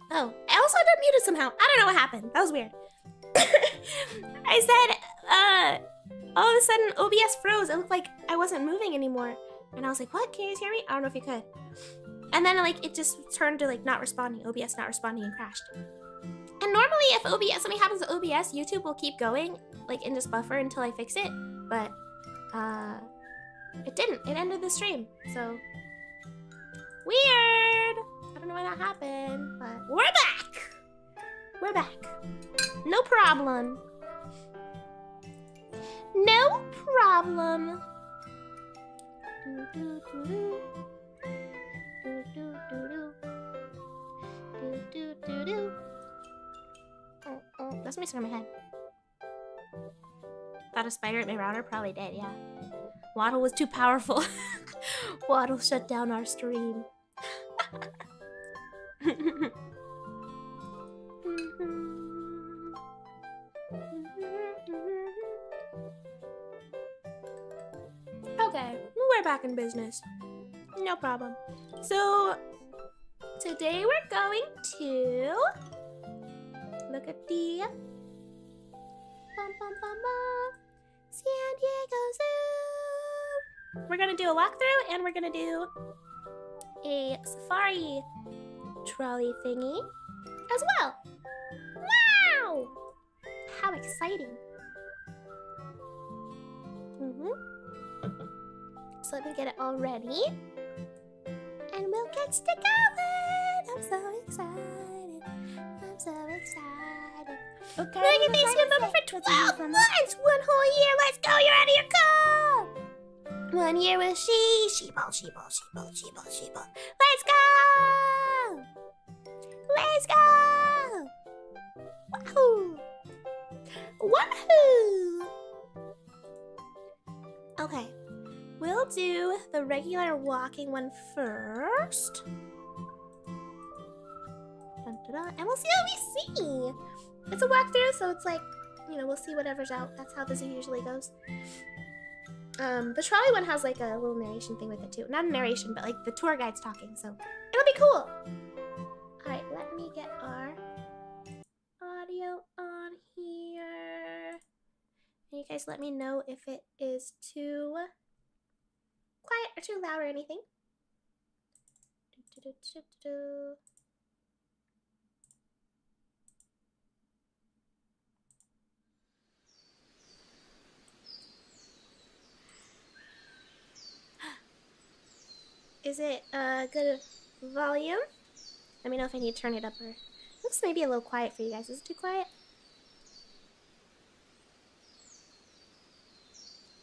Oh, I also got muted somehow. I don't know what happened. That was weird. I said, all of a sudden OBS froze. It looked like I wasn't moving anymore. And I was like, what? Can you guys hear me? I don't know if you could. And then like it just turned to like not responding, OBS not responding, and crashed. And normally if something happens to OBS, YouTube will keep going like and just buffer until I fix it. But it didn't. It ended the stream. So weird. I don't know why that happened, but we're back. We're back. No problem. No problem. That's messing on my head. Thought a spider at my router? Probably did, yeah. Waddle was too powerful. Waddle shut down our stream. Okay, we're back in business. No problem. So, today we're going to look at the San Diego Zoo. We're gonna do a walkthrough and we're gonna do a safari trolley thingy as well. Wow! How exciting. So let me get it all ready. And we'll get to going. I'm so excited. I'm so excited. Okay. Look at these remember for 12 months. One whole year. Let's go. You're out of your car. 1 year with sheeple. Let's go. Let's go. Wahoo. Wahoo. Okay. We'll do the regular walking one first. Dun, dun, dun. And we'll see what we see. It's a walkthrough, so it's like, you know, we'll see whatever's out. That's how the zoo usually goes. The trolley one has like a little narration thing with it too. Not a narration, but like the tour guide's talking, so it'll be cool. Alright, let me get our audio on here. And you guys let me know if it is too quiet or too loud or anything. Is it a good volume? Let me know if I need to turn it up or... Looks maybe a little quiet for you guys. Is it too quiet?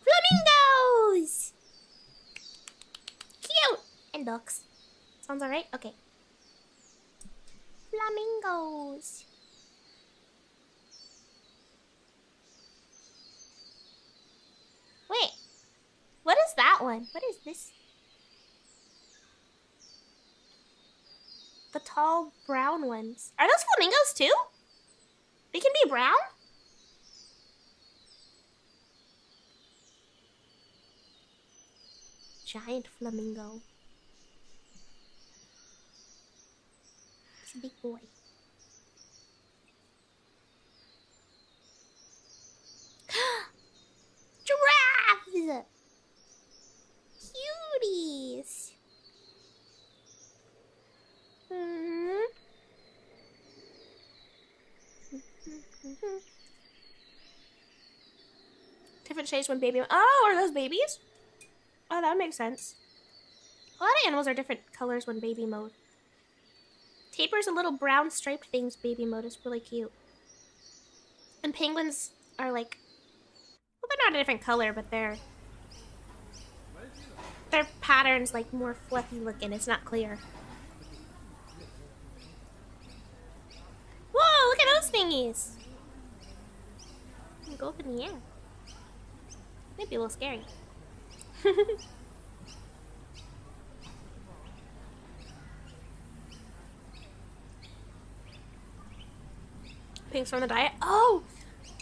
Flamingos! Cute! And ducks. Sounds alright? Okay. Flamingos. Wait. What is that one? What is this? The tall brown ones. Are those flamingos too? They can be brown? Giant flamingo. It's a big boy. Giraffes! Cuties! Different shades when baby. Oh, are those babies? Oh, that makes sense. A lot of animals are different colors when baby mode. Tapirs and little brown striped things baby mode is really cute. And penguins are like, well, they're not a different color, but their patterns like more fluffy looking. It's not clear. thingies. Go up in the air. Might be a little scary. Pinks from the diet. Oh!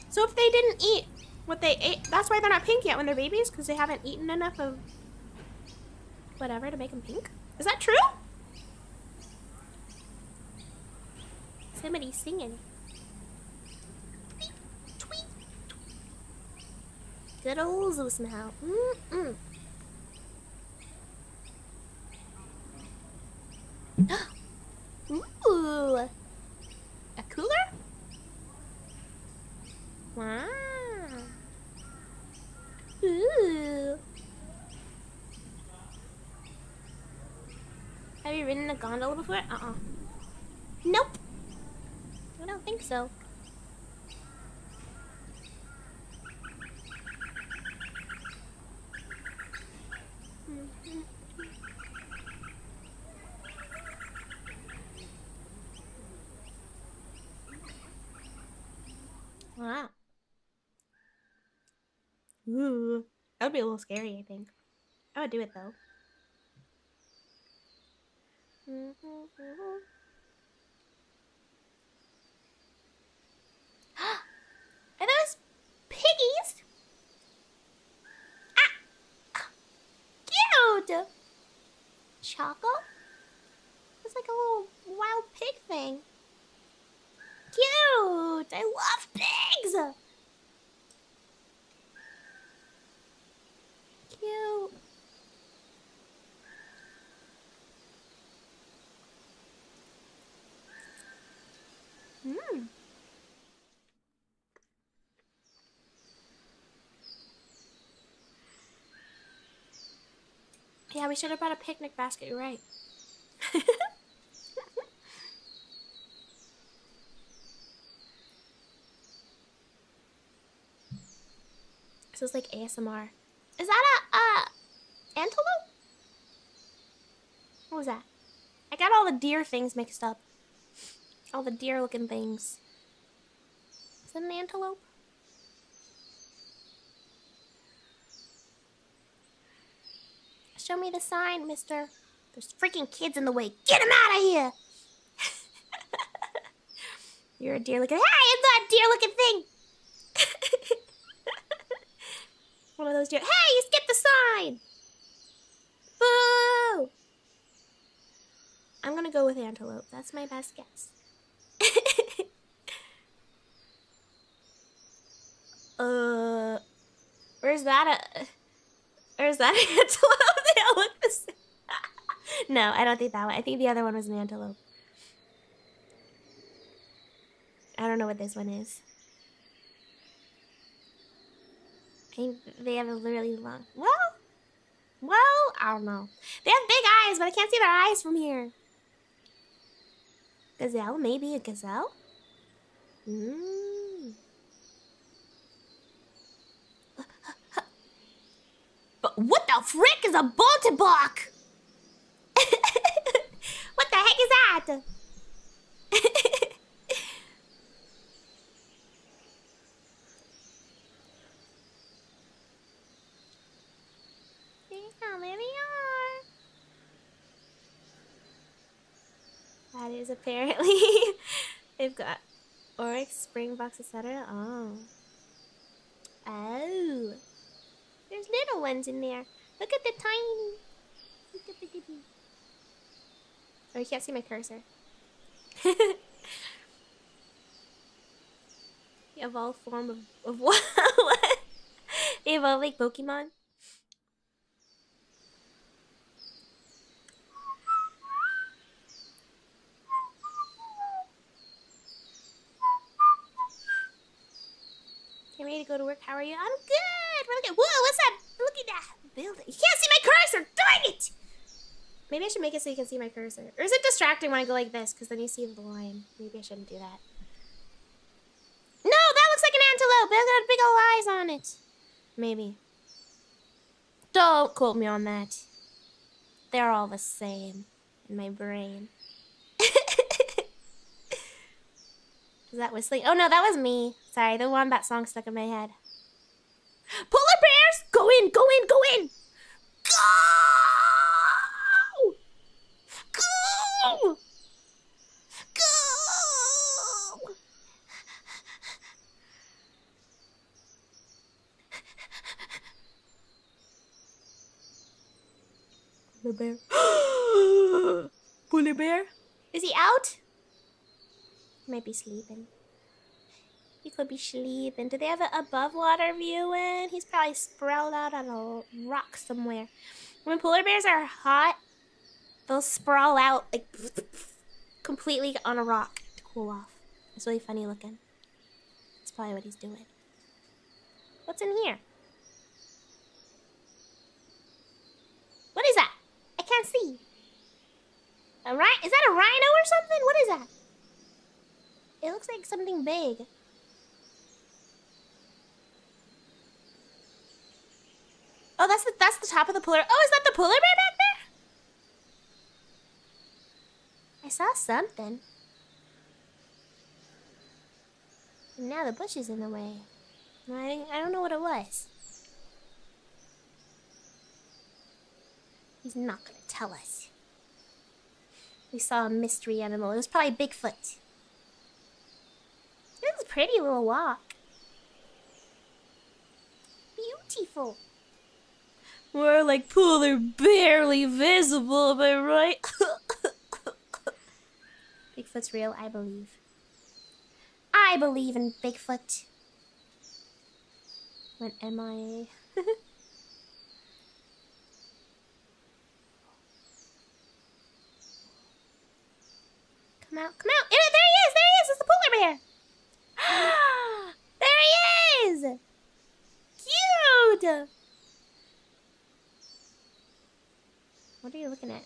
So if they didn't eat what they ate, that's why they're not pink yet when they're babies, because they haven't eaten enough of whatever to make them pink? Is that true? Somebody's singing. Tweet, tweet, tweet. Good old Zeus now. Ooh. A cooler? Wow. Ooh. Have you ridden a gondola before? Nope. I don't think so. Wow. Ooh. That would be a little scary, I think. I would do it though. Are those piggies? Ah! Cute! Choco? It's like a little wild pig thing. Cute! I love pigs! Cute. Yeah, we should have brought a picnic basket, you're right. This is like ASMR. Is that a antelope? What was that? I got all the deer things mixed up. All the deer looking things. Is that an antelope? Show me the sign, mister. There's freaking kids in the way. Get them out of here! You're a deer looking... Hey, it's that deer looking thing! One of those deer... Hey, you skipped the sign! Boo! I'm gonna go with antelope. That's my best guess. Where's that Where's that antelope? They all look the same. No, I don't think that one. I think the other one was an antelope. I don't know what this one is. I think they have a really long... Well, I don't know. They have big eyes, but I can't see their eyes from here. Gazelle? Maybe a gazelle? But what the frick is a bulltebok? What the heck is that? Yeah, there they are. That is apparently... They've got oryx, springboks, etc. Oh. There's little ones in there. Look at the tiny. Look at the baby. Oh, you can't see my cursor. The evolved form of what? What? The evolved like Pokemon? Get ready to go to work. How are you? I'm good. We're looking. Whoa, what's that? Look at that building. You can't see my cursor. Dang it! Maybe I should make it so you can see my cursor. Or is it distracting when I go like this? Because then you see the line. Maybe I shouldn't do that. No, that looks like an antelope. It got big old eyes on it. Maybe. Don't quote me on that. They're all the same in my brain. Is that whistling? Oh no, that was me. Sorry, the Wombat song stuck in my head. Polar bears! Go in, go in, go in! Go! Go! Go! Polar bear. Polar bear? Is he out? He might be sleeping. He could be sleeping. Do they have an above water view in? He's probably sprawled out on a rock somewhere. When polar bears are hot, they'll sprawl out like completely on a rock to cool off. It's really funny looking. That's probably what he's doing. What's in here? What is that? I can't see. Is that a rhino or something? What is that? It looks like something big. Oh, that's the top of the polar. Oh, is that the polar bear back there? I saw something. And now the bush is in the way. I don't know what it was. He's not gonna tell us. We saw a mystery animal. It was probably Bigfoot. This is a pretty little walk. Beautiful. More like polar barely visible, am I right? Bigfoot's real, I believe. I believe in Bigfoot. Went MIA. Come out, come out! There he is! There he is! It's the polar bear! There he is! Cute! What are you looking at?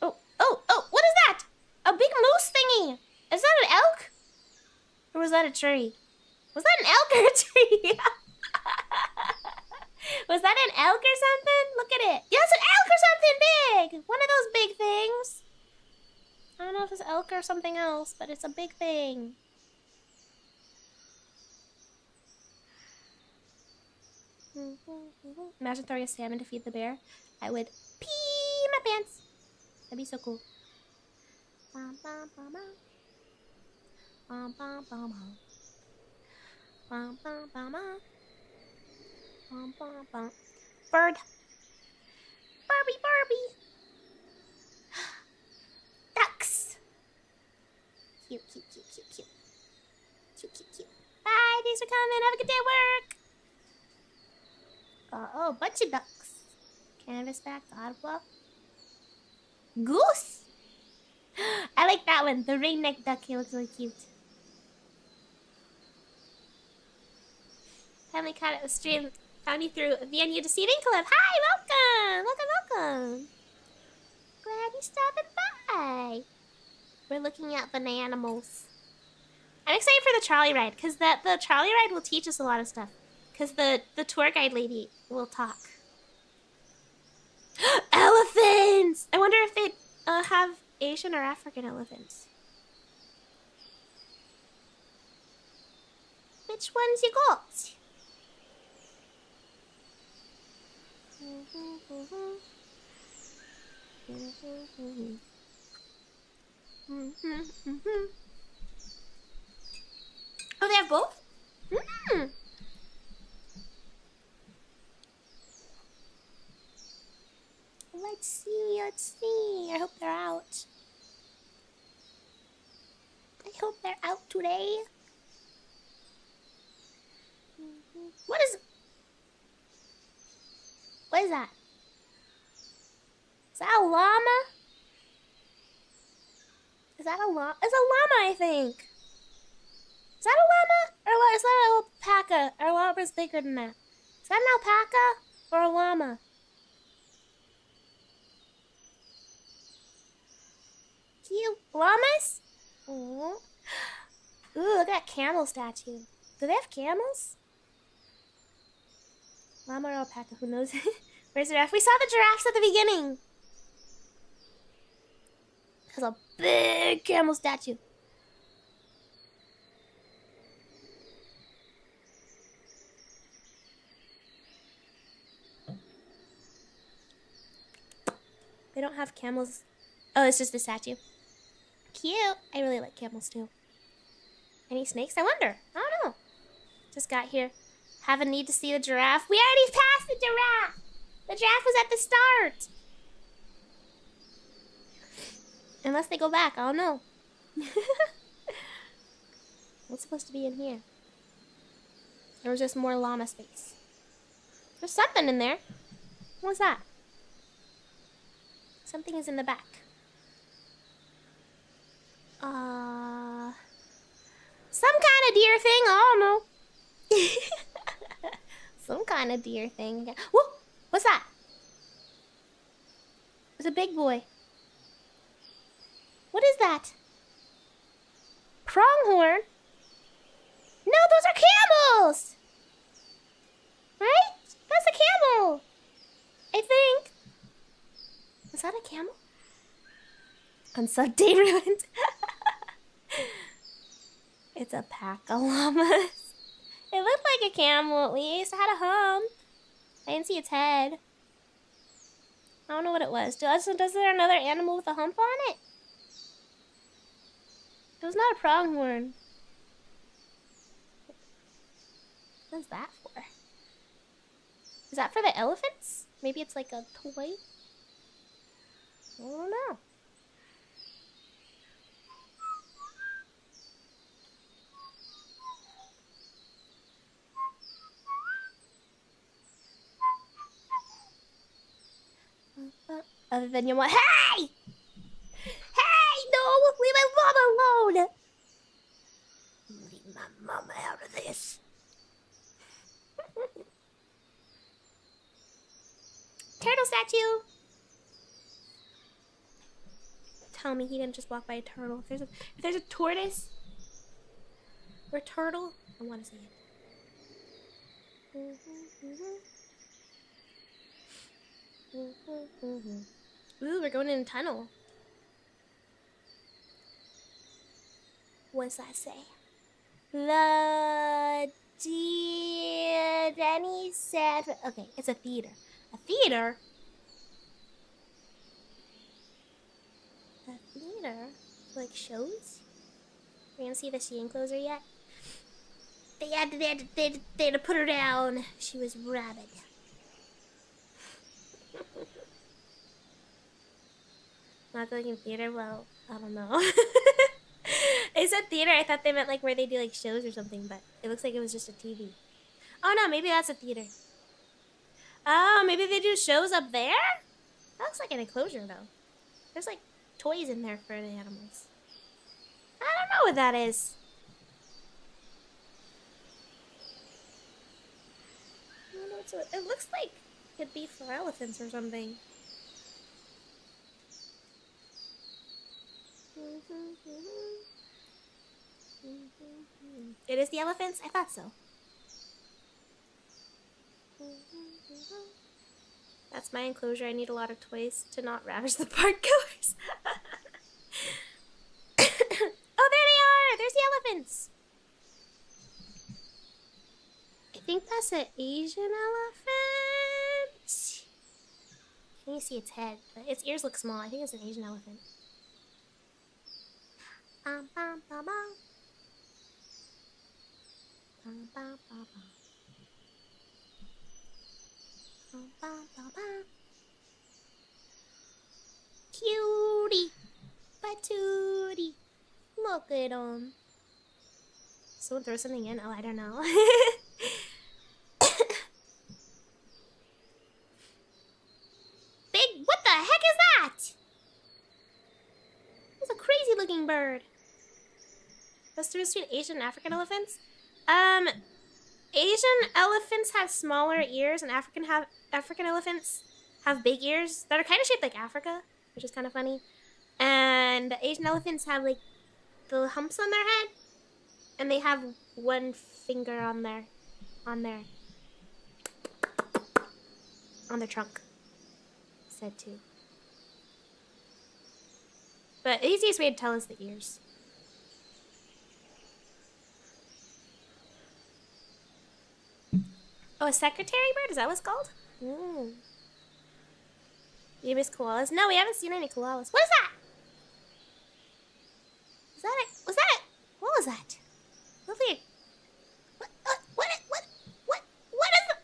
Oh, what is that? A big moose thingy! Is that an elk? Or was that a tree? Was that an elk or a tree? Was that an elk or something? Look at it. Yeah, it's an elk or something big! One of those big things. I don't know if it's elk or something else, but it's a big thing. Imagine throwing a salmon to feed the bear. I would pee my pants. That'd be so cool. Bird. Barbie. Ducks. Cute. Bye, thanks for coming. Have a good day at work. Oh, bunch of ducks. Canvasback, ottawa. Goose. I like that one. The ringneck duck. He looks really cute. Finally caught it the stream. Found you through VNU Deceiving Club. Hi, welcome. Glad you stopping by. We're looking at the animals. I'm excited for the trolley ride because the trolley ride will teach us a lot of stuff. Because the tour guide lady will talk. Elephants! I wonder if they have Asian or African elephants. Which ones you got? Oh, they have both? Let's see. I hope they're out. I hope they're out today. What is that? Is that a llama? Is that a llama? It's a llama, I think. Is that a llama? Or is that an alpaca? Our llama's bigger than that. Is that an alpaca or a llama? Cute llamas? Aww. Ooh, look at that camel statue. Do they have camels? Llama or alpaca, who knows? Where's the giraffe? We saw the giraffes at the beginning. There's a big camel statue. They don't have camels. Oh, it's just a statue. Cute. I really like camels too. Any snakes? I wonder. I don't know. Just got here. Have a need to see the giraffe. We already passed the giraffe. The giraffe was at the start. Unless they go back. I don't know. What's supposed to be in here? There was just more llama space. There's something in there. What's that? Something is in the back. Some kind of deer thing. I don't know. Some kind of deer thing. Whoa! What's that? It's a big boy. What is that? Pronghorn? No, those are camels! Right? That's a camel! I think. Is that a camel? Unsub day ruined. It's a pack of llamas. It looked like a camel at least. It had a hump. I didn't see its head. I don't know what it was. Does there another animal with a hump on it? It was not a pronghorn. What's that for? Is that for the elephants? Maybe it's like a toy? I don't know. Other than you want. Hey! Hey! No! Leave my mom alone! Leave my mama out of this. Turtle statue! Tell me he didn't just walk by a turtle. If there's a tortoise or turtle, I want to see it. Ooh, we're going in a tunnel. What's that say? The deer. Then he said, okay, it's a theater. A theater? A theater? Like shows? We're gonna see the she enclosure yet? They had to put her down. She was rabid. Not going in theater? Well, I don't know. They said theater. I thought they meant like where they do like shows or something, but it looks like it was just a TV. Oh no, maybe that's a theater. Oh, maybe they do shows up there? That looks like an enclosure though. There's like toys in there for the animals. I don't know what that is. I don't know what's it looks like it'd be for elephants or something. It is the elephants? I thought so. That's my enclosure. I need a lot of toys to not ravage the park goers. Oh, there they are! There's the elephants! I think that's an Asian elephant. Can you see its head? But its ears look small. I think it's an Asian elephant. Bum, bum, bum, bum. Bum, bum, bum, bum. Bum, bum, bum, bum. Cutie, patootie. Look at him. Someone throw something in? Oh, I don't know. Big, what the heck is that? It's a crazy looking bird. That's the difference between Asian and African elephants. Asian elephants have smaller ears, and African elephants have big ears that are kind of shaped like Africa, which is kind of funny. And the Asian elephants have like the humps on their head, and they have one finger on their trunk. Said too. But the easiest way to tell is the ears. Oh, a secretary bird? Is that what it's called? Ooh. You miss koalas? No, we haven't seen any koalas. What is that? Is that it? Was that it? What was that? Lovely. What is it?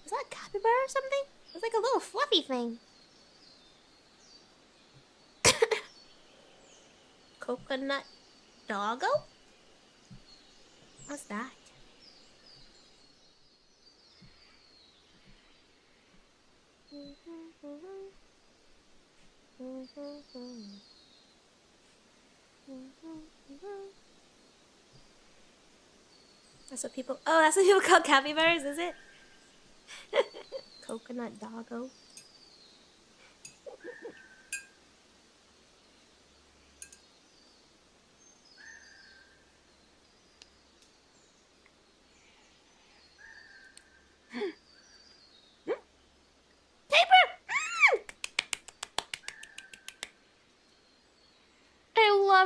Is that a capybara or something? It's like a little fluffy thing. Coconut doggo? What's that? That's what people call capybaras, is it? Coconut doggo.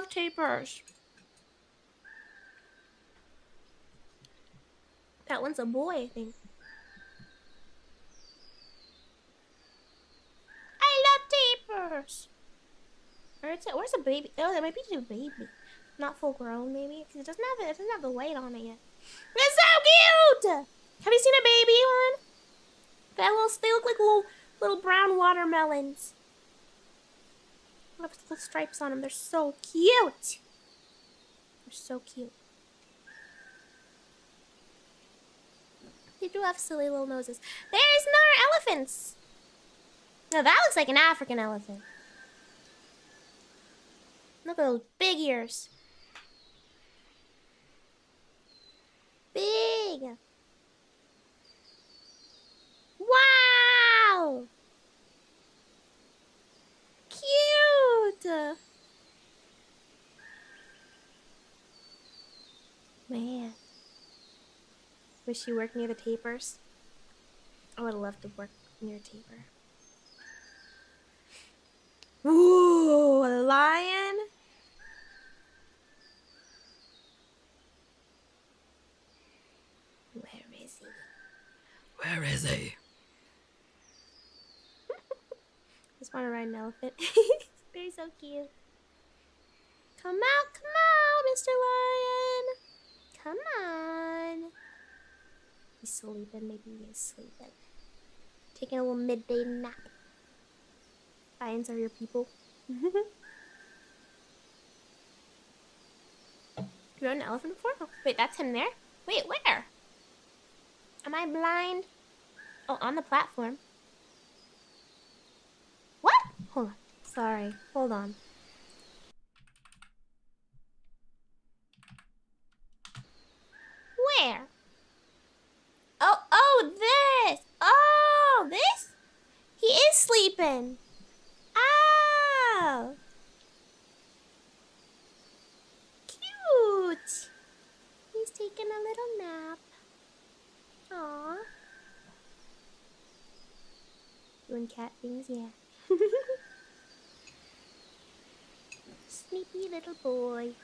Tapirs. That one's a boy, I think. I love tapirs. Where's the baby? Oh, that might be the baby. Not full grown, maybe, because it doesn't have the weight on it yet. It's so cute. Have you seen a baby one? They look like little brown watermelons. They have little stripes on them. They're so cute. They're so cute. They do have silly little noses. There's another elephants. Now that looks like an African elephant. Look at those big ears. Big. Wow. Cute. Man. Wish you worked near the tapirs. I would love to work near a tapir. Ooh, a lion. Where is he? Where is he? Just want to ride an elephant. They're so cute. Come out, Mr. Lion. Come on. He's sleeping. Maybe he's sleeping. Taking a little midday nap. Lions are your people. You rode an elephant before? Oh, wait, that's him there? Wait, where? Am I blind? Oh, on the platform. What? Hold on. Sorry. Hold on. Where? Oh, this! Oh, this? He is sleeping. Oh! Cute! He's taking a little nap. Aww. Doing cat things, yeah. Sleepy little boy.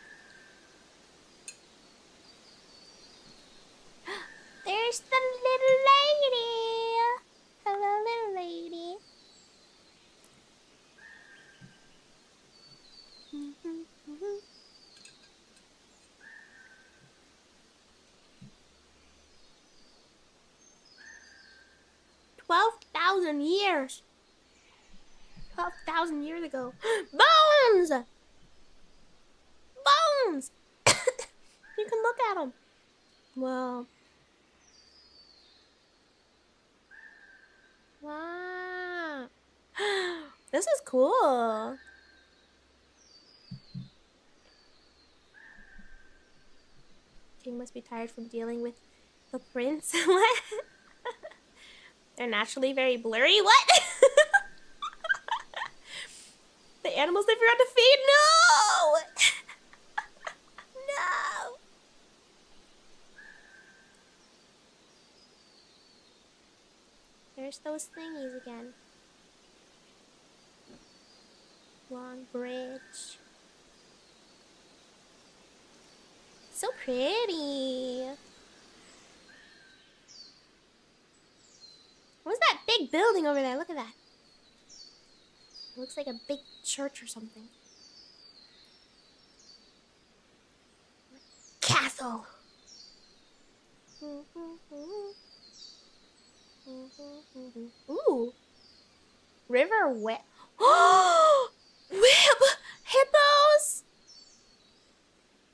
There's the little lady. Hello, little lady. 12,000 years. 12,000 years ago. Bones! Bones! You can look at them. Wow. Wow. This is cool. King must be tired from dealing with the prince. What? They're naturally very blurry. What? The animals they forgot to feed? No! No! There's those thingies again. Long bridge. So pretty. What's that big building over there? Look at that. It looks like a big church or something. Castle. Ooh. River wet. Oh! Whip! Hippos!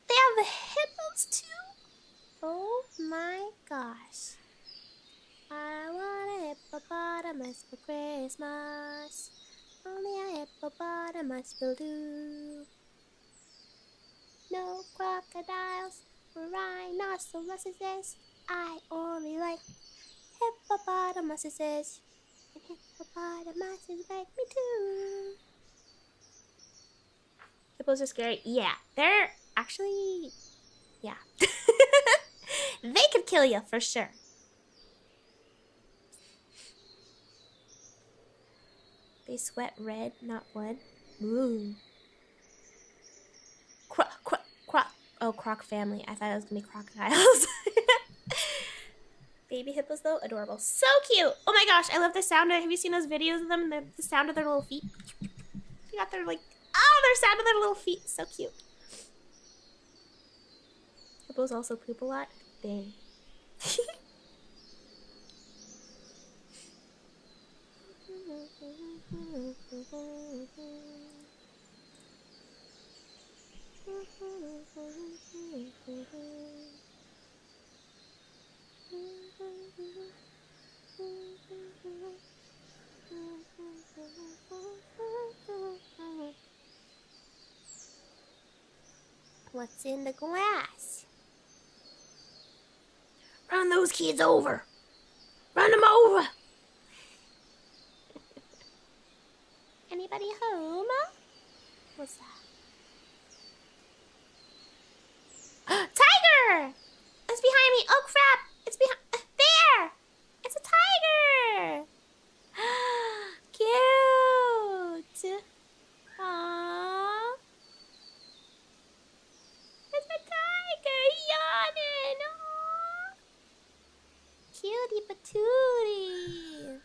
They have the hippos too? Oh my gosh. I want a hippopotamus for Christmas. Only a hippopotamus will do. No crocodiles or rhinoceroses. I only like hippopotamuses. And hippopotamuses like me too. Hippos are scary. Yeah, they're actually... yeah. They could kill you for sure. They sweat red, not blood. Ooh. Croc family. I thought it was gonna be crocodiles. Baby hippos though, adorable. So cute. Oh my gosh, I love the sound. Have you seen those videos of them? The sound of their little feet. You got their like, oh, their sound of their little feet. So cute. Hippos also poop a lot. Dang. What's in the glass? Run those kids over. Run them over. Anybody home? What's that? Tiger! It's behind me. Oh crap! It's behind. There! It's a tiger! Cute! Aww. It's a tiger yawning! Aww. Cutie patootie.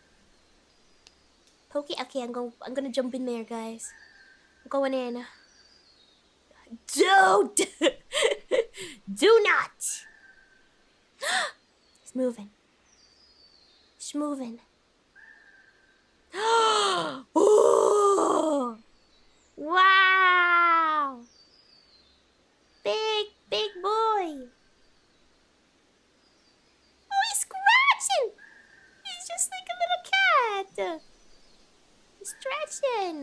Pokey. Okay, I'm gonna jump in there, guys. I'm going in. Don't! Do not! He's moving. He's moving. Oh! Wow! Big boy. Oh, he's scratching! He's just like a little cat. He's stretching.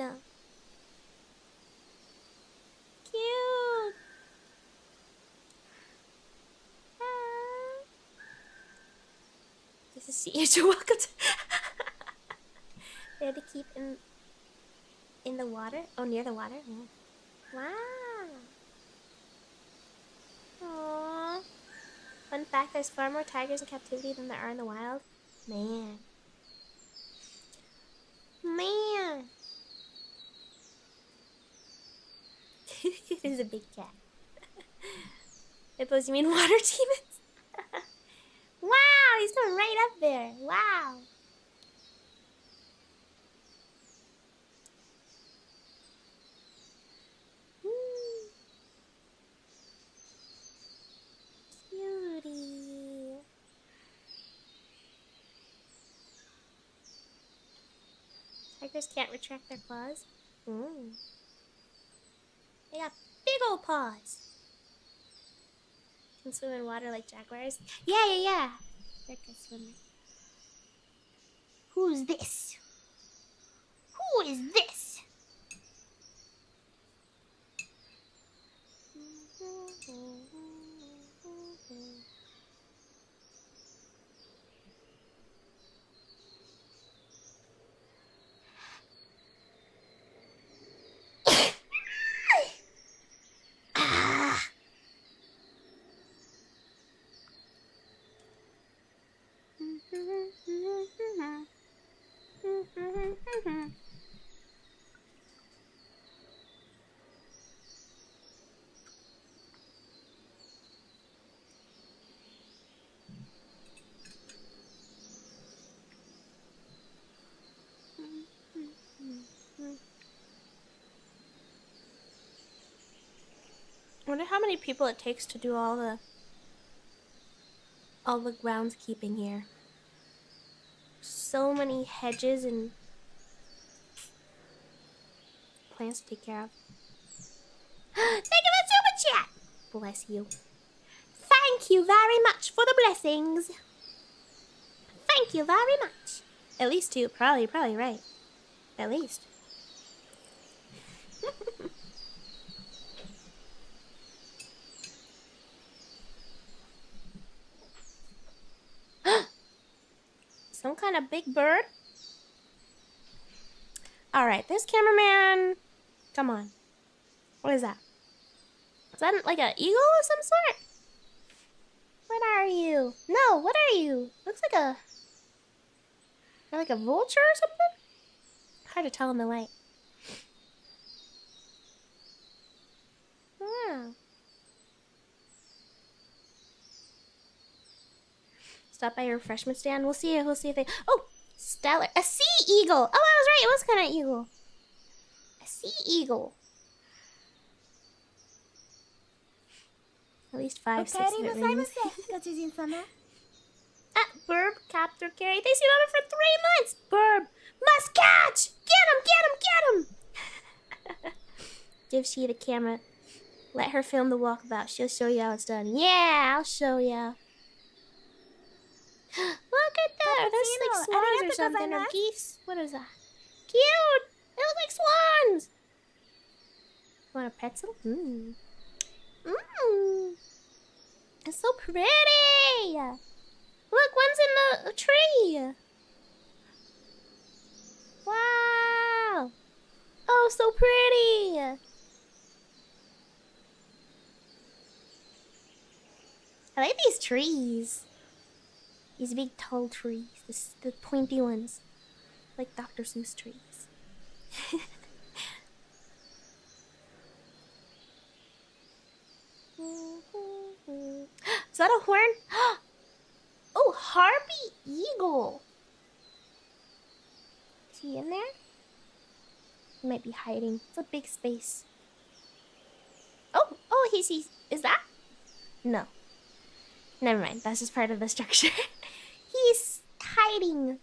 Cute. This is huge. You're welcome to... They're to keep in the water? Oh, near the water? Oh. Wow. Aww. Fun fact, there's far more tigers in captivity than there are in the wild. Man. It is a big cat. Hippos, you mean water demons? Wow, he's going right up there. Wow. Cutie. Tigers can't retract their claws. They got big old paws. Can swim in water like jaguars. Yeah. They're good swimmers. Who's this? Who is this? wonder how many people it takes to do all the groundskeeping here. So many hedges and plants to take care of. Thank you for the super chat! Bless you. Thank you very much for the blessings. Thank you very much. At least two. Probably right. At least. Some kind of big bird? Alright, this cameraman... Come on. What is that? Is that like an eagle of some sort? What are you? No, what are you? Looks like a... Like a vulture or something? Hard to tell in the light. Wow. Stop by your refreshment stand. We'll see if they... Oh! Stellar. A sea eagle! Oh, I was right. It was kind of eagle. A sea eagle. At least 5, 6 minutes. Burb, capture, carry. They see on it for 3 months. Burb, must catch! Get him! Give she the camera. Let her film the walkabout. She'll show you how it's done. Yeah, I'll show you. Look at that. Are those like swans or something? Or geese? What is that? Cute! They look like swans! Want a pretzel? Mmm. Mmm. It's so pretty! Look, one's in the tree! Wow! Oh, so pretty! I like these trees. These big tall trees. The pointy ones. Like Dr. Seuss trees. Is that a horn? Oh, harpy eagle. Is he in there? He might be hiding. It's a big space. Oh, he's is that? No. Never mind. That's just part of the structure. He's hiding.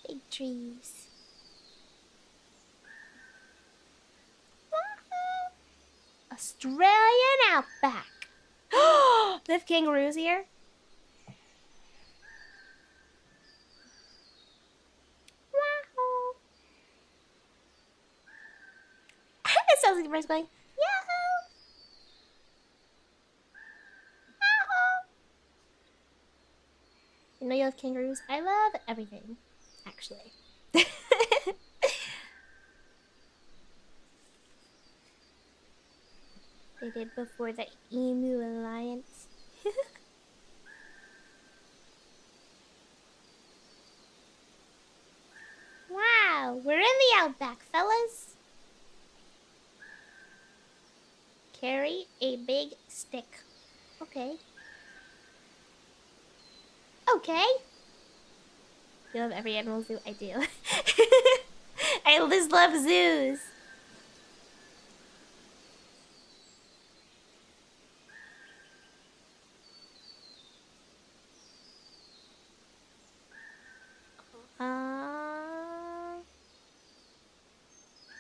Big trees. Australian outback. They have kangaroos here. It sounds like the bird's going, Yahoo! Yahoo! You know you love kangaroos? I love everything, actually. They did before the Emu Alliance. Wow, we're in the outback, fellas. Carry a big stick. Okay. Okay. You love every animal zoo? I do. I just love zoos.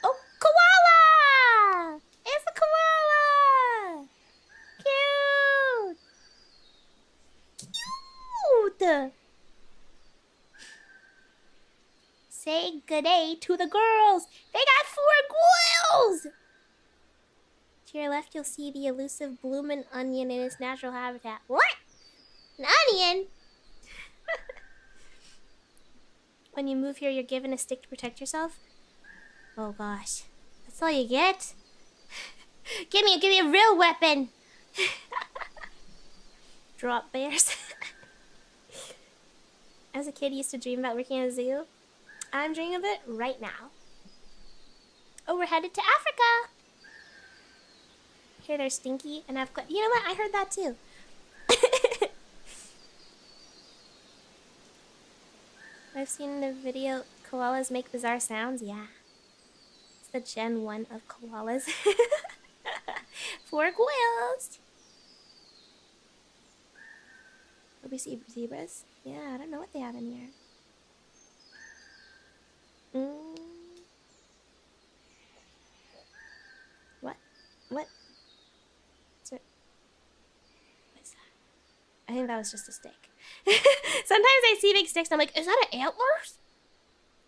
Oh, koala! It's a koala! Cute! Say good day to the girls. They got 4 quills! To your left, you'll see the elusive bloomin' onion in its natural habitat. What? An onion? When you move here, you're given a stick to protect yourself. Oh gosh. That's all you get? Give me a real weapon! Drop bears. As a kid, I used to dream about working at a zoo. I'm dreaming of it right now. Oh, we're headed to Africa! Here they're stinky and I've got... You know what? I heard that too. I've seen the video koalas make bizarre sounds. Yeah. It's the Gen 1 of koalas. 4 koalas. Oh, we see zebras? Yeah, I don't know what they have in here. What? What? What is that? I think that was just a stick. Sometimes I see big sticks and I'm like, is that an antlers?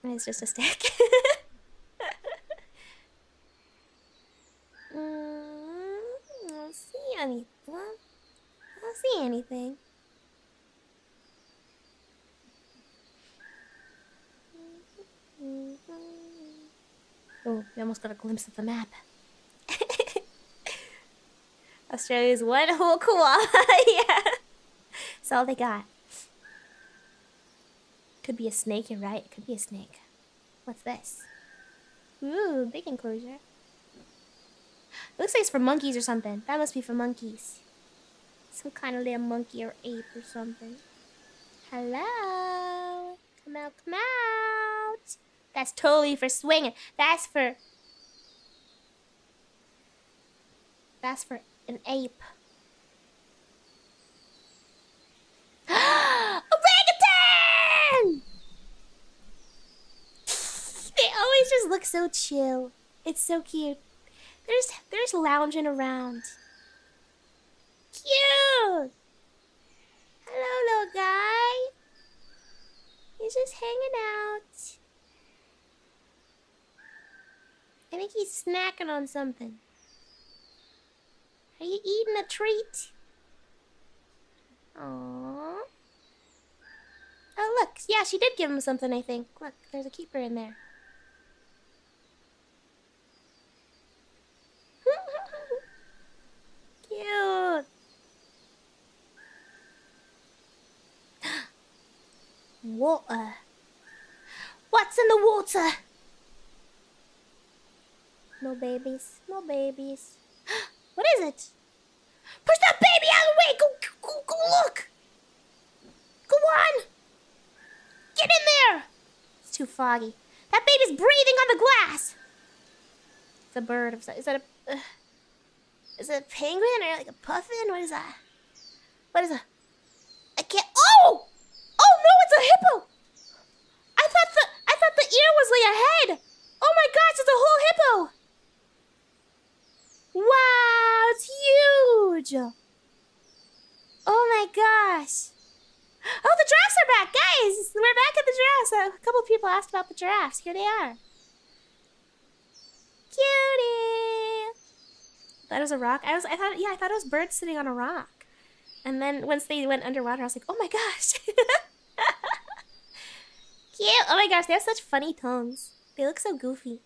And it's just a stick. I don't see anything. I don't see anything. Oh, we almost got a glimpse of the map. Australia's one whole koala. Yeah. That's all they got. Could be a snake, you're right. It could be a snake. What's this? Ooh, big enclosure. It looks like it's for monkeys or something. That must be for monkeys. Some kind of little monkey or ape or something. Hello. Come out, come out. That's totally for swinging. That's for an ape. Orangutan! They always just look so chill. It's so cute. They're just lounging around. Cute! Hello, little guy. He's just hanging out. I think he's snacking on something. Are you eating a treat? Aww. Oh, look. Yeah, she did give him something, I think. Look, there's a keeper in there. Cute. Water. What's in the water? No babies. No babies. What is it? Push that baby out of the way! Go look! Go on! Get in there! It's too foggy. That baby's breathing on the glass! It's a bird. Is that a... is it a penguin or like a puffin? What is that? What is that? I can't... Oh! Oh no, it's a hippo! I thought the ear was like a head! Oh my gosh, it's a whole hippo! Wow, it's huge! Oh my gosh! Oh, the giraffes are back, guys! We're back at the giraffes. A couple people asked about the giraffes. Here they are. Cutie! That was a rock. I thought it was birds sitting on a rock. And then once they went underwater, I was like, oh my gosh! Cute! Oh my gosh, they have such funny tongues. They look so goofy.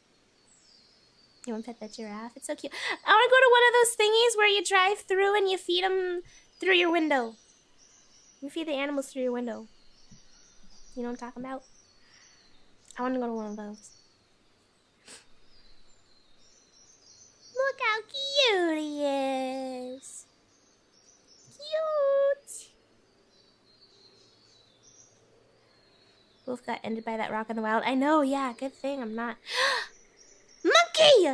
You want to pet that giraffe? It's so cute. I want to go to one of those thingies where you drive through and you feed them through your window. You feed the animals through your window. You know what I'm talking about? I want to go to one of those. Look how cute he is. Cute. Both got ended by that rock in the wild. I know, yeah, good thing I'm not. Monkey!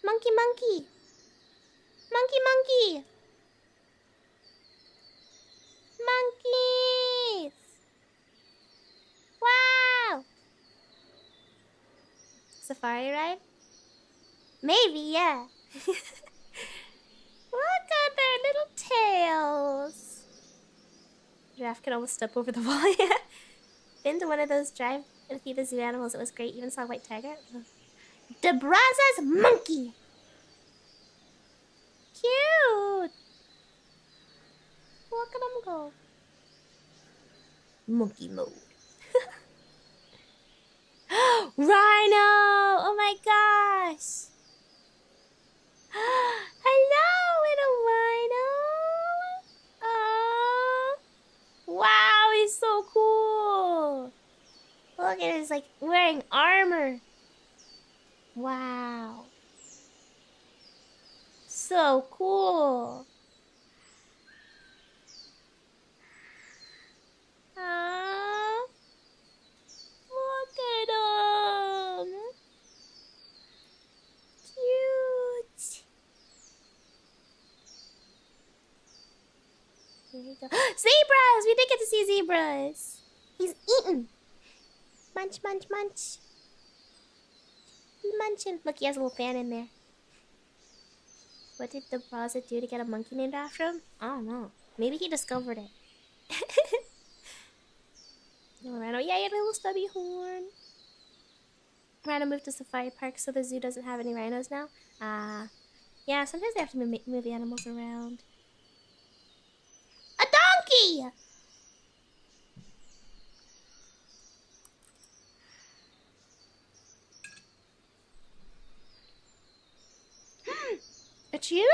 Monkey, monkey. Monkey, monkey. Monkeys! Wow! Safari ride? Maybe, yeah. Look at their little tails. Giraffe can almost step over the wall. Been to one of those drive and feed the zoo animals. It was great. Even saw a white tiger. DeBraza's monkey. Cute. Look at him go. Monkey mode. Rhino! Oh my gosh! Hello, little rhino! Wow, he's so cool! Look at it, he's like wearing armor. Wow. So cool. Aww. Here we go. Zebras! We did get to see zebras. He's eating. Munch, munch, munch. He's munching. Look, he has a little fan in there. What did the deposit do to get a monkey named after him? I don't know. Maybe he discovered it. Oh, Rhino. Yeah, he had a little stubby horn. Rhino moved to Safari Park, so the zoo doesn't have any rhinos now. Yeah, sometimes they have to move the animals around. A donkey! A cheetah?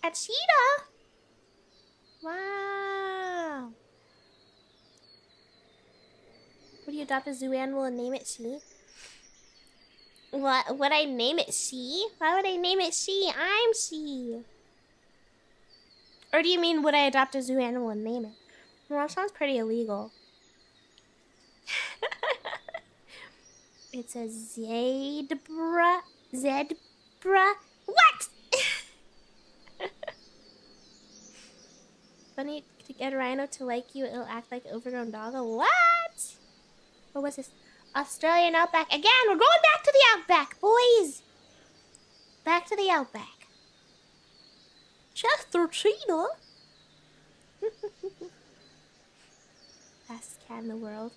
A cheetah? Wow. Would you adopt a zoo animal and name it she? What? Would I name it she? Why would I name it she? I'm she. Or do you mean would I adopt a zoo animal and name it? Well, that sounds pretty illegal. It's a zebra. Zebra. What? Funny to get a rhino to like you, it'll act like an overgrown doggo. What? What was this? Australian outback. Again, we're going back to the outback, boys. Back to the outback. Chester cheetah. Fastest cat in the world.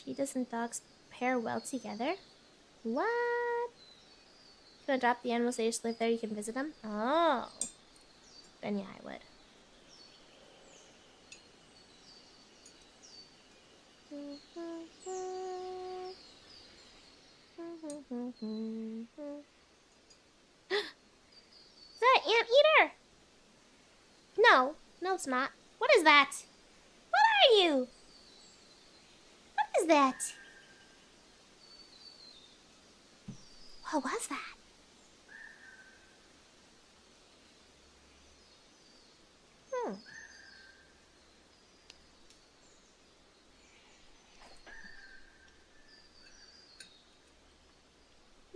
Cheetahs and dogs pair well together. What? You can adopt the animals, they just live there, you can visit them? Oh. Then yeah, I would. Is that an anteater? No. No, it's not. What is that? What are you? What is that? What was that?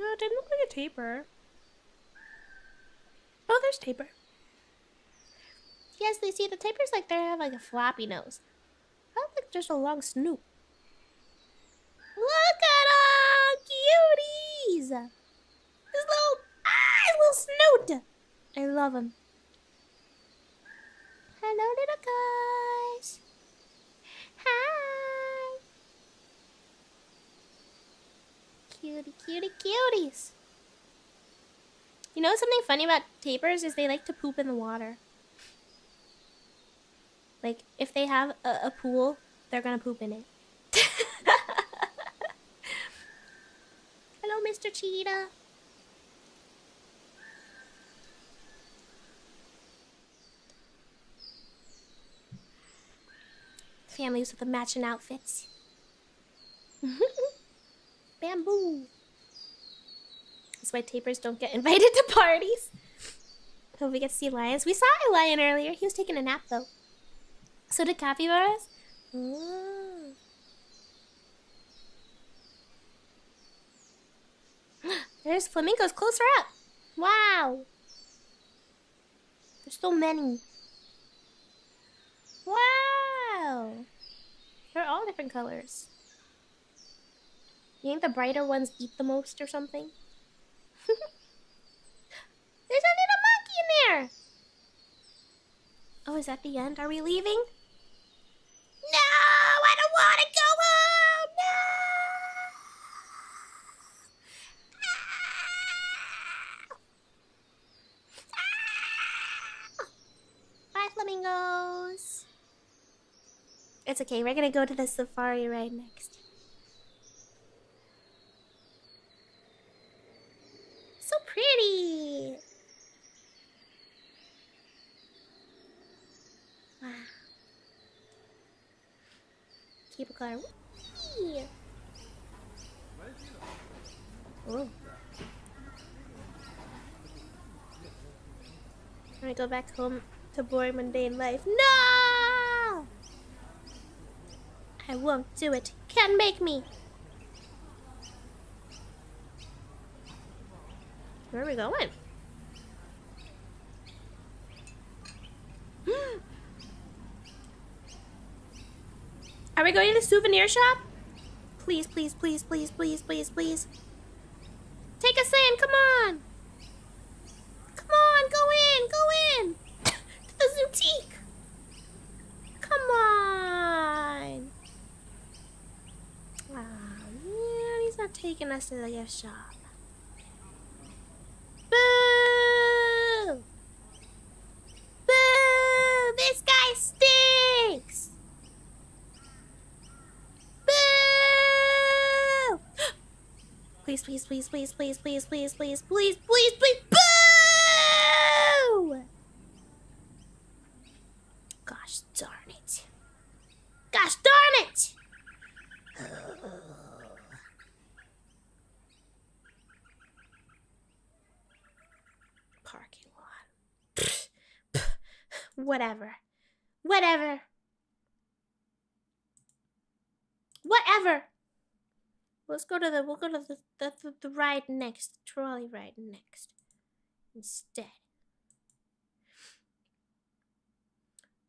No, it didn't look like a tapir. Oh, there's tapir. Yes, they see the tapirs like they have like a floppy nose. I don't think just a long snoot. Look at them, cuties! His little snoot. I love him. Hello, little guys. Hi. Cutie, cutie, cuties. You know something funny about tapirs is they like to poop in the water. Like, if they have a pool, they're gonna poop in it. Hello, Mr. Cheetah. Families with the matching outfits. Bamboo. That's why tapirs don't get invited to parties. Hope we get to see lions. We saw a lion earlier. He was taking a nap, though. So did capybaras? Oh. There's flamingos closer up. Wow. There's so many. Wow. They're all different colors. You think the brighter ones eat the most or something? There's a little monkey in there. Oh, is that the end? Are we leaving? No, I don't want to go home. No. Bye, flamingos. It's okay. We're gonna go to the safari ride next. So pretty. Wow. Cable car. Whee! Oh. I'm gonna go back home to boring mundane life. No! I won't do it. Can't make me. Where are we going? Are we going to the souvenir shop? Please, please, please, please, please, please, please. Take us in, come on. Come on, go in. To the boutique. Come on. Oh, man, he's not taking us to the gift shop. Boo! Boo! This guy stinks! Boo! Please, please, please, please, please, please, please, please, please, please, please, boo! Gosh darn it. Gosh darn it! Parking lot. Whatever. Whatever. Whatever. We'll go to the ride next. The trolley ride next. Instead.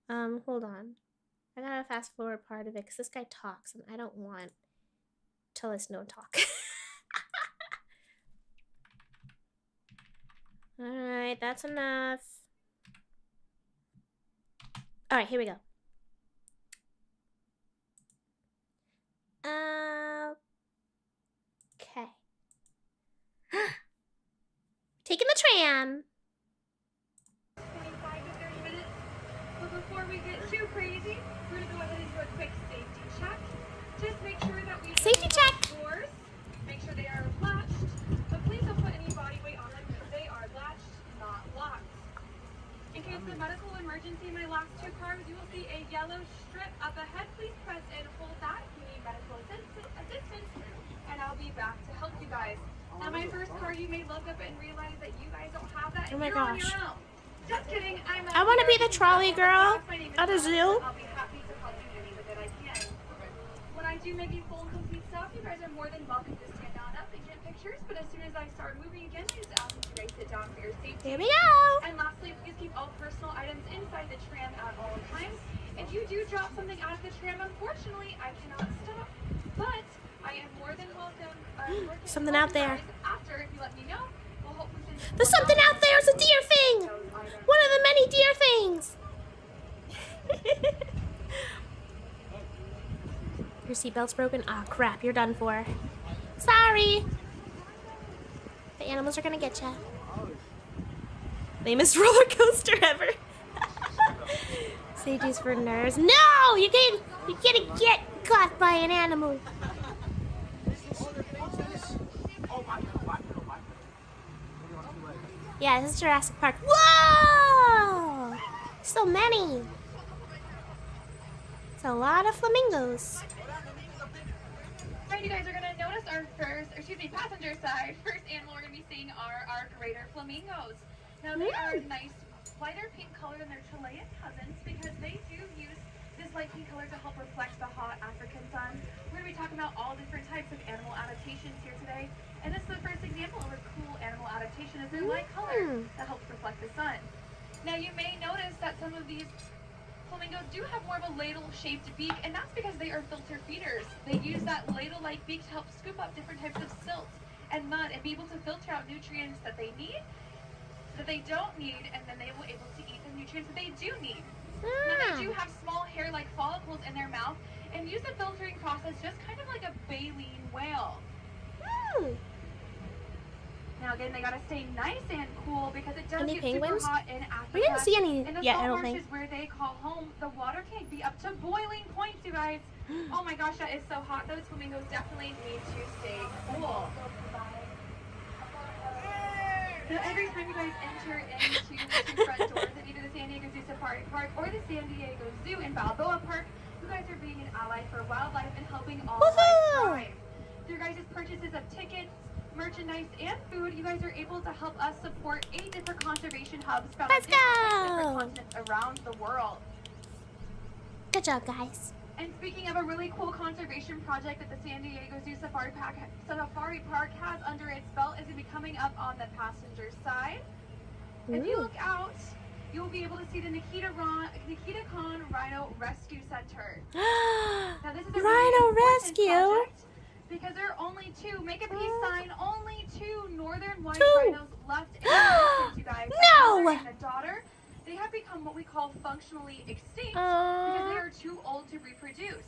Hold on. I gotta fast forward part of it because this guy talks and I don't want to listen to him talk. Alright, that's enough. Alright, here we go. Okay. Taking the tram. 25 to 30 minutes. But before we get too crazy, we're going to go ahead and do a quick safety check. Just make sure that we Safety check. Doors. Make sure they are latched. But please don't put any body weight on them because they are latched, not locked. In case of medical emergency, my last two cars, you will see a yellow strip up ahead. Please press and hold that if you need medical assistance. And I'll be back to help you guys. Now, my first car, you may look up and realize that you guys don't have that. Oh my You're on gosh. your own. Just kidding. I want to be the trolley girl at a zoo. I'll be happy to help you any way that I can. When I do maybe full and complete stuff, you guys are more than welcome to stand on up and get pictures. But as soon as I start moving again, I just ask you to guys sit down for your safety. Here we go. And lastly, please keep all personal items inside the tram at all times. If you do drop something out of the tram, unfortunately, I cannot stop. But I am more than welcome. Something out there. After, if you let me know, we'll hopefully send you There's something out there. It's a deer thing. One of the many deer things. Your seatbelt's broken. Oh crap! You're done for. Sorry. The animals are gonna get ya. Lamest roller coaster ever. Safety's for nerves. No, you're gonna get caught by an animal. Yeah, this is Jurassic Park. Whoa! So many. It's a lot of flamingos. Alright, you guys are gonna notice our passenger side. First animal we're gonna be seeing are our greater flamingos. Now they are a nice lighter pink color than their Chilean cousins because they do use this light pink color to help reflect the hot African sun. We're gonna be talking about all different types of animal adaptations here today. And this is the first example of a cool animal adaptation is their light color that helps reflect the sun. Now you may notice that some of these flamingos do have more of a ladle-shaped beak, and that's because they are filter feeders. They use that ladle-like beak to help scoop up different types of silt and mud and be able to filter out nutrients that they need, that they don't need, and then they will be able to eat the nutrients that they do need. Now they do have small hair-like follicles in their mouth and use the filtering process just kind of like a baleen whale. Now again, they gotta stay nice and cool because it does get super hot in Africa. We didn't see any in the yet, salt I don't marshes think. where they call home, the water can be up to boiling points, you guys. Oh my gosh, that is so hot. Those flamingos definitely need to stay cool. Now every time you guys enter into the two front doors of either the San Diego Zoo Safari Park or the San Diego Zoo in Balboa Park, you guys are being an ally for wildlife and helping all life thrive. Through your guys' purchases of tickets, merchandise, and food, you guys are able to help us support 8 different conservation hubs found on different continents around the world. Good job, guys. And speaking of a really cool conservation project that the San Diego Zoo Safari Park has under its belt is going to be coming up on the passenger side. If you look out, you will be able to see the Nikita Khan Rhino Rescue Center. Now this is a Rhino really rescue? project because there are only two, make a peace sign, only two northern white rhinos left in existence, you guys. No! A mother and a daughter. They have become what we call functionally extinct because they are too old to reproduce.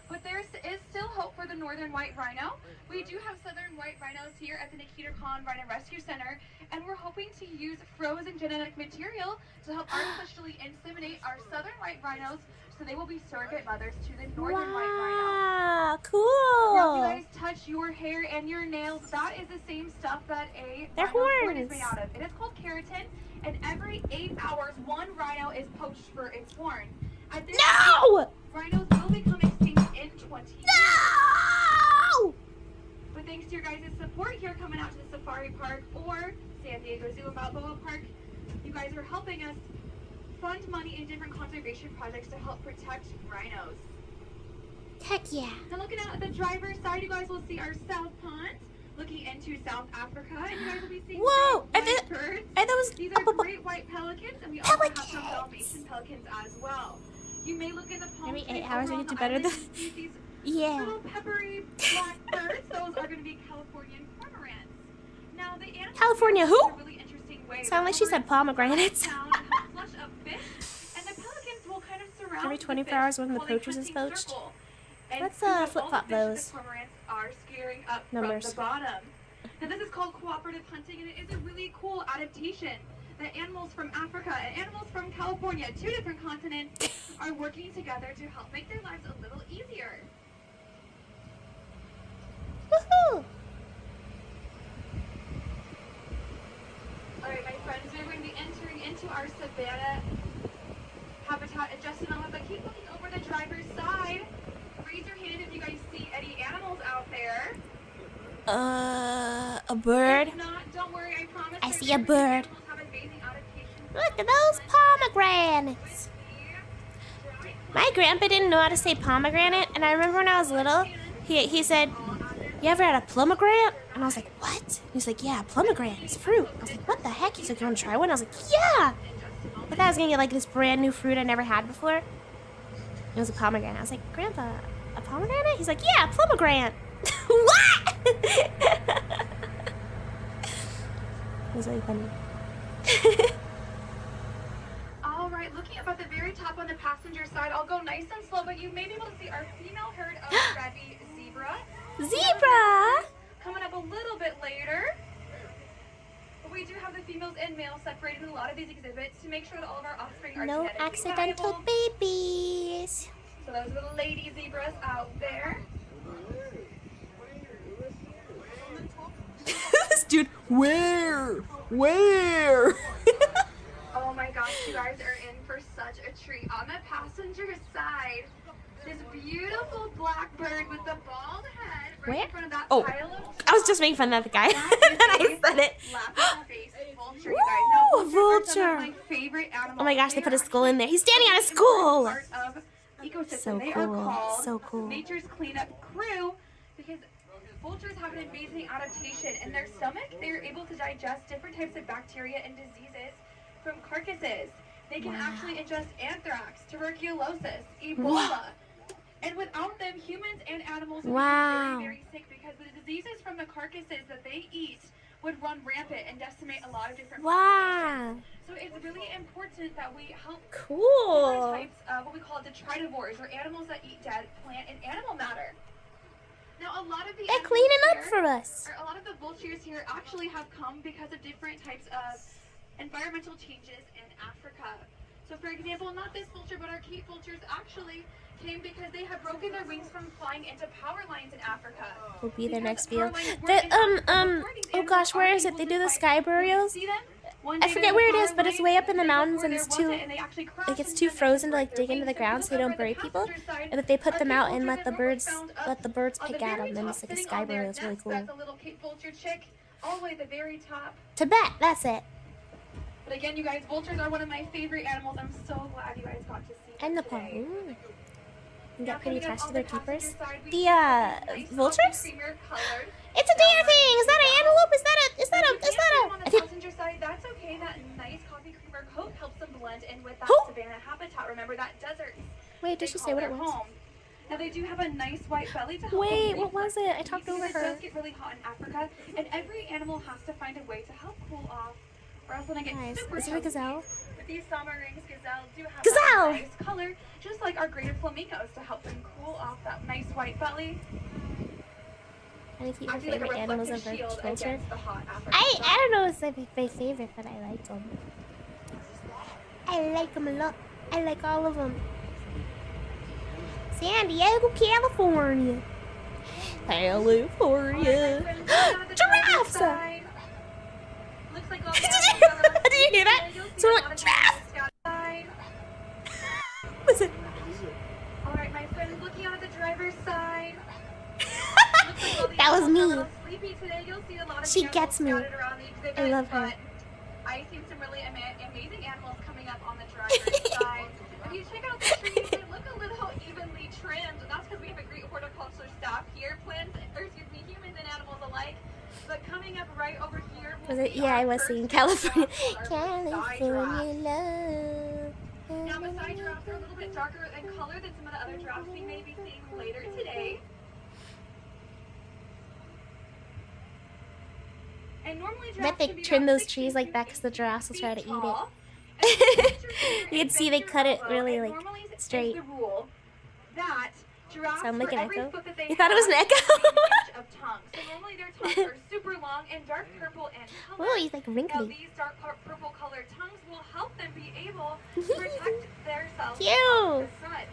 But there is still hope for the northern white rhino. We do have southern white rhinos here at the Nikita Khan Rhino Rescue Center, and we're hoping to use frozen genetic material to help artificially inseminate our southern white rhinos so they will be surrogate mothers to the northern white rhino. Cool. Now, if you guys touch your hair and your nails, that is the same stuff that a Their rhino's horn horns. is made out of. It is called keratin, and every 8 hours, one rhino is poached for its horn. At this No! point, rhinos will become extinct in 20 years. No! But thanks to your guys' support here coming out to the Safari Park or San Diego Zoo and Balboa Park, you guys are helping us fund money in different conservation projects to help protect rhinos. Heck yeah. Now looking out at the driver's side, you guys will see our South Pond looking into South Africa, and you guys will be seeing Whoa! great white birds. Are those... These are great white pelicans, and we also have some Dalmatian pelicans as well. You may look in the palm Every 8 trees hours over we on get to the better island than... and see these Yeah. little peppery black birds. Those are going to be Californian cormorants. Now, the animals California who? in a really interesting way. Sound like she said pomegranates. Sound and help flush a fish, and the pelicans will kind of surround Every the 24 fish hours when the while they poachers is hunting poached. circle. And Let's, because all the flip-flop fish that those. The cormorants are scaring up Numbers. from the bottom. Now, this is called cooperative hunting, and it is a really cool adaptation that animals from Africa and animals from California, 2 different continents, are working together to help make their lives a little easier. Woohoo! Alright, my friends, we're going to be entering into our savannah habitat in just a moment, but keep looking over the driver's side. Raise your hand if you guys see any animals out there. A bird. If not, don't worry, I promise. I see a bird. Animals have amazing adaptations. Look at those pomegranates. My grandpa didn't know how to say pomegranate, and I remember when I was little, he said, "You ever had a plumogranate?" And I was like, "What?" He's like, "Yeah, pomegranate. It's fruit." I was like, "What the heck?" He's like, "You want to try one?" I was like, "Yeah." I thought I was gonna get like this brand new fruit I never had before. It was a pomegranate. I was like, "Grandpa, a pomegranate?" He's like, "Yeah, pomegranate." What? It was really funny. All right, looking up at the very top on the passenger side, I'll go nice and slow, but you may be able to see our female herd of scrappy zebra. Zebra. Coming up a little bit later. But we do have the females and males separated in a lot of these exhibits to make sure that all of our offspring are No genetically accidental viable. babies. So those are the lady zebras out there. This dude, where? Oh my gosh, you guys are in for such a treat. On the passenger side, this beautiful black bird with the bald head right Where? in front of that Oh, pile of I was just making fun of the guy. That is And I a said it. lapis-faced vulture, you guys. Now, Woo, vultures are some of vulture. my favorite animals. Oh my gosh, they are put his skull in there. He's standing on his actually skull. part of ecosystem. So They cool, are called so cool. nature's cleanup crew because vultures have an amazing adaptation. In their stomach, they are able to digest different types of bacteria and diseases from carcasses. They can actually ingest anthrax, tuberculosis, Ebola. And without them, humans and animals would Wow. be very, very sick because the diseases from the carcasses that they eat would run rampant and decimate a lot of different Wow. populations. So it's really important that we help different Cool. types of what we call detritivores, or animals that eat dead plant and animal matter. Now, a lot of the They're animals cleaning up here- for us. or a lot of the vultures here actually have come because of different types of environmental changes in Africa. So, for example, not this vulture, but our Cape vultures actually came because they have broken their wings from flying into power lines in Africa. Will be their Because next power video. lines weren't The, in Africa before, these oh gosh, animals where are is it? able They to do the fly. sky When you burials. see them, one I day forget there's a where it is, power but it's line, way up in the there's mountains nowhere and there it's too, wasn't, and they actually crashed like it's into too them and frozen to broke like their dig into wings. the If you ground look so they over don't at the bury people, passenger side, and that they put a them Cape out and vulture let has the normally birds found up let the birds on the pick at very them. Then top, it's like a sitting sky on their burial. It's really nest. cool. That's a little Cape vulture chick, all the way at the very top. Tibet, that's it. But again, you guys, vultures are one of my favorite animals. I'm so glad you guys got to see them And the today. palm. and get pretty attached to their keepers. The vultures? vultures? It's a deer thing. Is that an antelope? Is that On the passenger side, that's okay. That nice coffee creamer coat helps them blend in with that Who? savannah habitat. Remember that desert? Wait, did she say what it was? Now they do have a nice white belly to help Wait, them what was it? I talked over It her. does get really hot in Africa, and every animal has to find a way to help cool off, or else when they get Nice. super Is it a gazelle? But these summer rings gazelles do have Gazelle! a nice color, just like our greater flamingos, to help them cool off that nice white belly. I need to eat my Acting like a favorite animals reflective of shield culture. against the hot African I sun. don't know if it's my favorite, but I like them. I like them a lot. I like all of them. San Diego, California. California. Giraffes! Looks like all Did you hear that? Someone went, giraffe! Was it? Alright, my friend, looking out at the driver's side. That was me. Sleepy today. You'll see a lot of She animals gets me. scattered around the exhibit, I love her. but I seen some really amazing animals coming up on the driver's side. If you check out the trees, they look a little evenly trimmed. That's because we have a great horticulture staff here, humans and animals alike. But coming up right over here, Was it? Yeah, I was singing California. California love. Now the side giraffes are a little bit darker in color than some of the other giraffes we may be seeing later today. And normally I bet they giraffes can be trim about those 60 trees like that feet because the giraffes will try to eat it. tall. You can see they cut it really like Normally it's straight. the rule that giraffes, Sound like for an every echo? foot that they You thought it was an have, echo? have an inch of tongue. So normally their tongues are super long and dark purple in color. Whoa, he's like Now wrinkly. these dark purple colored tongues will help them be able to protect themselves Cute. from the sun.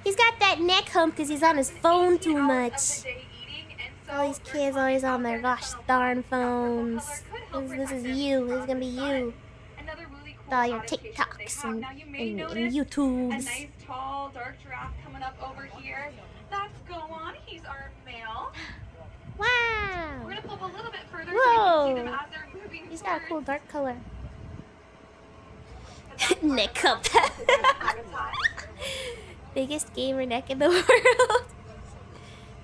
He's got that neck hump because he's on his phone too 18 hours of much. the day eating, and so All these their kids tongues always out on their there gosh to darn that purple phones. color could help This is protect them you. This is from gonna be the sun. you. Another really cool With all your adaptation they TikToks have. and, Now you may and notice a YouTubes. nice tall dark giraffe coming up over here. That's Go On. He's our male. We're Wow. gonna pull up a little bit further Whoa. so you can see them as they're moving. He's got a cool towards dark color. the back part Neck of hump. the habitat. Biggest gamer neck in the world.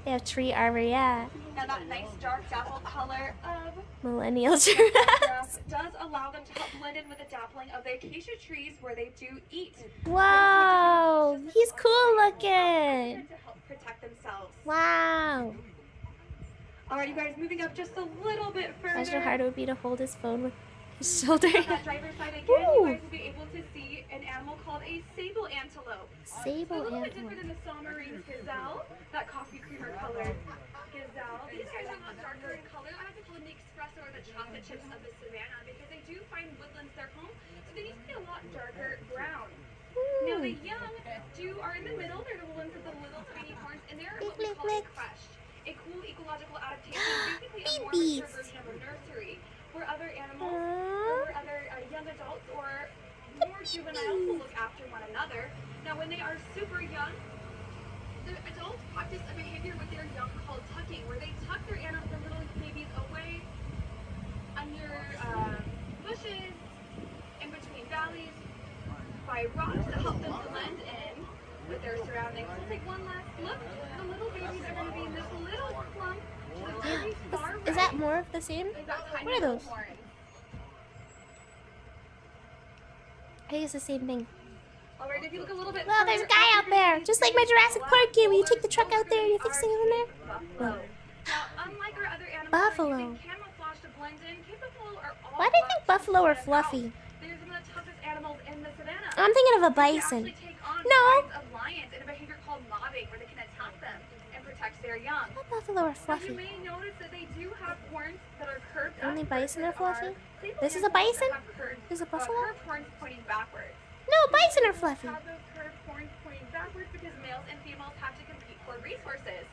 They have tree armor, yeah. Now that nice dark dapple color of Millennial the giraffes. giraffe does allow them to help blend in with the dappling of the acacia trees where they do eat. Wow. He's cool looking. To help protect themselves. Wow. Alright, you guys, moving up just a little bit further. Imagine how hard it would be to hold his phone with his shoulder. On that driver's side again, Woo. you guys will be able to see an animal called a sable antelope. So a Sable little bit antelope. different than the Somerang's gazelle, that coffee creamer color gazelle. These guys are a lot darker in color. I like to call them the espresso or the chocolate chips of the savannah because they do find woodlands their home, so they need to be a lot darker brown. Now the young are in the middle. They're the ones with the little tiny horns, and they're what we Lick, call lick, a crush. A cool ecological adaptation, basically a more Babies. mature version of a nursery, where other animals, Aww. or other young adults, or more juveniles will look after one another. Now, when they are super young, the adults practice a behavior with their young called tucking, where they tuck their little babies away under bushes, in between valleys, by rocks to help them blend in with their surroundings. We'll take one last look. The little babies are going to be in this little clump to the very far right. Is that more of the same? They've got tiny What are little those? horns. I think it's the same thing. Alright, if you look a little bit Well, there's a further guy up, out you're gonna there, see just like my these Jurassic black Park game where you take the bullets. truck out there and you Those fix are things in there. buffalo. Now, unlike our other animals, Buffalo. we're using camouflage to blend in. Buffalo are all Why do you think black to buffalo are stand out. fluffy? They're some of the toughest animals in the savannah. I'm thinking of a They bison. actually take on No. kinds of lions in a behavior called mobbing, where they can attack them and protect their young. I thought buffalo are Now, you fluffy. may notice that they do have horns that are curved Only up bison are versus fluffy? our sable This is a antelopes that bison? have curved, This is a buffalo? curved horns pointing backwards. No, bison are fluffy. Have those curved horns pointing backwards because males and females have to compete for resources.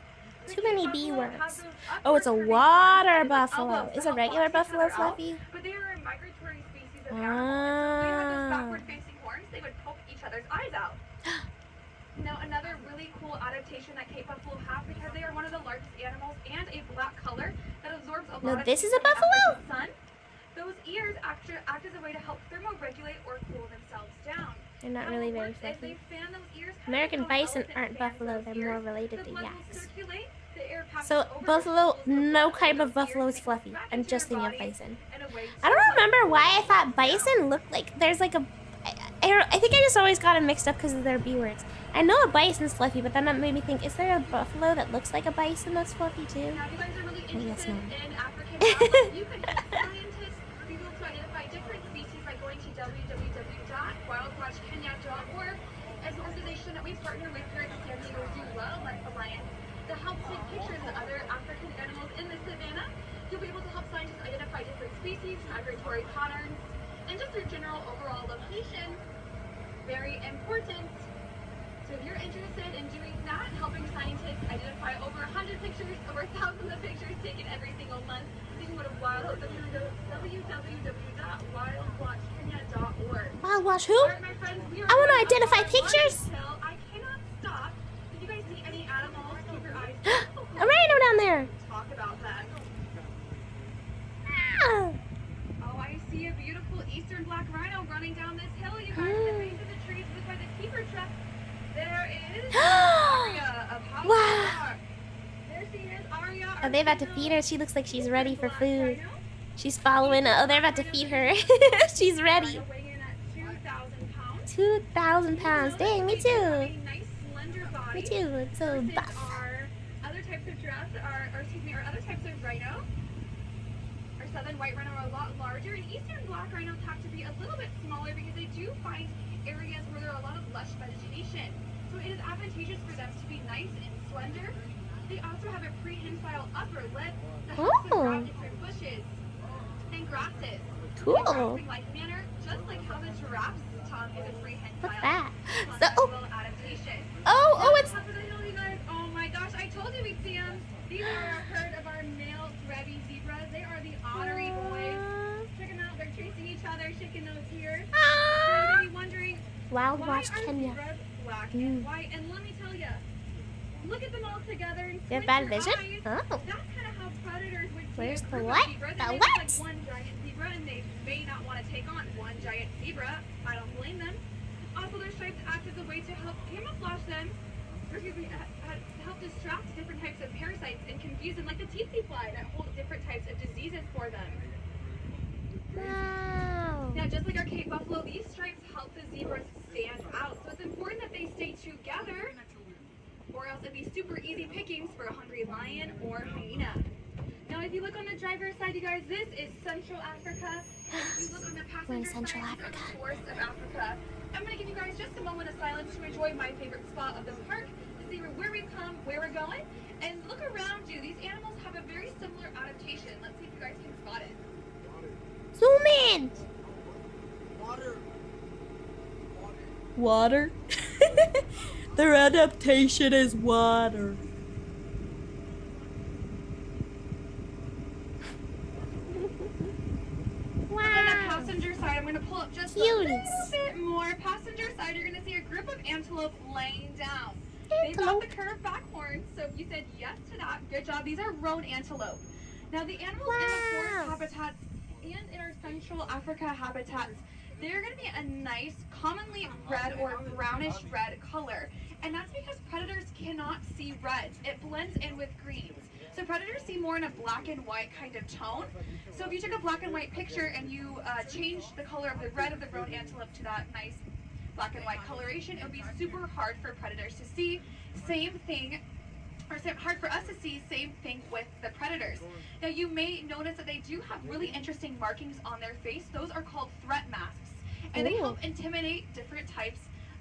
Too many B Buffalo have words. those Oh, it's a upward curving water horns and buffalo. elbows to Is a help regular balance each buffalo other out, fluffy? But they are a migratory species of animal. And so if they had those Ah. backward facing horns, they would poke each other's eyes out. Now, another really cool adaptation that Cape Buffalo have, because they are one of the largest animals and a black color that absorbs a lot No, of this is heat a from the buffalo? sun. Those ears act as a way to help thermoregulate or cool themselves down. They're not really very If they fluffy. fan those ears kind of American how bison elephant aren't fans buffalo, those they're ears, more related the to blood will yaks. circulate, the air passes So over buffalo, the no muscles type those of buffalo ears is and it fluffy. goes back I'm into just your thinking of body bison. in a way I to don't help remember why I calm thought down. bison looked like there's like a. I think I just always got them mixed up because of their B words. I know a bison's fluffy, but then that made me think: is there a buffalo that looks like a bison that's fluffy too? Now, if you guys are really Maybe that's interested not. in African mammals, you can help scientists be able to identify different species by going to www.wildwatchkenya.org, as an organization that we partner with here at the San Diego Zoo Wildlife Alliance to help take pictures of other African animals in the savannah. You'll be able to help scientists identify different species, migratory patterns, and just their general overall location. Very important. So if you're interested in doing that, helping scientists identify over 100 pictures, over thousands of pictures taken every single month, you can go to www.wildwatchkenya.org. Wild watch who? All right, my friends, we are I want to going identify on pictures. until I cannot stop. If you guys see any animals, keep your eyes A rhino down there. talk about them. Ah. Oh, I see a beautiful eastern black rhino running down this hill, you guys, at the base of the trees with by the keeper truck. There is Aria of House Wow. Rock. There she is, Aria. Are they about to feed her? She looks like she's ready for food. She's following. Oh, they're about to feed her. She's ready. Weighing in at 2,000 pounds. 2,000 pounds. Dang, me They have too. a nice slender body. Me too. It's so Versus buff. our other types of giraffes our other types of rhino. Our southern white rhino are a lot larger, and eastern black rhinos have to be a little bit smaller because they do find areas where there are a lot of lush vegetation. So it is advantageous for them to be nice and slender. They also have a prehensile upper lip that helps them grab different bushes and grasses. Cool. In a grasping-like manner, just like how the giraffe's tongue is a prehensile. What's that? It's So, a oh, little adaptation. oh, it's. Top of the hill, you guys. Oh my gosh, I told you we'd see them. These are a herd of our male grevy zebras. They are the ottery boys. Check them out. They're chasing each other, shaking those ears. So you're gonna be wondering, Wild why Watch are Kenya. zebras black and white? And let me tell you, look at them all together and You have squint bad your vision? eyes. Oh. That's kind of how predators would see Where's a the group of what? zebras. The They look what? like one giant zebra, and they may not want to take on one giant zebra. I don't blame them. Also, their stripes act as a way to help camouflage them, or excuse me, help distract different types of parasites and confuse them, like the tsetse fly that hold different types of diseases for them. Wow. Now, just like our Cape buffalo, these stripes help the zebras stand out. So it's important that they stay together, or else it'd be super easy pickings for a hungry lion or hyena. Now, if you look on the driver's side, you guys, this is Central Africa. And if you look on the We're in passenger Central side, these are Africa. the forests of Africa. I'm going to give you guys just a moment of silence to enjoy my favorite spot of the park, to see where we've come, where we're going, and look around you. These animals have a very similar adaptation. Let's see if you guys can spot it. Zoom in. Water? Their adaptation is water. On the passenger side, I'm going to pull up just a Cuties. little bit more. Passenger side, you're going to see a group of antelope laying down. They've got the curved back horns, so if you said yes to that, good job. These are roan antelope. Now, the animals in the forest habitats and in our Central Africa habitats, they're going to be a nice, commonly red or brownish red color. And that's because predators cannot see red. It blends in with greens. So predators see more in a black and white kind of tone. So if you took a black and white picture and you changed the color of the red of the roan antelope to that nice black and white coloration, it would be super hard for predators to see. Same thing, or hard for us to see, same thing with the predators. Now you may notice that they do have really interesting markings on their face. Those are called threat masks. And they help intimidate different types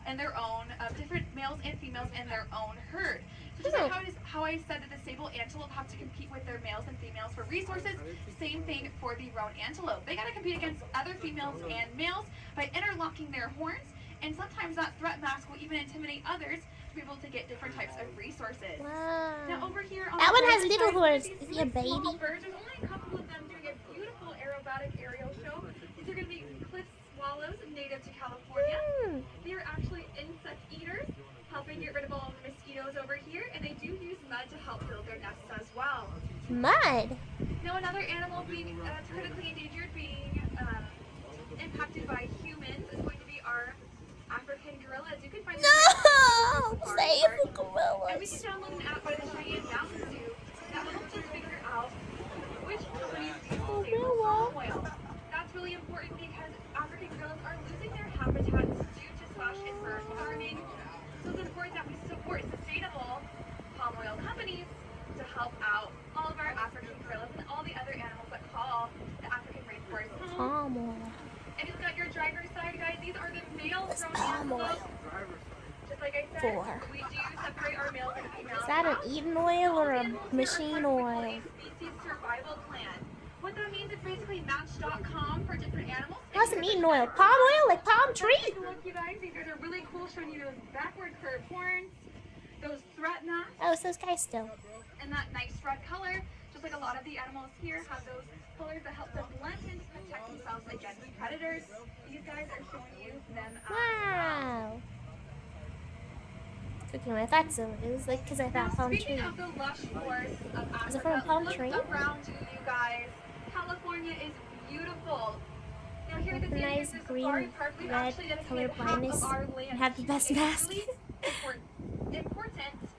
in their own, different males and females in their own herd. So just like how I said that the sable antelope have to compete with their males and females for resources, same thing for the roan antelope. They gotta compete against other females and males by interlocking their horns, and sometimes that threat mask will even intimidate others to be able to get different types of resources. Wow. Now over here on That the one has bird little side, horns. these Is he a really small baby? birds, there's only a couple of them doing a beautiful aerobatic aerial show. These are going to be cliff swallows native to California. They are actually insect eaters, helping get rid of all the mosquitoes over here, and they do use mud to help build their nests as well. Mud. Now another animal being critically endangered, being impacted by humans, is going to be our African gorillas. You can find them No! in Save the and we gorillas. can download an app by the Cheyenne Mountain Zoo that helps us figure out which species to save the palm whale. That's really important because African gorillas are losing their habitats due to /invert farming. So it's important that we support sustainable palm oil companies to help out all of our African gorillas and all the other animals that call the African rainforest home. Palm oil. And you've got your driver's side, guys. These are the male What's from palm oil? antelope. Just like I said, For? we do separate our males and females. Is that an Eden oil or a machine oil? Species survival plan. What that means is basically Match.com for different animals. What's an Eden oil? Palm oil? Like palm tree? Take a look, you guys. These guys are really cool, showing you those backward curved horns, those threat knots, Oh, it's those guys still. and that nice red color. Just like a lot of the animals here have those colors that help them blend in to protect themselves against predators. These guys are showing you them as Wow. Cooking my thought so it was like because I Now, thought palm speaking tree. of the lush forests of Africa, Is it from a palm look tree? around you guys. California is beautiful. Now here at the With San nice Diego green, Safari Park, we've red actually dedicated color half blindness of our land and have the to best a mask. really important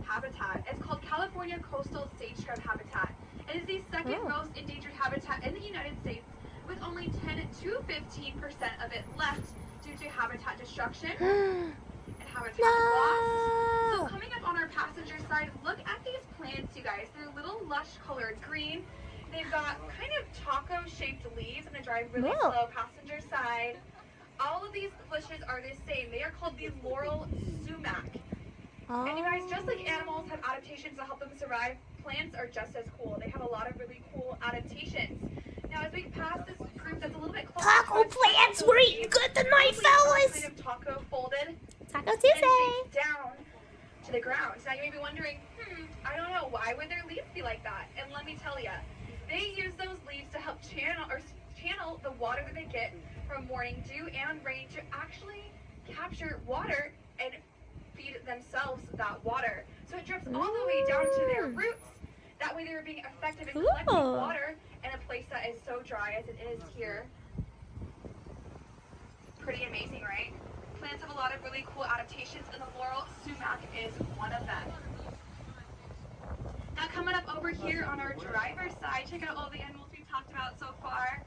habitat. It's called California Coastal Sage Scrub Habitat. It is the second Oh. most endangered habitat in the United States, with only 10 to 15% of it left due to habitat destruction and habitat loss. So No! coming up on our passenger side, look at these plants, you guys. They're little lush colored green. They've got kind of taco-shaped leaves. I'm gonna drive really Whoa. slow passenger side. All of these bushes are the same. They are called the laurel sumac. Oh. And you guys, just like animals have adaptations to help them survive, plants are just as cool. They have a lot of really cool adaptations. Now, as we pass this group that's a little bit closer, Taco to us, plants, taco we're eating leaves, good tonight, probably are fellas. Kind of taco folded Taco and Tuesday. shaped down to the ground. Now, you may be wondering, I don't know, why would their leaves be like that? And let me tell you, they use those leaves to help channel the water that they get from morning dew and rain to actually capture water and feed themselves that water. So it drips all the way down to their roots. That way they're being effective in collecting Cool. water in a place that is so dry as it is here. Pretty amazing, right? Plants have a lot of really cool adaptations, and the laurel sumac is one of them. Now coming up over here on our driver's side, check out all the animals we've talked about so far.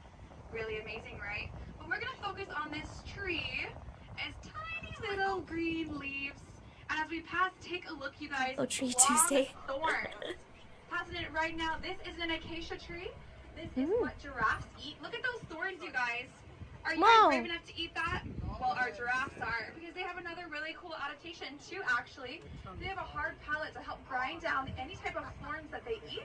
Really amazing, right? But we're gonna focus on this tree. It's tiny little green leaves. And as we pass, take a look, you guys. Oh, Tree long Tuesday. Thorns. Passing it right now. This is an acacia tree. This is Ooh. what giraffes eat. Look at those thorns, you guys. Are you Whoa. guys brave enough to eat that? Well, our giraffes are, because they have another really cool adaptation too, actually. They have a hard palate to help grind down any type of thorns that they eat,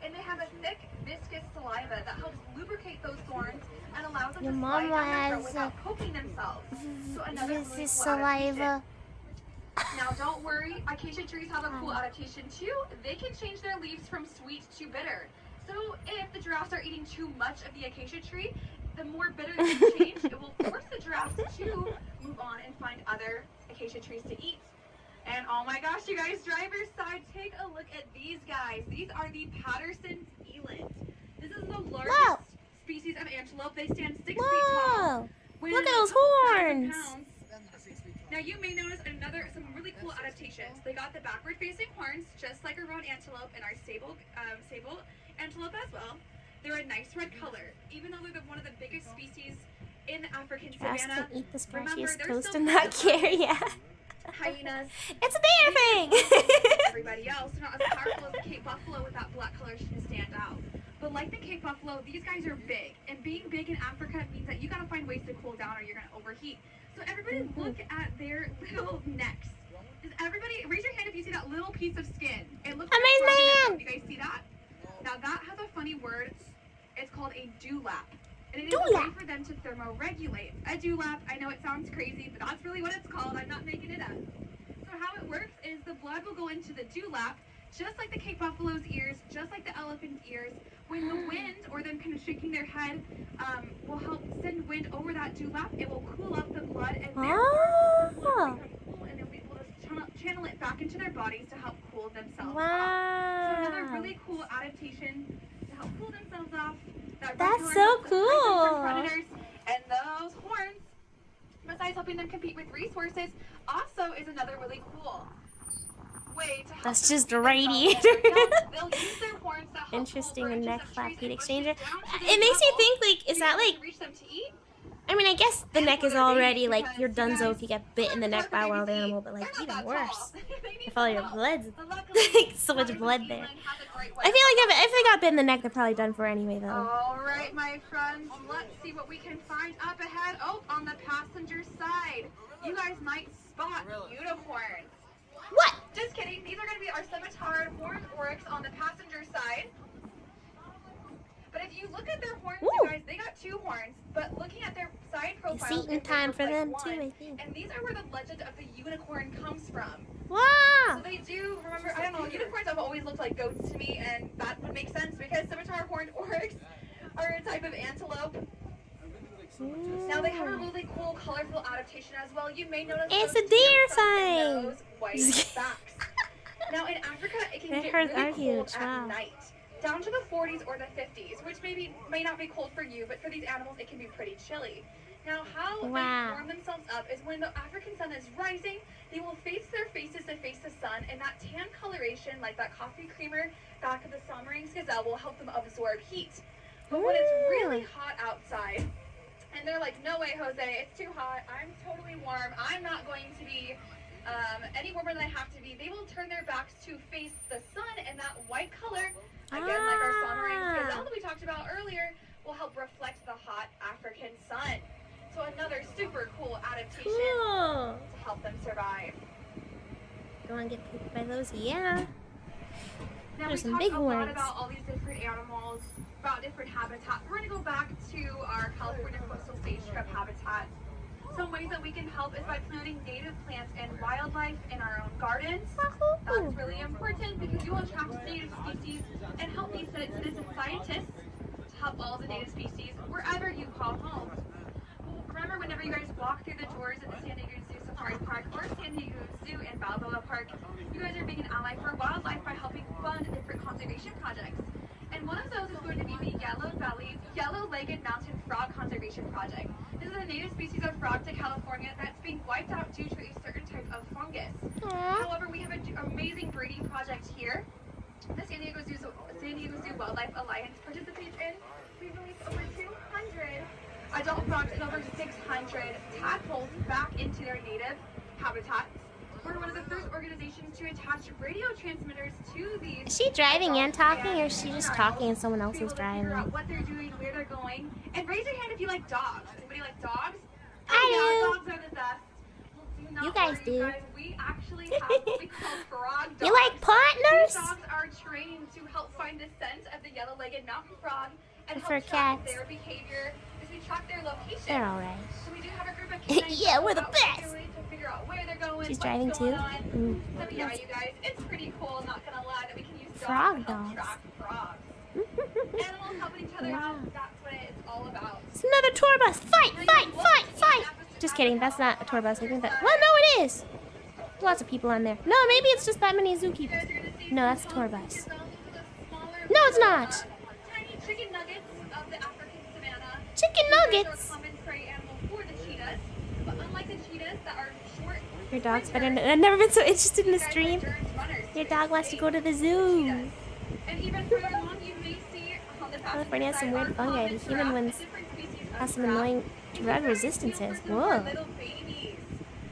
and they have a thick, viscous saliva that helps lubricate those thorns and allows them Your to slide mama down their throat has without poking themselves. So another This really is cool adaptation. saliva. Now, don't worry, acacia trees have a cool adaptation too. They can change their leaves from sweet to bitter. So if the giraffes are eating too much of the acacia tree, the more bitter they change, it will force the giraffes to move on and find other acacia trees to eat. And oh my gosh, you guys, driver's side, take a look at these guys. These are the Patterson's eland. This is the largest Whoa. species of antelope. They stand 6 feet tall. Whoa! weighing Look at those a couple thousand horns. pounds. Now you may notice some really cool adaptations. They got the backward facing horns, just like around antelope and our sable antelope as well. They're a nice red color, even though they're one of the biggest species in the African Giraffes savannah. can eat the Remember, scratchiest they're toast still and not care, yeah. Hyenas, It's a bear thing! everybody else. They're not as powerful as the Cape Buffalo with that black color to stand out. But like the Cape Buffalo, these guys are big. And being big in Africa means that you gotta find ways to cool down or you're gonna overheat. So everybody look at their little necks. Does everybody, raise your hand if you see that little piece of skin. It looks like Amazing a man! frog. You guys see that? Now that has a funny word. It's called a dlap. And it is a way Dewlap. for them to thermoregulate. A dewlap, I know it sounds crazy, but that's really what it's called. I'm not making it up. So how it works is the blood will go into the dewlap, just like the Cape Buffalo's ears, just like the elephant's ears. When the wind, or them kind of shaking their head, will help send wind over that dewlap, it will cool up the blood, and therefore the blood Oh! will become cool, and they'll be able to channel it back into their bodies to help cool themselves off. So Wow! another really cool adaptation to help cool themselves off. That That's red so color helps to hide them from cool. predators, and those horns. Besides size, helping them compete with resources, also is another really cool way to help That's them just a feed radiator. themselves and their young. They'll use their horns to help Interesting, pull a branches neck of flap trees heat and bushes exchanger. down to It their makes me level. think, like, is So that you like, can reach them to eat. I mean, I guess the neck is already like you're Because you donezo guys if you get bit in the neck by a wild animal, but like they're not even that tall. worse They need if all some your help. blood's But luckily, like so much Trolley blood and there. England has a great way I of feel like if they got bit in the neck, they're probably done for anyway, though. All right, my friends, let's see what we can find up ahead. Oh, on the passenger side, you guys might spot unicorns. What? Just kidding. These are going to be our scimitar horned oryx on the passenger side. But if you look at their horns, Ooh. you guys, they got 2 horns. But looking at their side profiles, It's eating it time looks for like them 1. too, I think. And these are where the legend of the unicorn comes from. So Wow! they do, remember, I don't know, unicorns have always looked like goats to me, and that would make sense because scimitar horned oryx are a type of antelope. Now they have a really cool, colorful adaptation as well. You may notice It's those a deer from sign. those white backs. Now in Africa, it can Their get herds really are cold huge, at wow. night, down to the 40s or the 50s, which may not be cold for you, but for these animals, it can be pretty chilly. Now, how Wow. they warm themselves up is when the African sun is rising, they will face their faces to face the sun, and that tan coloration, like that coffee creamer back of the Somerang's gazelle, will help them absorb heat. But when it's really hot outside, and they're like, no way, Jose, it's too hot, I'm totally warm, I'm not going to be any warmer than I have to be, they will turn their backs to face the sun, and that white color, again, like our Somerang's gazelle that we talked about earlier, will help reflect the hot African sun. So another super cool adaptation Cool. to help them survive. Go and get picked by those? Yeah. Now There's we some talked big a lot ones. about all these different animals, about different habitats. We're going to go back to our California coastal sage scrub habitat. Some ways that we can help is by planting native plants and wildlife in our own gardens. That's really important because you will attract native species and help these citizen scientists to help all the native species wherever you call home. Remember, whenever you guys walk through the doors at the San Diego Zoo Safari Park or San Diego Zoo and Balboa Park, you guys are being an ally for wildlife by helping fund different conservation projects. And one of those is going to be the Yellow-Legged Mountain Frog Conservation Project. This is a native species of frog to California that's being wiped out due to a certain type of fungus. However, we have an amazing breeding project here. The San Diego Zoo Wildlife Alliance participates in. We released over 200 adult frogs and over 600 tadpoles back into their native habitats. We're one of the first organizations to attach radio transmitters to these. Is she driving and talking, or is she and just animals talking and someone to else be is able to figure driving? out what they're doing, where they're going. And raise your hand if you like dogs. Anybody like dogs? I Oh, do. yeah, dogs are the best. Well, do not You guys worry, do. you guys. We actually have what we call frog dogs. You like partners? These dogs are trained to help find the scent of the yellow-legged mountain frog and For help track cats. their behavior as we track their location. They're alright. So we do have a group of canines Yeah, that we're go the out best. regularly to figure out where they're going, She's what's driving going too? on. Mm. So yeah, you guys, it's pretty cool, not gonna lie, that we can use dogs Frog to help dogs. track frogs. Animals helping each other out, that's what it's all about. It's another tour bus. Fight, Now, you fight, look fight, at fight. the Just kidding. That's not a episode tour bus. I think that. on Well, no, it is. Lots of people on there. No, maybe it's just that many You guys zookeepers. are gonna see No, that's a some tour small bus. gazelles with a smaller, No, it's not. Tiny chicken nuggets of the African savannah. Chicken These are nuggets. a common prey animal for the cheetahs, but unlike the cheetahs that are short, Your dog's better. sprinters, I've never been so interested in these this guys are stream. endurance runners Your to dog wants to escape go to the the zoo. cheetahs. And even further along, you may see on the California has some passenger weird side fungi. are The common human giraffe, ones a different species of have some giraffe. annoying These are drug very resistances. cute for Whoa. little babies.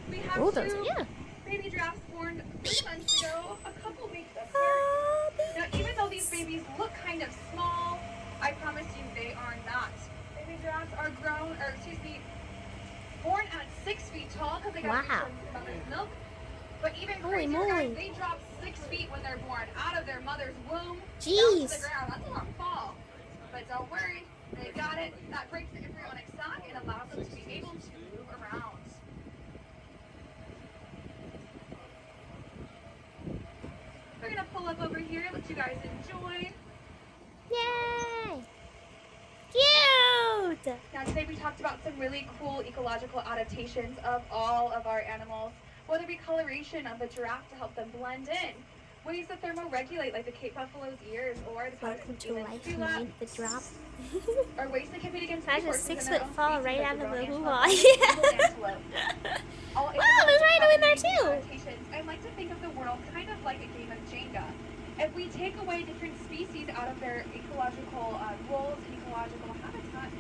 We have Bulldozer, two yeah. baby giraffes born 3 months ago, a couple weeks apart. Oh, Now, even though these babies look kind of small, I promise you they are not. Baby giraffes are born at 6 feet tall because they got Wow. their mother's milk. But even Holy crazier, moly. guys, they drop 6 feet when they're born out of their mother's womb down to Jeez. the ground. That's a long fall. But don't worry, they got it. That breaks the embryonic sac and allows them to be able to move around. We're gonna pull up over here, let you guys enjoy. Yay. Cute. Now today we talked about some really cool ecological adaptations of all of our animals, whether it be coloration of the giraffe to help them blend in, Ways to thermoregulate, like the Cape buffalo's ears or the Welcome to life dlap, beneath the drop. or ways to compete against Imagine a horses in 6 their foot own fall species, right like out the of the brown hoo-ha. antelope, Yeah. antelope. All Wow, there's Rhino in there too. adaptations. I like to think of the world kind of like a game of Jenga. If we take away different species out of their ecological roles and ecological habitats,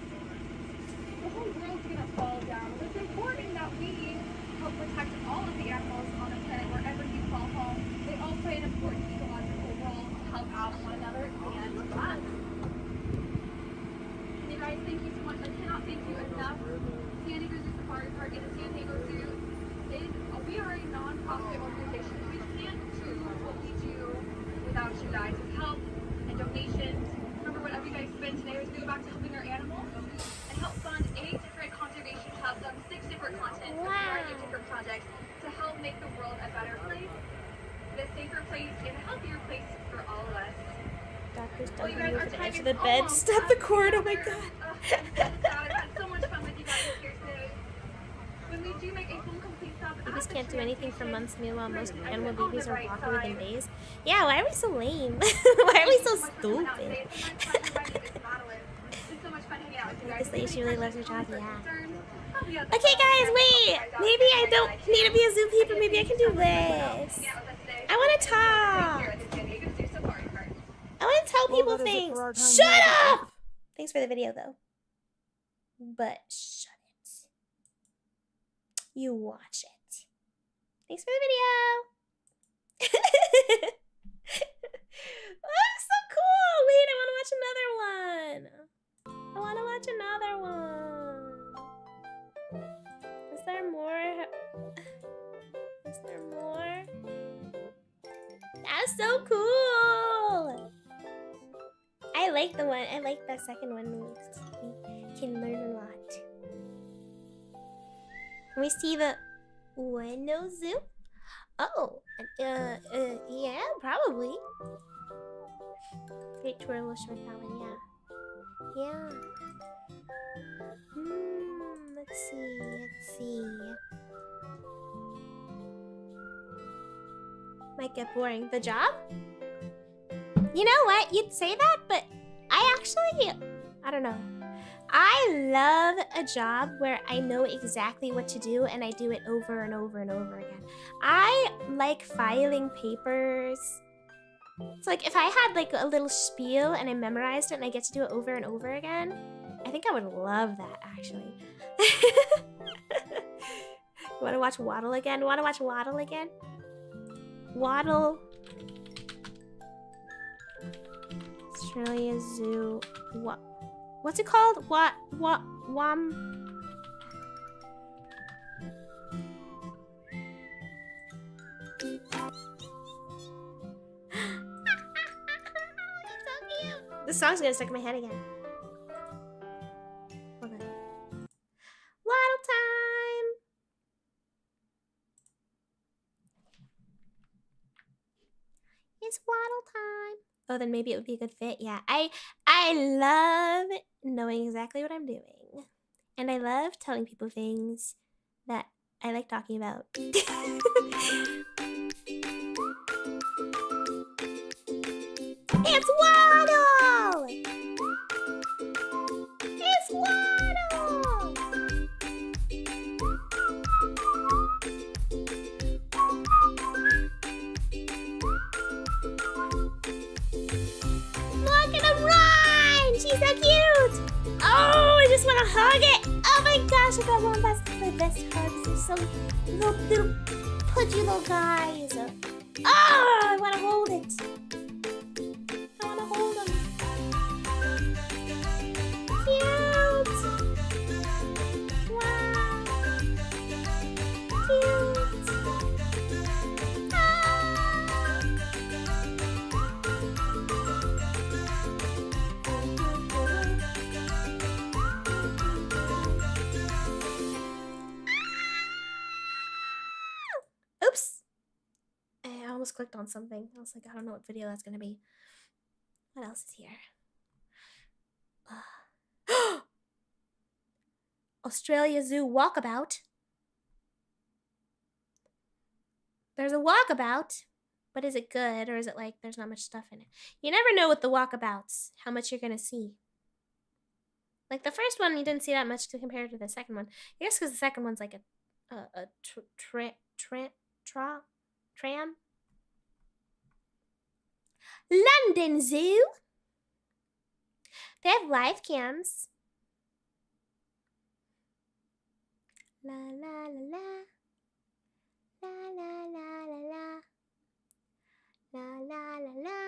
the whole world's gonna fall down. It's important that we help protect all of the animals on the planet wherever you call home. They all play an important ecological role to help out one another and us. You guys, thank you so much. I cannot thank you enough. San Diego Zoo Safari Park and the San Diego Zoo we are a non-profit organization. We can't do what we do without you guys. It's help and donations. Remember, whatever you guys spend today is going to go back to helping our animals and help fund 8 different conservation hubs on 6 different continents, a variety of different projects to help make the world a better place, a safer place, and a healthier place for all of us. Doctors Well, don't you guys, our move the time edge of is the bed. almost Stop the up. cord. Oh my god. I've had so much fun with you guys here today. When we do make a full complete stop at Babies the can't do train anything for station, months. Meanwhile, most I animal went on babies the are right walking within side. days. Yeah, why are we so lame? Why are we so Thank you so much for coming out stupid? today. It's so much fun. My name is Madeline. It's so much fun hanging out with you guys. This lady, she really loves her job, Comments or yeah. concerns, I'll be out there. Okay, guys, wait. Maybe I don't need to be a zookeeper. Maybe I can do this. Hanging out with us today. I want to Right talk. here at the San Diego Zoo Safari Park. I want to tell Well, people that is it things. for our time Shut here. up! Thanks for the video, though. But shut it. You watch it. Thanks for the video. Oh, so cool. Wait, I want to watch another one. I want to watch another one. Is there more? Is there more? That's so cool. I like the one. I like that second one. We can learn a lot. Can we see the window zoo? Oh, yeah, probably. Great tour will short that one, yeah. Yeah. Let's see. Might get boring. The job? You know what? You'd say that, but I don't know. I love a job where I know exactly what to do and I do it over and over and over again. I like filing papers. It's like if I had like a little spiel and I memorized it and I get to do it over and over again, I think I would love that actually. You want to watch Waddle again? Waddle. Australia Zoo. What's it called? This song's gonna stuck in my head again. Hold on. Waddle time! It's waddle time. Oh, then maybe it would be a good fit. Yeah, I love knowing exactly what I'm doing. And I love telling people things that I like talking about. It's Waddle! It's Waddle! Look at him run! She's so cute! Oh, I just want to hug it! Oh my gosh, I got Wombats the best hugs. They're so little pudgy little guys. Oh, I want to hold it. I want to hold them. Cute! Wow! Cute! Ah! Oops! I almost clicked on something. I was like, I don't know what video that's gonna be. What else is here? Australia Zoo walkabout. There's a walkabout. But is it good, or is it like there's not much stuff in it? You never know with the walkabouts how much you're gonna see. Like the first one, you didn't see that much to compare to the second one. I guess because the second one's like a tram. London Zoo. They have live cams. La la la la. La la la la la. La la la la.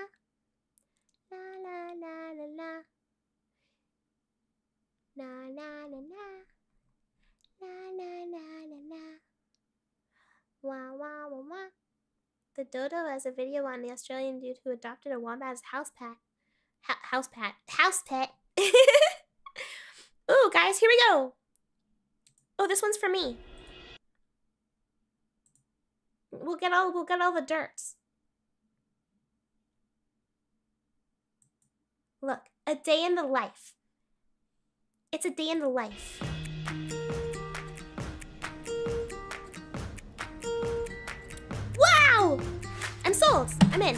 La la la la la. La la la la. La la la la la. Wah wah wah wah. The dodo has a video on the Australian dude who adopted a wombat as house pet. House pet. Ooh, guys, here we go. Oh, this one's for me. We'll get all the dirts. Look, a day in the life. It's a day in the life. Wow! I'm sold. I'm in.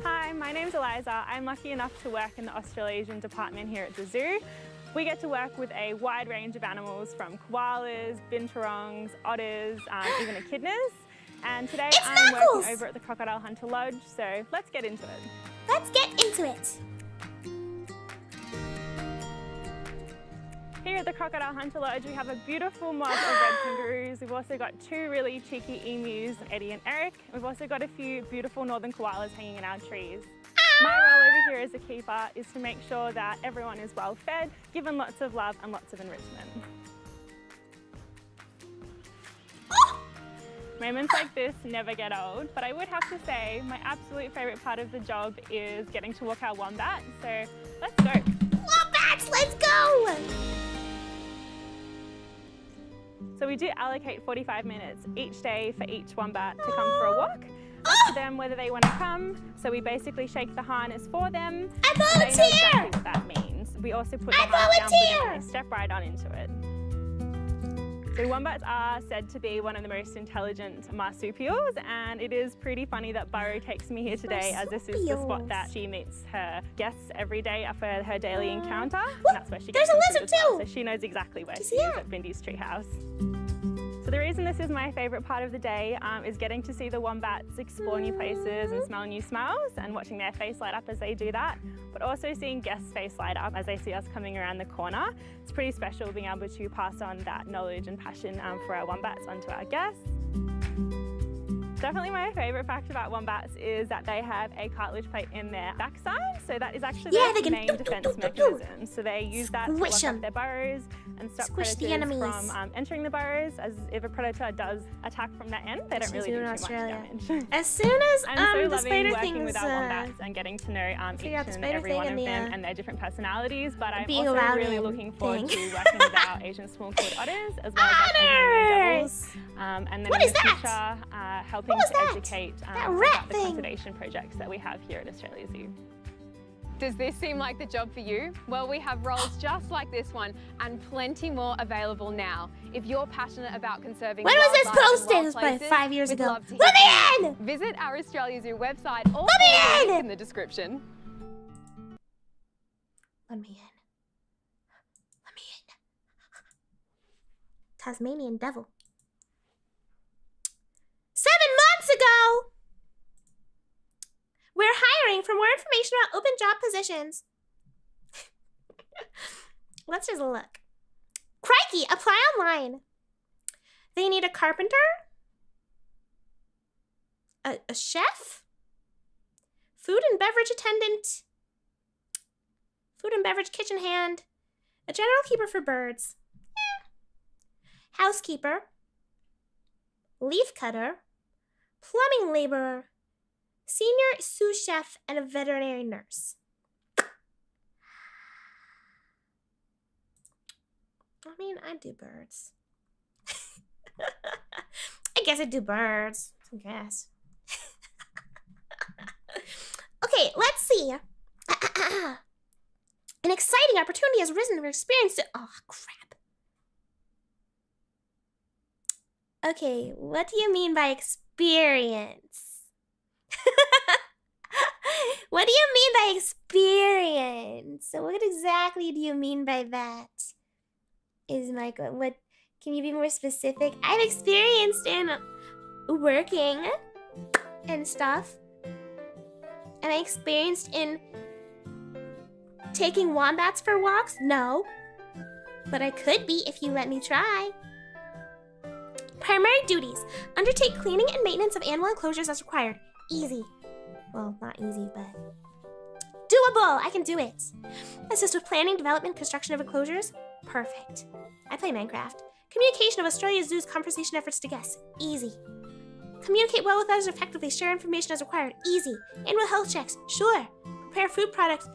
Hi, my name's Eliza. I'm lucky enough to work in the Australasian department here at the zoo. We get to work with a wide range of animals from koalas, binturongs, otters, even echidnas. And today I'm working over at the Crocodile Hunter Lodge, so let's get into it. Let's get into it. Here at the Crocodile Hunter Lodge, we have a beautiful mob of red kangaroos. We've also got 2 really cheeky emus, Eddie and Eric. We've also got a few beautiful northern koalas hanging in our trees. My role over here as a keeper is to make sure that everyone is well fed, given lots of love and lots of enrichment. Moments like this never get old, but I would have to say my absolute favourite part of the job is getting to walk our wombat, so let's go. Wombats, let's go! So we do allocate 45 minutes each day for each wombat to come for a walk. Up to them whether they want to come, so we basically shake the harness for them. I volunteer! They know exactly what that means. We also put the harness down for them and they step right on into it. So wombats are said to be one of the most intelligent marsupials, and it is pretty funny that Burrow takes me here today as this is the spot that she meets her guests every day for her daily encounter. And that's where she gets there's a lizard too! So she knows exactly where she is at Bindy's treehouse. So the reason this is my favourite part of the day is getting to see the wombats explore new places and smell new smells and watching their face light up as they do that, but also seeing guests' face light up as they see us coming around the corner. It's pretty special being able to pass on that knowledge and passion for our wombats onto our guests. Definitely my favourite fact about wombats is that they have a cartilage plate in their backside, so that is actually their main defence mechanism. So they use that to lock up their burrows and stop predators from entering the burrows, as if a predator does attack from that end, they don't really do too much damage. As soon as I'm so the loving spider working things, with our wombats and getting to know each and every one of them and their different personalities, but I'm also really looking forward to working with our Asian small-clawed otters as well as our devils. And then in the future, helping to educate about the conservation projects that we have here at Australia Zoo. Does this seem like the job for you? Well, we have roles just like this one and plenty more available now. If you're passionate about conserving when was this posted? It was probably 5 years ago. Let me in! Visit our Australia Zoo website or follow the link in the description. Let me in. Let me in. Tasmanian devil. 7 months ago! We're hiring. For more information about open job positions. Let's just look. Crikey, apply online. They need a carpenter, a chef, food and beverage attendant, food and beverage kitchen hand, a general keeper for birds, housekeeper, leaf cutter, plumbing laborer, senior sous chef, and a veterinary nurse. I mean, I do birds. I guess I do birds. I guess. Okay, let's see. An exciting opportunity has risen for experience. Oh, crap. Okay, what do you mean by experience? experience. What do you mean by experience? So what exactly do you mean by that? Is my what? Can you be more specific? I've experienced in working and stuff. Am I experienced in taking wombats for walks? No. But I could be if you let me try. Primary duties. Undertake cleaning and maintenance of animal enclosures as required. Easy. Well, not easy, but doable. I can do it. Assist with planning, development, construction of enclosures. Perfect. I play Minecraft. Communication of Australia's zoo's conservation efforts to guests. Easy. Communicate well with others effectively. Share information as required. Easy. Animal health checks. Sure. Prepare food products.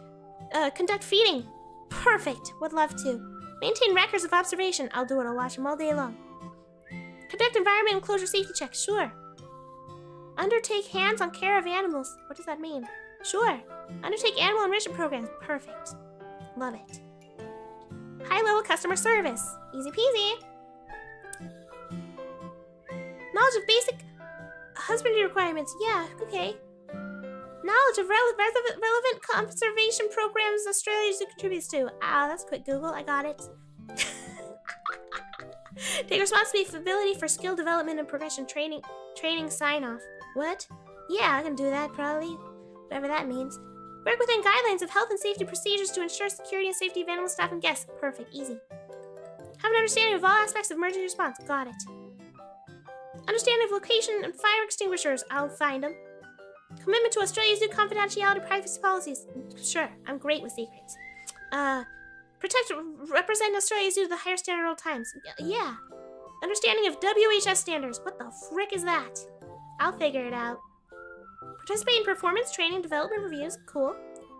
Conduct feeding. Perfect. Would love to. Maintain records of observation. I'll do it. I'll watch them all day long. Conduct environment enclosure safety checks. Sure. Undertake hands-on care of animals. What does that mean? Sure. Undertake animal enrichment programs. Perfect. Love it. High-level customer service. Easy peasy. Knowledge of basic husbandry requirements. Yeah, okay. Knowledge of relevant conservation programs Australia contributes to. Ah, that's quick Google. I got it. Take responsibility for skill development and progression training sign-off. What? Yeah, I can do that, probably. Whatever that means. Work within guidelines of health and safety procedures to ensure security and safety of animal staff and guests. Perfect. Easy. Have an understanding of all aspects of emergency response. Got it. Understanding of location and fire extinguishers. I'll find them. Commitment to Australia's zoo confidentiality privacy policies. Sure, I'm great with secrets. Represent Australia's zoo to the higher standard at all times. Yeah. Understanding of WHS standards. What the frick is that? I'll figure it out. Participate in performance training development reviews. Cool.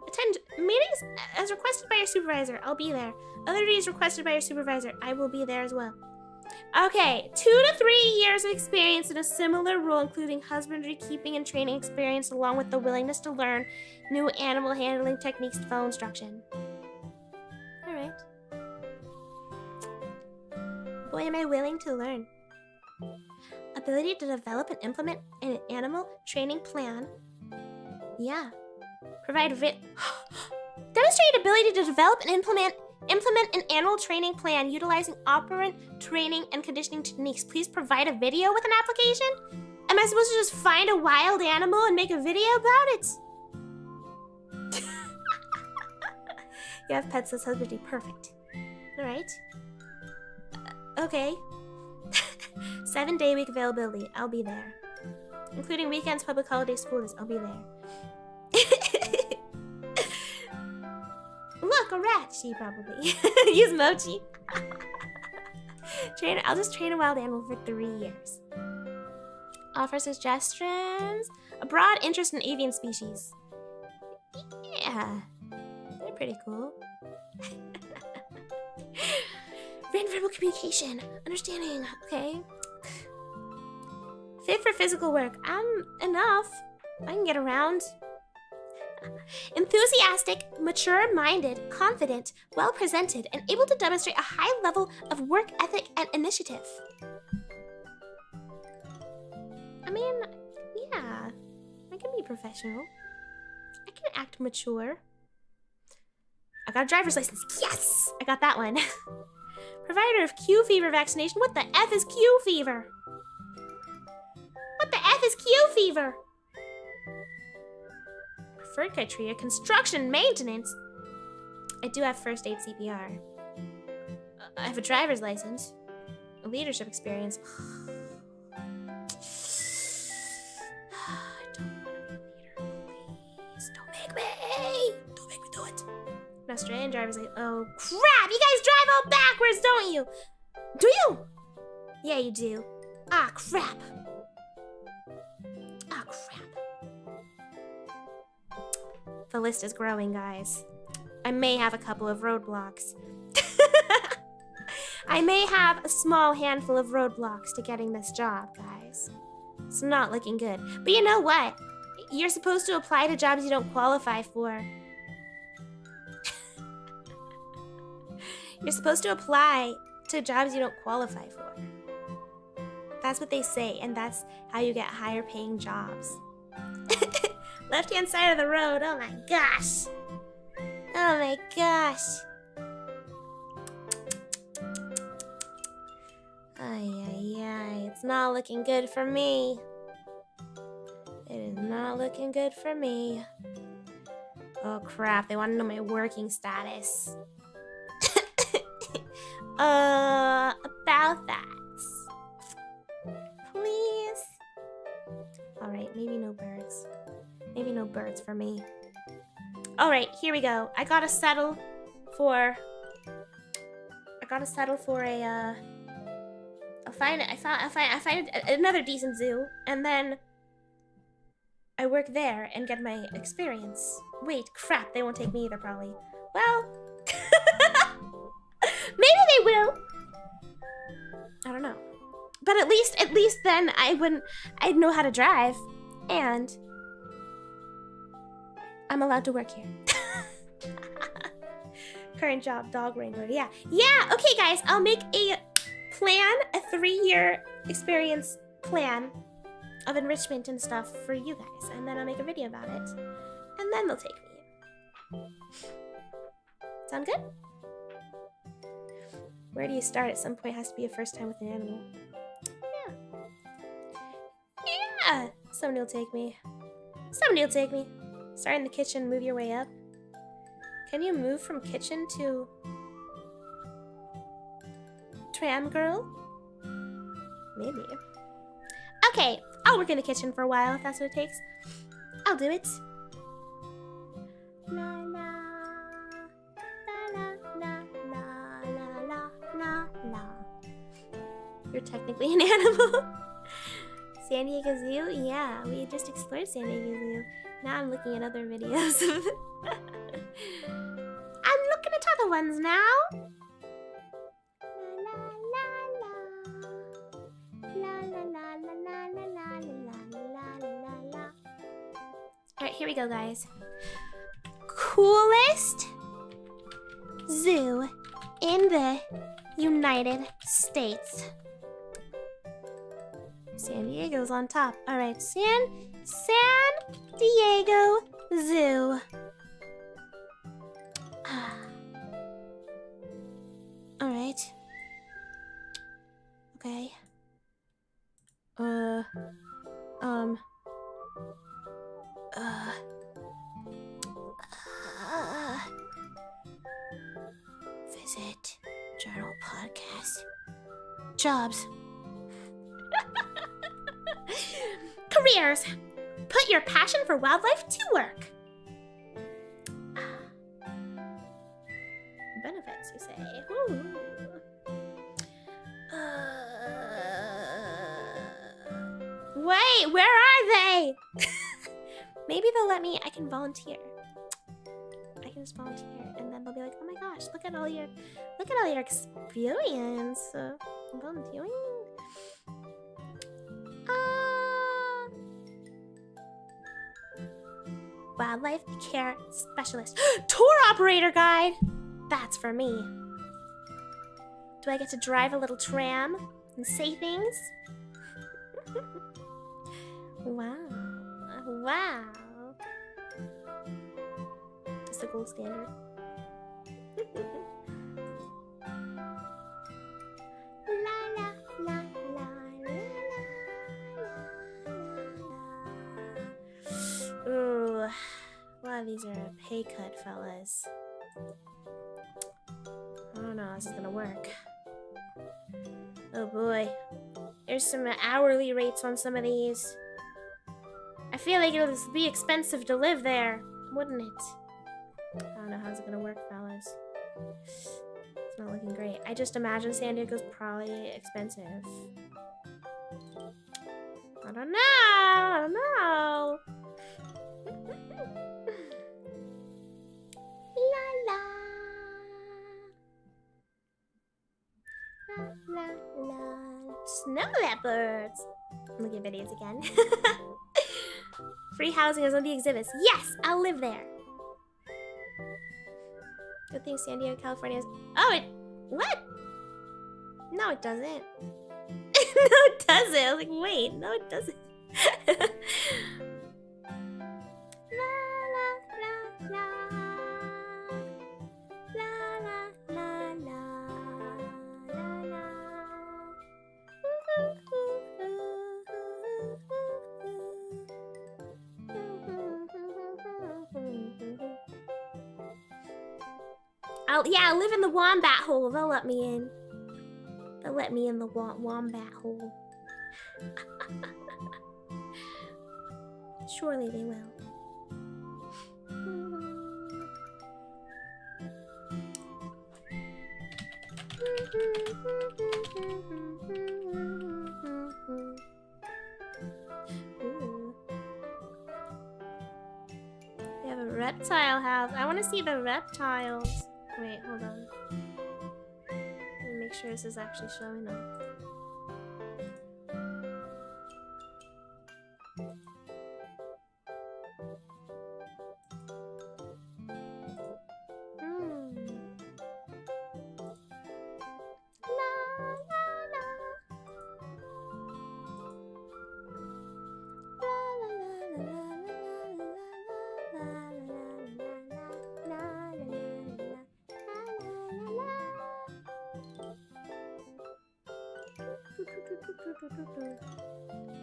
Attend meetings as requested by your supervisor. I'll be there. Other duties requested by your supervisor. I will be there as well. Okay, 2 to 3 years of experience in a similar role, including husbandry, keeping, and training experience, along with the willingness to learn new animal handling techniques to follow instruction. Alright. Boy, am I willing to learn. Ability to develop and implement an animal training plan. Yeah. Provide demonstrate ability to develop and implement an animal training plan utilizing operant training and conditioning techniques. Please provide a video with an application? Am I supposed to just find a wild animal and make a video about it? You have pets as husbandry. Perfect. Alright. Okay. 7-day week availability. I'll be there. Including weekends, public holiday, school days. I'll be there. Look, a rat. She probably. Use Mochi. I'll just train a wild animal for 3 years. Offer suggestions. A broad interest in avian species. Yeah. They're pretty cool. Written verbal communication. Understanding. Okay. Fit for physical work. Enough. I can get around. Enthusiastic, mature-minded, confident, well-presented, and able to demonstrate a high level of work ethic and initiative. I mean, yeah. I can be professional. I can act mature. I got a driver's license. Yes! I got that one. Provider of Q fever vaccination. What the F is Q fever? What the F is Q fever? Preferred criteria, construction maintenance. I do have first aid CPR. I have a driver's license. A leadership experience. I don't want to be a leader, please. Don't make me. Don't make me do it. An Australian driver's license. Oh crap! You guys drive all backwards, don't you? Do you? Yeah, you do. Ah, crap. Ah, crap. The list is growing, guys. I may have a couple of roadblocks. I may have a small handful of roadblocks to getting this job, guys. It's not looking good. But you know what? You're supposed to apply to jobs you don't qualify for. You're supposed to apply to jobs you don't qualify for. That's what they say, and that's how you get higher paying jobs. Left-hand side of the road. Oh my gosh. Oh my gosh. Ay, ay, ay. It's not looking good for me. It is not looking good for me. Oh crap, they want to know my working status. About that. Please. Alright, maybe no birds. Maybe no birds for me. Alright, here we go. I gotta settle for a I'll find another decent zoo, and then I work there and get my experience. Wait, crap, they won't take me either, probably. Well, maybe they will. I don't know. But at least then I'd know how to drive, and I'm allowed to work here. Current job, dog wrangler. Yeah. Yeah, okay guys, I'll make a 3-year experience plan of enrichment and stuff for you guys, and then I'll make a video about it, and then they'll take me. Sound good? Where do you start? At some point has to be a first time with an animal. Yeah. Somebody will take me. Somebody will take me. Start in the kitchen, move your way up. Can you move from kitchen to tram girl? Maybe. Okay, I'll work in the kitchen for a while if that's what it takes. I'll do it. La la la la la la la la la. You're technically an animal. San Diego Zoo? Yeah, we just explored San Diego Zoo. Now I'm looking at other videos. I'm looking at other ones now. Alright, here we go, guys. Coolest zoo in the United States. San Diego's on top. Alright, San Diego Zoo. Alright. Okay. Visit journal podcast. Jobs. Careers. Put your passion for wildlife to work. Benefits, you say. Ooh. Wait, where are they? Maybe they'll let me. I can volunteer. I can just volunteer, and then they'll be like, "Oh my gosh, look at all your experience." Volunteering. Wildlife care specialist. Tour operator guide. That's for me. Do I get to drive a little tram and say things? Wow. Wow. It's the gold standard. La la la la la. Ooh. A lot of these are a pay cut, fellas. I don't know how this is gonna work. Oh boy. There's some hourly rates on some of these. I feel like it'll be expensive to live there, wouldn't it? I don't know how's it gonna work, fellas. It's not looking great. I just imagine San Diego's probably expensive. I don't know. I don't know. La la. La la la. Snow leopards. I'm looking at videos again. Free housing is on the exhibits. Yes, I'll live there. Good thing San Diego, California is. Oh, it. What? No, it doesn't. it doesn't. I was like, wait, no, it doesn't. La la la la. La la la la. La la. I live in the wombat hole. They'll let me in. They'll let me in the wombat hole. Surely they will. Ooh. They have a reptile house. I want to see the reptiles. Wait, hold on. Let me make sure this is actually showing up.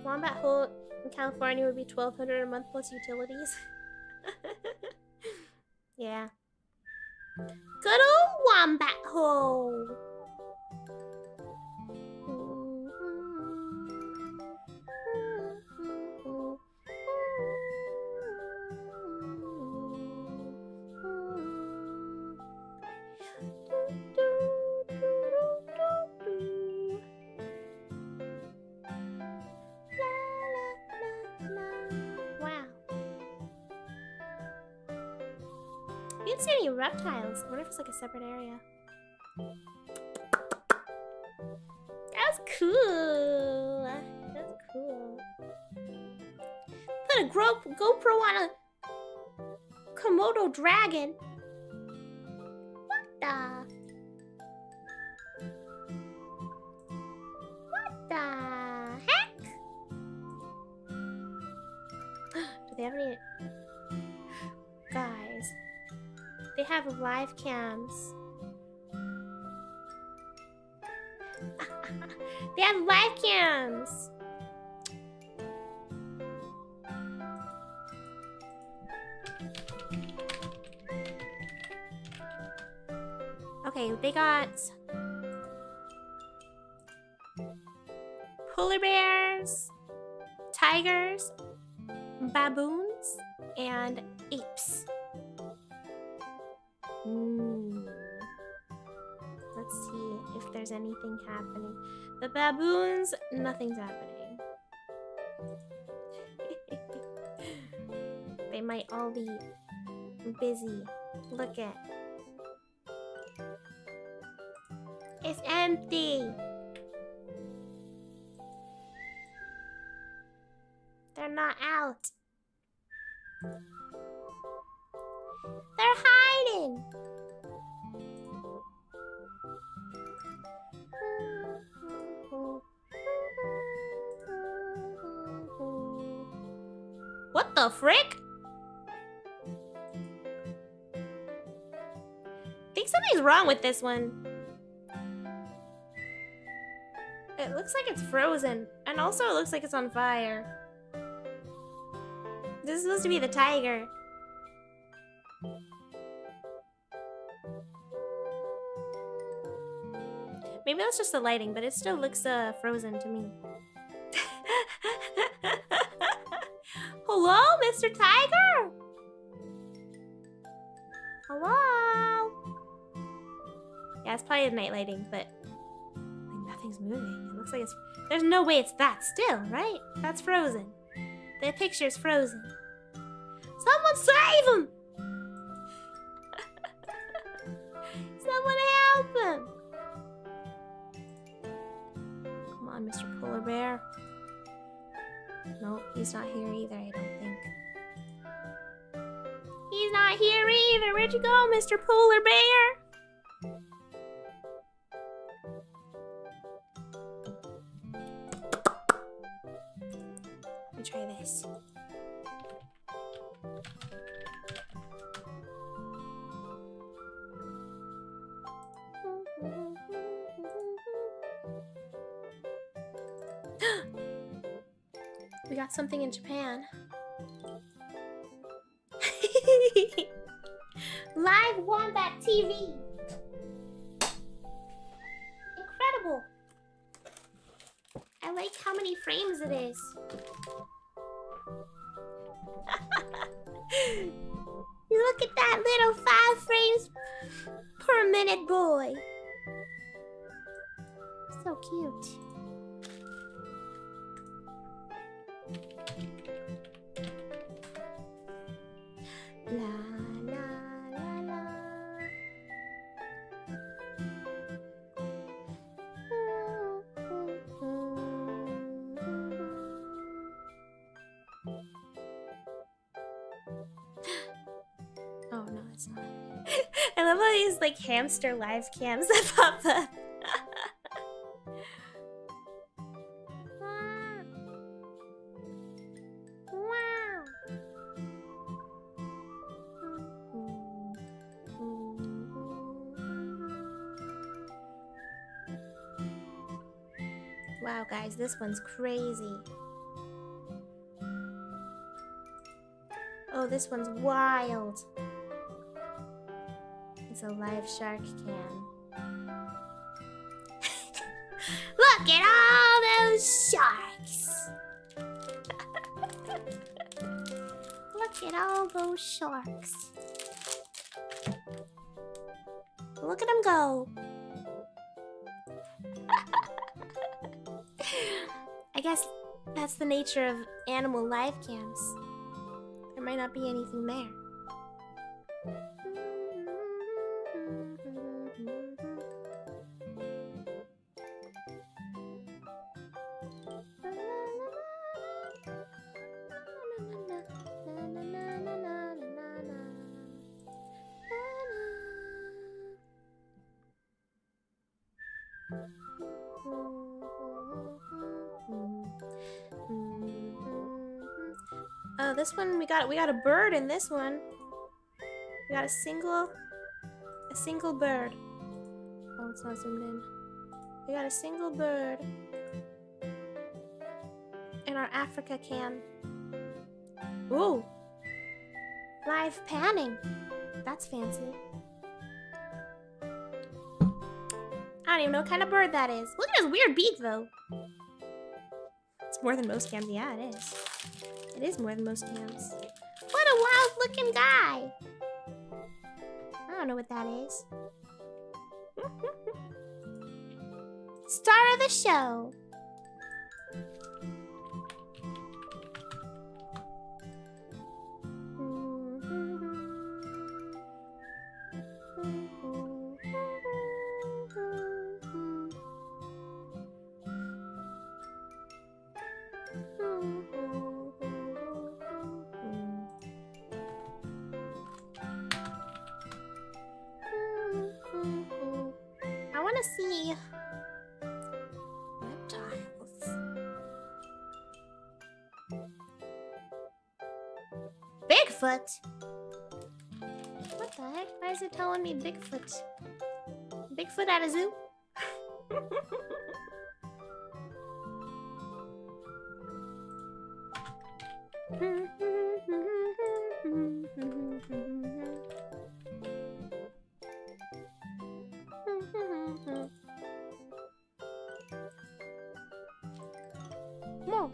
Wombat hole in California would be $1,200 a month plus utilities. Yeah. Good old wombat hole. I didn't see any reptiles. I wonder if it's like a separate area. That's cool. That's cool. Put a GoPro on a Komodo dragon. What the? What the heck? Do they have any? Guys. They have live cams. They have live cams. Okay, they got polar bears, tigers, baboons, and apes. Let's see if there's anything happening. The baboons, nothing's happening. They might all be busy. Look at. It's empty. They're not out. They're hiding. What the frick? I think something's wrong with this one. It looks like it's frozen, and also it looks like it's on fire. This is supposed to be the tiger. Maybe that's just the lighting, but it still looks frozen to me. Hello, Mr. Tiger? Hello? Yeah, it's probably the night lighting, but like, nothing's moving. It looks like it's... There's no way it's that still, right? That's frozen. The picture's frozen. Someone save him! Someone help him! Come on, Mr. Polar Bear. Nope, he's not here either, I don't think. He's not here either. Where'd you go, Mr. Polar Bear? me try this. We got something in Japan. Live Wombat TV. Incredible. I like how many frames it is. Look at that little 5 frames per minute boy. So cute. La la la la. Oh no, it's not. I love all these like hamster live cams that pop up. Wow, guys, this one's crazy. Oh, this one's wild. It's a live shark cam. Look at all those sharks. Look at all those sharks. Look at them go. I guess that's the nature of animal live cams. There might not be anything there. Oh, this one we got a bird in this one. We got a single bird. Oh, it's not zoomed in. We got a single bird in our Africa cam. Ooh, live panning. That's fancy. I don't even know what kind of bird that is. Look at his weird beak, though. It's more than most cams. Yeah, it is. It is more than most cams. What a wild-looking guy. I don't know what that is. Star of the show. I want to see reptiles. Bigfoot? What the heck? Why is it telling me Bigfoot? Bigfoot at a zoo? Whoa.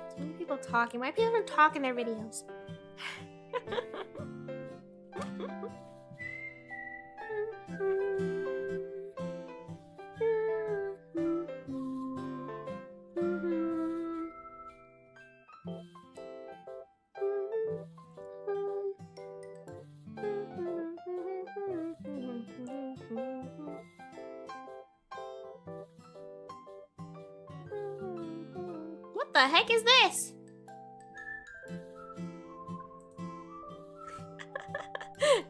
So many people talking. Why do people even talk in their videos? What the heck is this?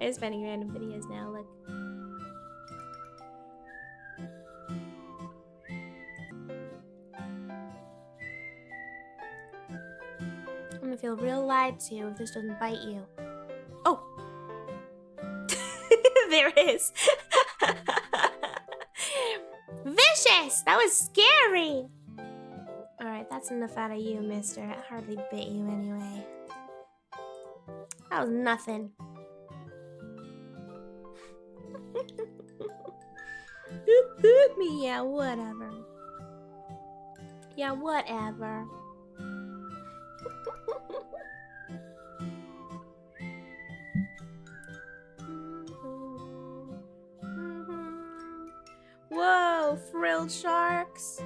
I'm just finding random videos now, look. I'm gonna feel real lied to if this doesn't bite you. Oh! There it is. Vicious! That was scary! Alright, that's enough out of you, mister. It hardly bit you anyway. That was nothing. Yeah, whatever. Yeah, whatever. Whoa, frilled sharks.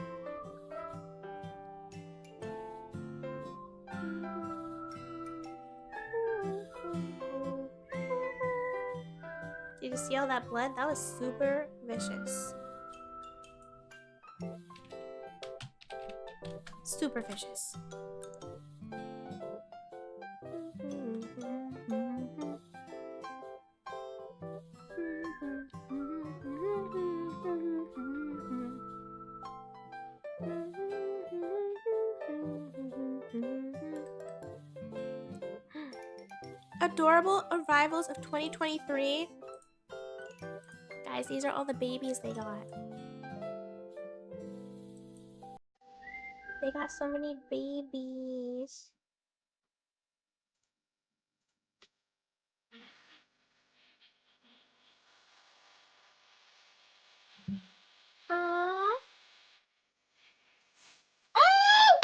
Did you see all that blood? That was super vicious. Super vicious. Adorable arrivals of 2023. Guys, these are all the babies they got. They got so many babies. Aww. Oh!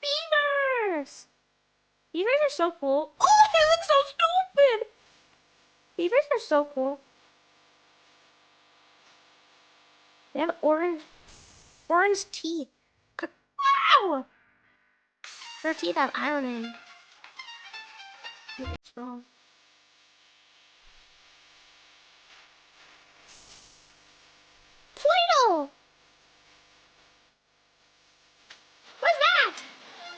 Beavers! Beavers are so cool. Oh, they look so stupid! Beavers are so cool. They have orange teeth. Wow! Their teeth have iron in. Really strong. Tweedle! What's that?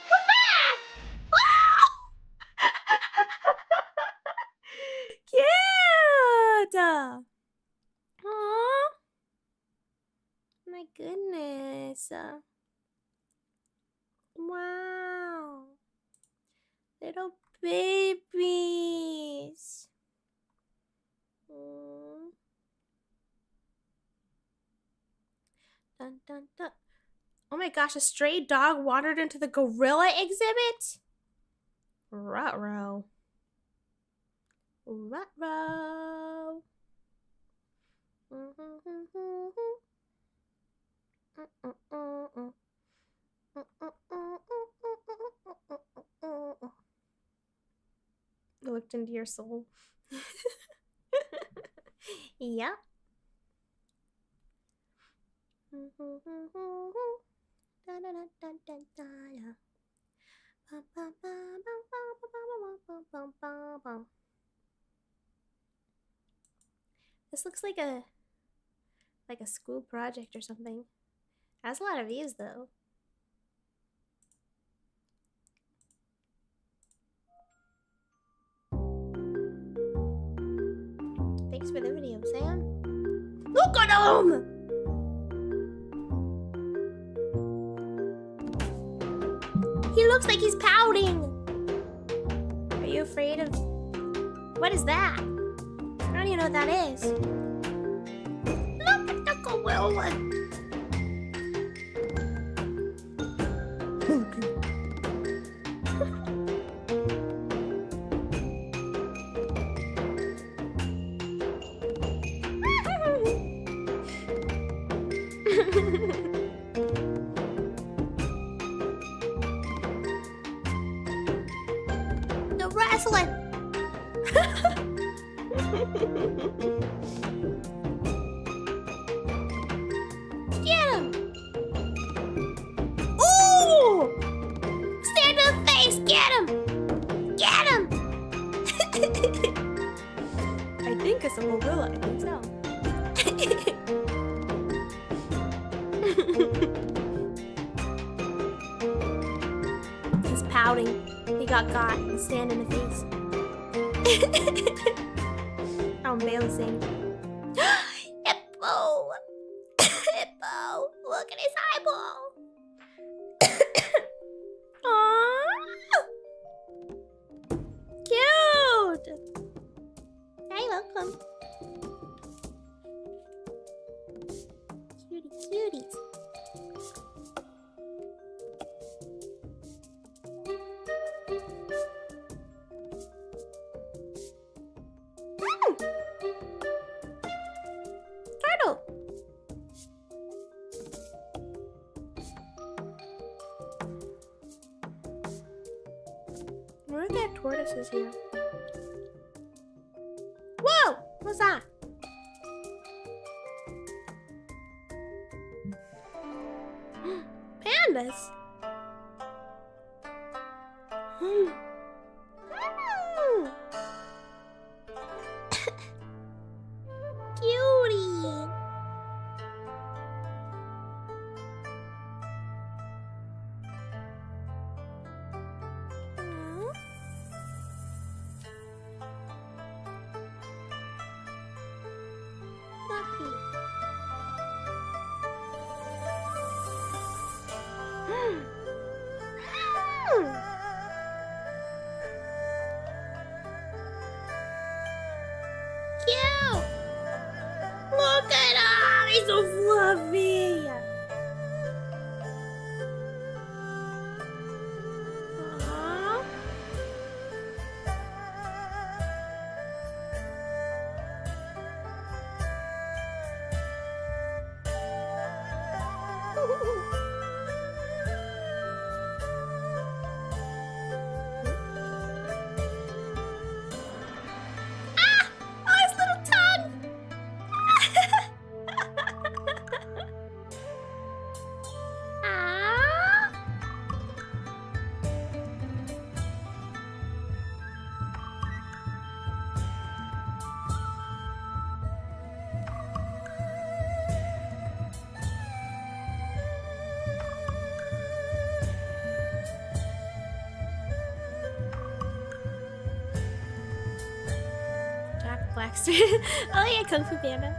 What's that? Cute! Aww. My goodness. Wow. Little babies. Aww. Dun, dun, dun. Oh my gosh, a stray dog wandered into the gorilla exhibit? Ruh-roh. Ruh-roh. I looked into your soul. Yeah. This looks like a school project or something. Has a lot of views though. Thanks for the video, Sam. Look at him! He looks like he's pouting. Are you afraid of... What is that? I don't even know what that is. Look at the gorilla. The wrestling. Get him. gorilla, I think so. He's pouting. He got and stand in the face. How embarrassing. Hippo! Hippo! Look at his eyeball! Aww! Cute! Hey, welcome. Cutie cuties. Turtle! Where are there tortoises here? Whoa! What's that? Pandas? Cutie! Fluffy. Cute! Look at him! He's so fluffy! Aww. Ah! Oh, his little tongue! Ah! Jack Black's oh yeah, Kung Fu Panda.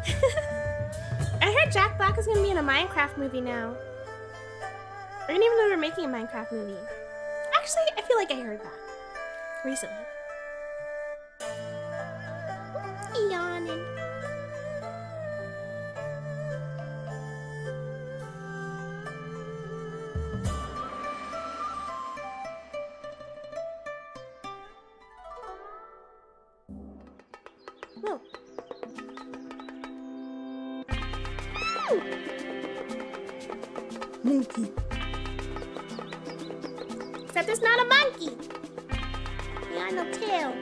I heard Jack Black is gonna be in a Minecraft movie now. I didn't even know they were making a Minecraft movie. Actually, I feel like I heard that recently. Yawning. Whoa. Monkey. Except it's not a monkey. He got no tail.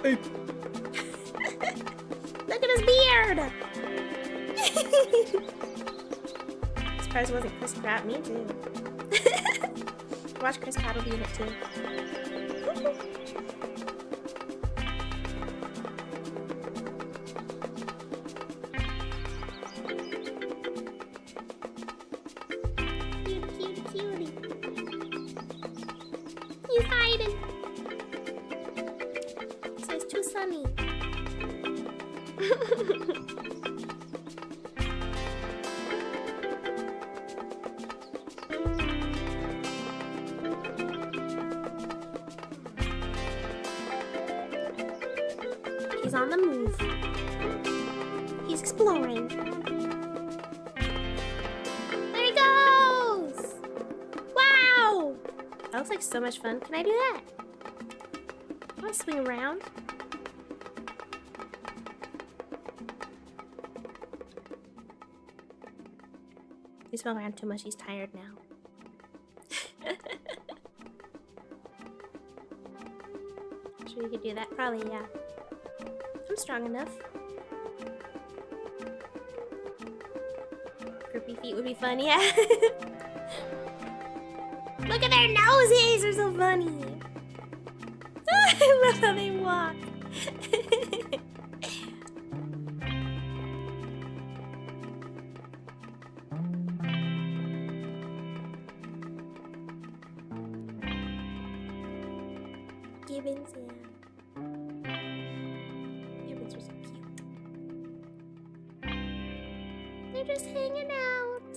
Hey. Look at his beard. Surprised it wasn't Chris Pratt. Me too. Watch Chris Pratt will be in it too. Cutie, cutie. He's hiding. So it's too sunny. He's on the move. He's exploring. There he goes! Wow! That looks like so much fun. Can I do that? I want to swing around. He swung around too much. He's tired now. Sure you could do that? Probably, yeah. I'm strong enough. Grippy feet would be fun, yeah. Look at their noses! They're so funny. I love how they walk. Gibbons, yeah. Gibbons were so cute. They're just hanging out.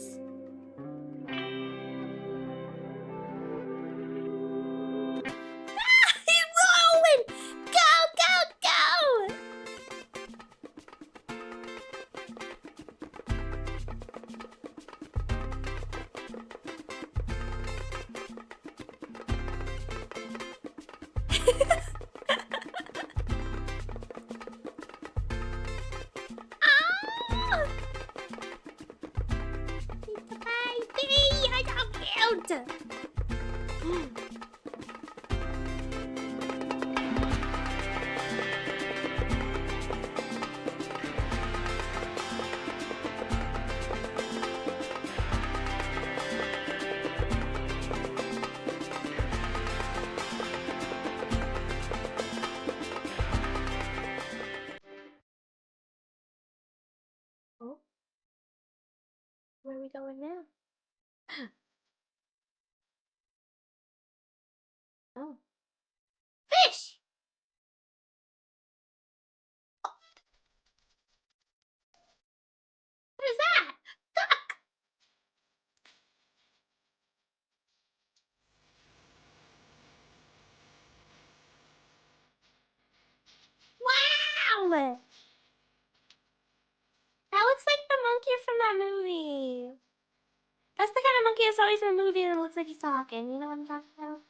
He's rolling! Go, go, go! Ah! Baby, I'm so cute! Oh, where are we going now? Oh, fish! What is that? Duck! Wow! That looks like the monkey from that movie. That's the kind of monkey that's always in a movie that looks like he's talking. You know what I'm talking about?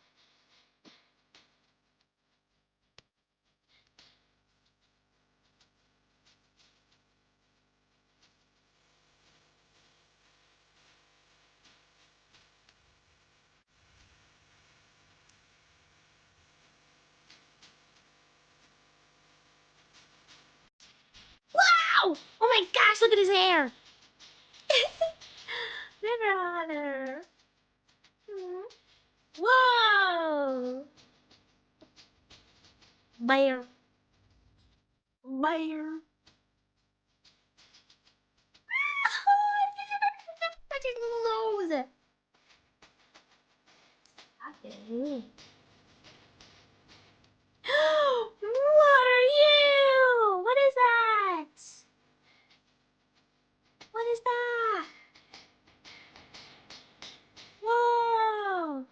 Wow! Oh my gosh, look at his hair! River otter. Whoa! Bear. Bear. Touch his nose. Okay. What are you? What is that? What is that? Whoa!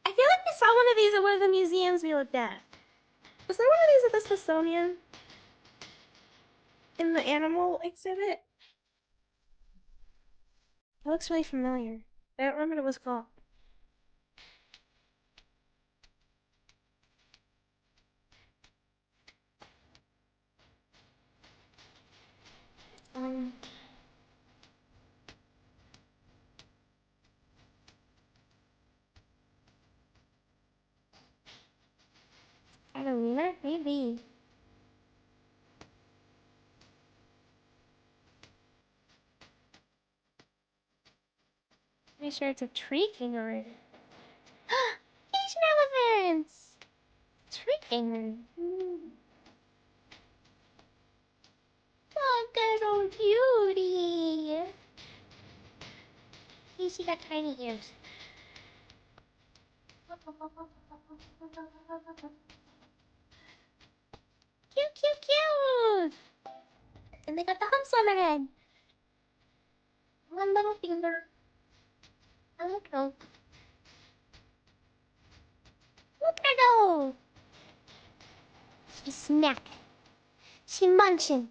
I feel like we saw one of these at one of the museums we looked at. Was there one of these at the Smithsonian? In the animal exhibit? It looks really familiar. I don't remember what it was called. I don't know, maybe. Pretty sure it's a tree kangaroo. Asian elephants! Tree kangaroo. Look at old beauty. She got tiny ears. Cute, cute, cute! And they got the humps on their head. One little finger. I don't know. Look at her. She's snacking. She's munching.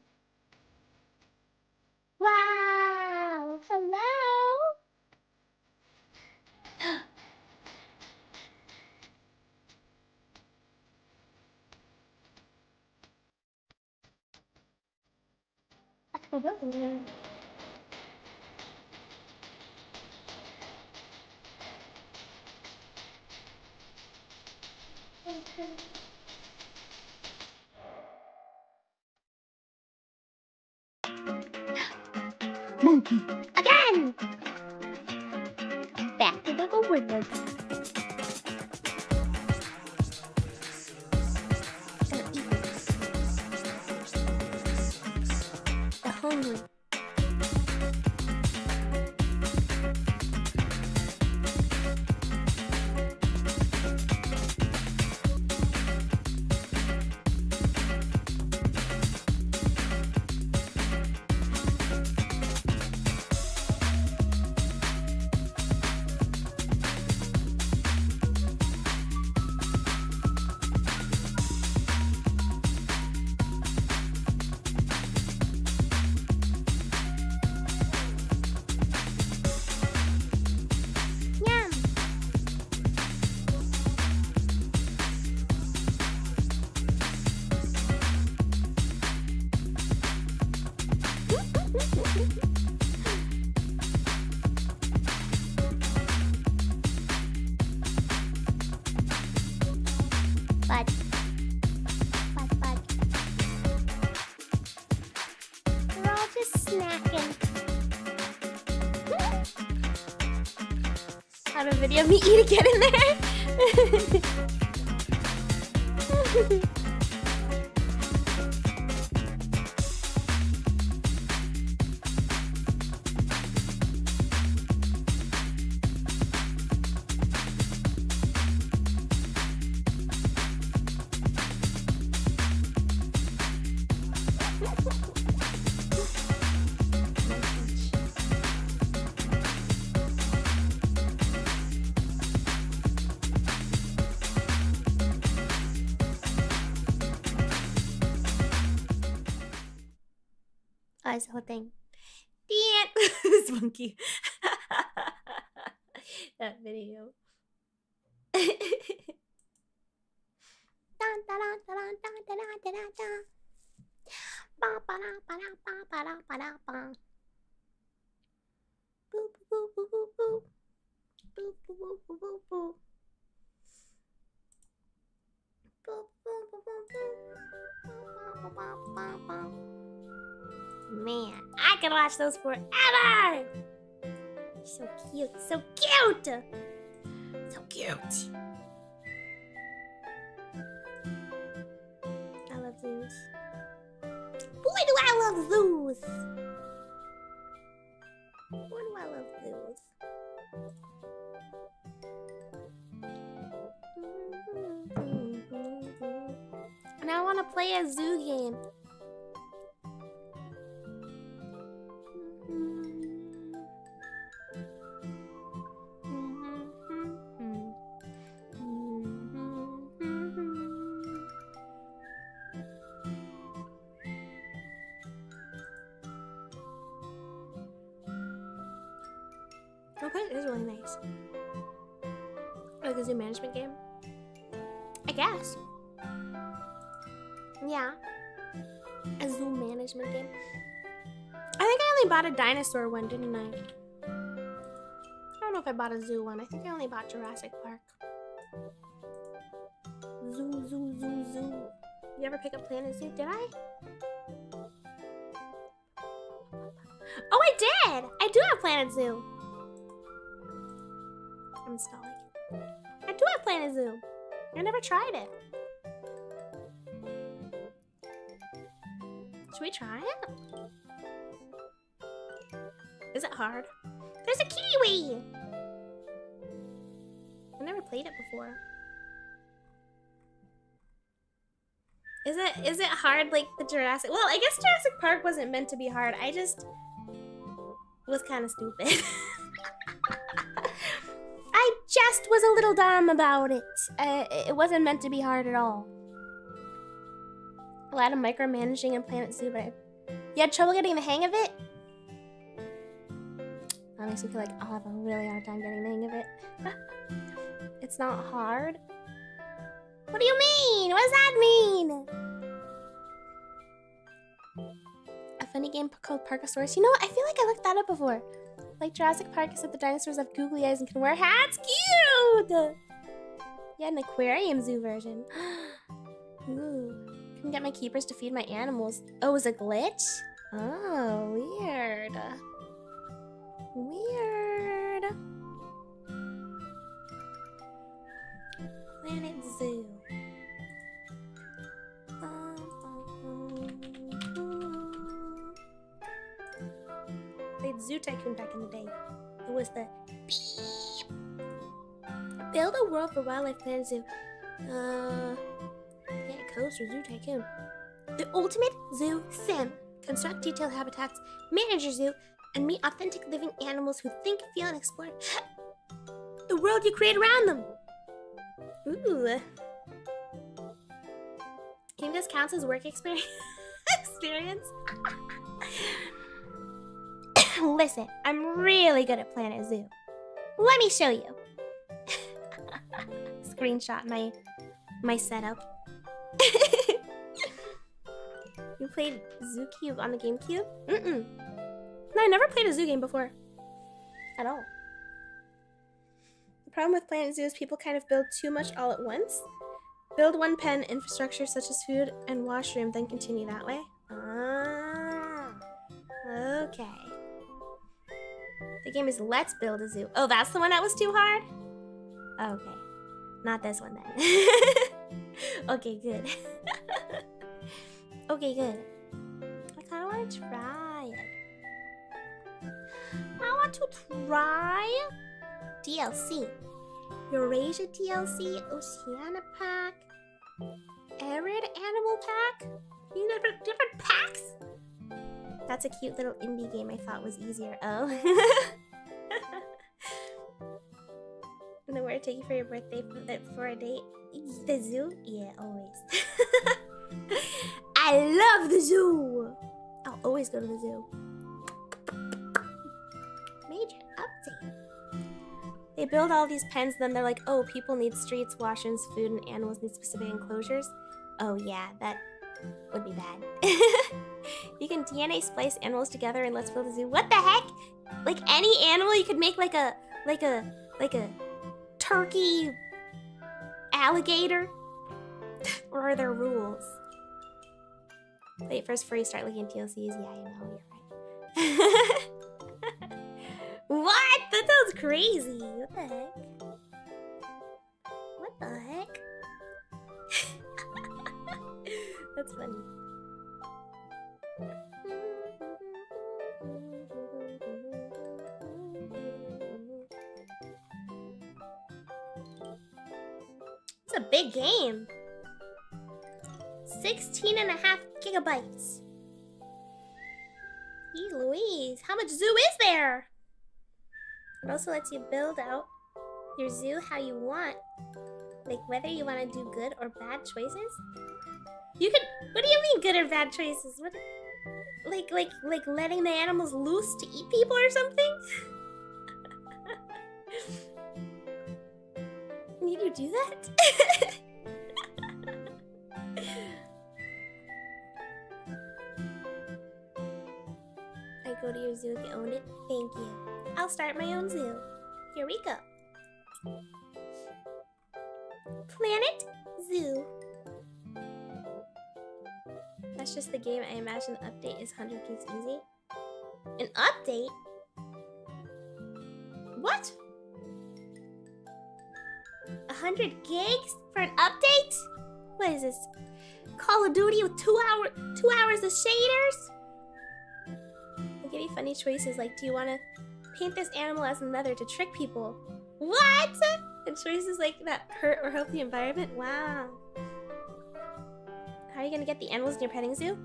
Wow! Hello! Monkey. Again! Back to the window. hungry. Yum. Bud. Bud. We're all just snacking. Have a video of me eating it in there. Oh, it's the whole thing. This monkey. That video. Man, I could watch those forever! So cute, so cute! So cute. I love zoos. Boy, do I love zoos! Boy, do I love zoos. And I want to play a zoo game. Okay, it is really nice. Like a zoo management game? I guess. Yeah. A zoo management game. I think I only bought a dinosaur one, didn't I? I don't know if I bought a zoo one. I think I only bought Jurassic Park. Zoo. You ever pick up Planet Zoo? Did I? Oh, I did! I do have Planet Zoo. I'm installing it. I do have Planet Zoo. I never tried it. Should we try it? Is it hard? There's a kiwi! I never played it before. Is it hard like the Jurassic? Well, I guess Jurassic Park wasn't meant to be hard. I just was kind of stupid. I just was a little dumb about it. It wasn't meant to be hard at all. A lot of micromanaging in Planet Zoo, but you had trouble getting the hang of it? That makes me feel like I'll have a really hard time getting the hang of it. It's not hard? What do you mean? What does that mean? A funny game called Parkosaurus. You know what? I feel like I looked that up before. Like Jurassic Park, except the dinosaurs have googly eyes and can wear hats. Cute! Yeah, an aquarium zoo version. Ooh. Can get my keepers to feed my animals. Oh, is it a glitch? Oh, weird. Weird. Planet Zoo. Zoo Tycoon back in the day. It was the beep. Build a world for wildlife planet zoo. Yeah, codes for Zoo Tycoon. The ultimate zoo sim. Construct detailed habitats, manage your zoo, and meet authentic living animals who think, feel, and explore the world you create around them. Ooh. Can this count as work experience? Listen, I'm really good at Planet Zoo. Let me show you. Screenshot my setup. You played Zoo Cube on the GameCube? No, I never played a zoo game before. At all. The problem with Planet Zoo is people kind of build too much all at once. Build one pen, infrastructure such as food and washroom, then continue that way. Ah, okay. The game is Let's Build a Zoo. Oh, that's the one that was too hard? Okay. Not this one then. Okay, good. Okay, good. I kind of want to try it. I want to try DLC. Eurasia DLC, Oceania Pack, Arid Animal Pack. You know, different packs? That's a cute little indie game I thought was easier. Oh. And then where to take you for your birthday for a date? The zoo? Yeah, always. I love the zoo! I'll always go to the zoo. Major update. They build all these pens, then they're like, oh, people need streets, washrooms, food, and animals need specific enclosures. Oh yeah, that would be bad. You can DNA splice animals together and Let's Build a Zoo. What the heck? Like any animal you could make like a turkey alligator? Or are there rules? Wait, first before you start looking at TLCs, yeah, you know, you're right. What? That sounds crazy. What the heck? What the heck? That's funny. It's a big game. 16.5 gigabytes. Gee Louise, how much zoo is there? It also lets you build out your zoo how you want. Like whether you want to do good or bad choices. You can, what do you mean good or bad choices? What, like letting the animals loose to eat people or something? Need you do that? I go to your zoo if you own it. Thank you. I'll start my own zoo. Here we go. Planet Zoo. That's just the game. I imagine the update is 100 gigs easy. An update? What? 100 gigs for an update? What is this? Call of Duty with 2 hours of shaders? They give you funny choices like, do you want to paint this animal as another to trick people? What? And choices like that hurt or help the environment? Wow. How are you gonna get the animals in your petting zoo?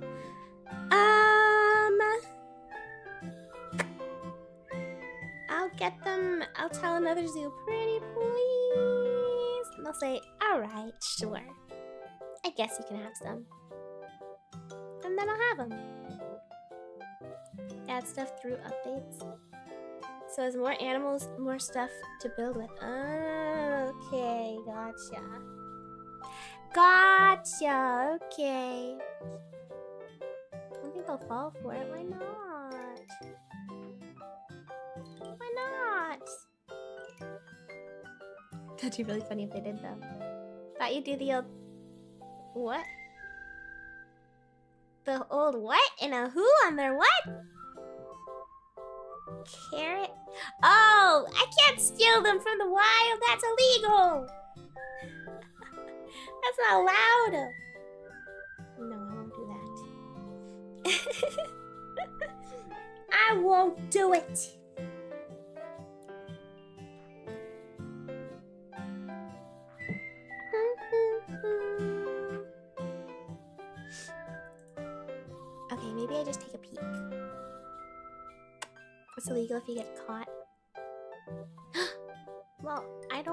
I'll get them. I'll tell another zoo, pretty please. And they'll say, alright, sure. I guess you can have some. And then I'll have them. Add stuff through updates. So as more animals, more stuff to build with. Okay, gotcha. Gotcha, okay. I don't think they'll fall for it. Why not? Why not? That'd be really funny if they did though. Thought you'd do the old... What? The old what? And a who on their what? Carrot? Oh, I can't steal them from the wild. That's illegal. That's not allowed. No, I won't do that. I I won't do it. Okay, maybe I just take a peek. It's illegal if you get caught. Well, I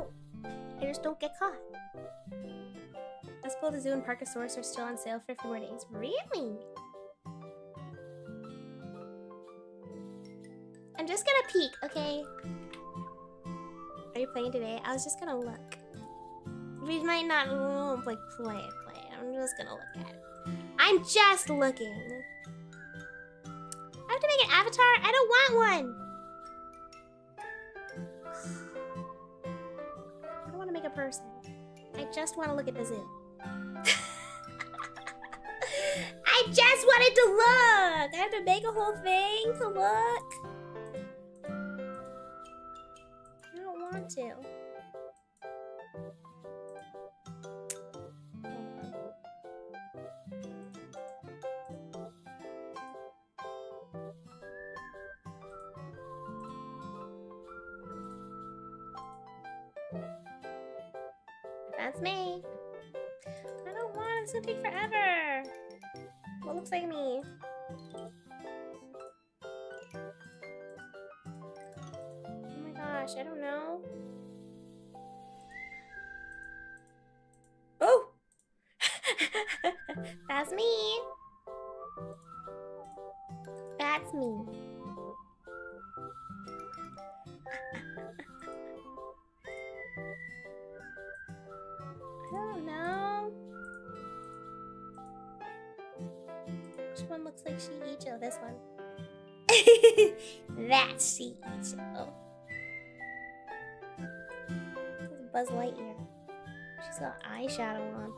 just don't get caught. Espel, the zoo, and Parkosaurus are still on sale for a few more days. Really? I'm just gonna peek, okay? Are you playing today? I was just gonna look. We might not like play it. I'm just gonna look at it. I'm just looking. I have to make an avatar? I don't want one. I don't want to make a person. I just want to look at the zoo. I just wanted to look. I have to make a whole thing to look. I don't want to. That's me. I don't want it. It's gonna take forever. What looks like me? Oh my gosh, I don't know. Oh! That's me. That's me. I don't know. Which one looks like Shiicho? This one. That's Shiicho. That's Buzz Lightyear. She's got eyeshadow on.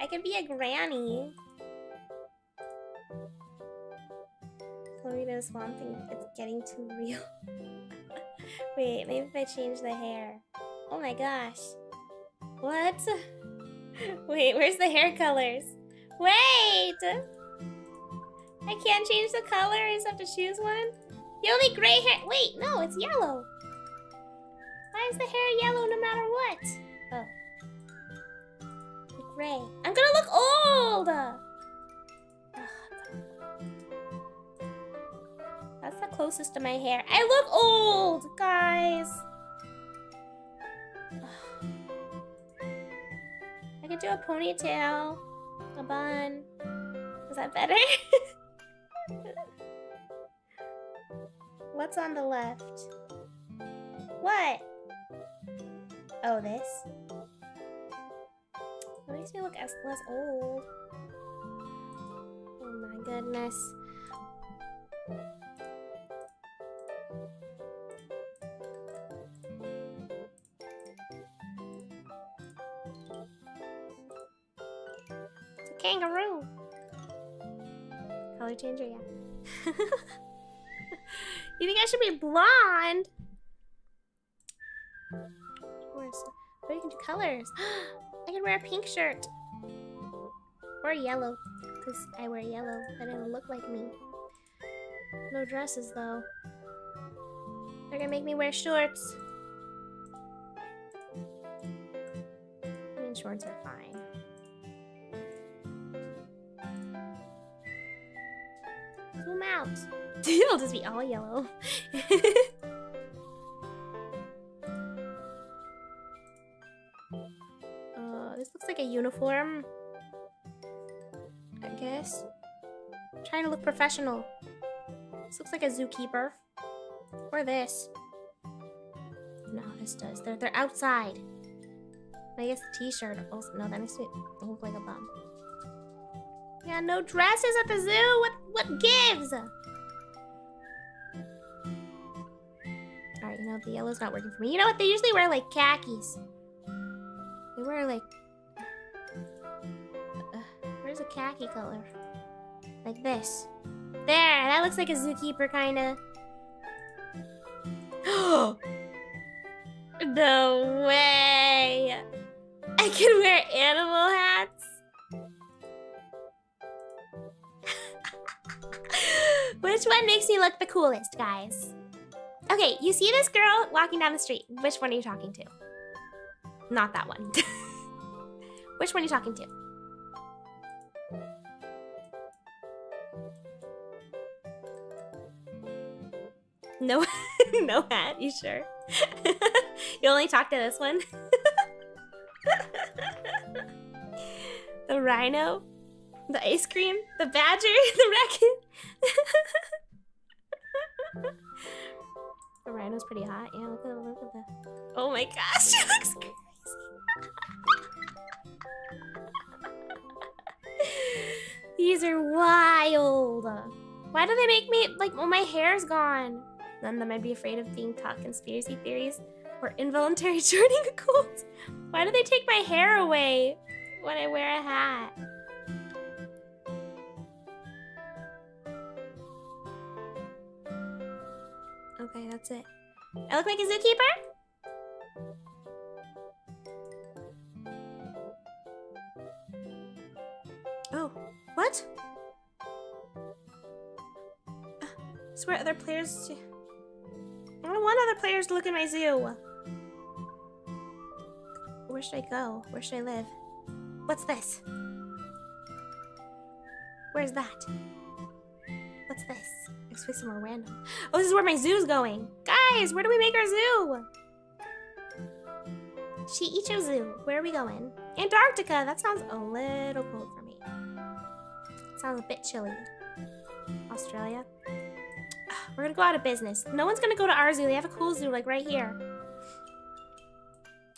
I could be a granny. Florida Swamp Thing, it's getting too real. Wait, maybe if I change the hair. Oh my gosh. What? Wait, where's the hair colors? Wait! I can't change the color, I just have to choose one? The only gray hair— wait, no, it's yellow. Why is the hair yellow no matter what? Oh. Gray. I'm gonna look old! That's the closest to my hair. I look old, guys! I could do a ponytail, a bun. Is that better? What's on the left? What? Oh, this? That makes me look less old. Oh my goodness. Kangaroo. Color changer, yeah. You think I should be blonde? Of course. But you can do colors. I can wear a pink shirt. Or yellow. Because I wear yellow. But it'll look like me. No dresses, though. They're gonna make me wear shorts. I mean, shorts are fine. Zoom out. It'll just be all yellow. This looks like a uniform. I guess. I'm trying to look professional. This looks like a zookeeper. Or this. No, this does. They're outside. I guess the t-shirt also— no, that makes me look like a bum. Yeah, no dresses at the zoo. What gives? Alright, you know, the yellow's not working for me. You know what? They usually wear like khakis. They wear like— where's a khaki color? Like this. There, that looks like a zookeeper kinda. No way! I can wear animal hats? Which one makes me look the coolest, guys? Okay, you see this girl walking down the street. Which one are you talking to? Not that one. Which one are you talking to? No, no hat, you sure? You only talk to this one? The rhino? The ice cream? The badger? The raccoon? The rhino's pretty hot. Yeah, look at the... Oh my gosh, she looks crazy. These are wild. Why do they make me, like, well, my hair's gone? None of them I'd be afraid of being taught conspiracy theories or involuntary joining a cult. Why do they take my hair away when I wear a hat? Okay, that's it. I look like a zookeeper? Oh, what? I swear other players... I don't want other players to look at my zoo. Where should I go? Where should I live? What's this? Where's that? What's this? Let's play some more random. Oh, this is where my zoo's going. Guys, where do we make our zoo? Chiicho Zoo. Where are we going? Antarctica. That sounds a little cold for me. Sounds a bit chilly. Australia. We're gonna go out of business. No one's gonna go to our zoo. They have a cool zoo like right here.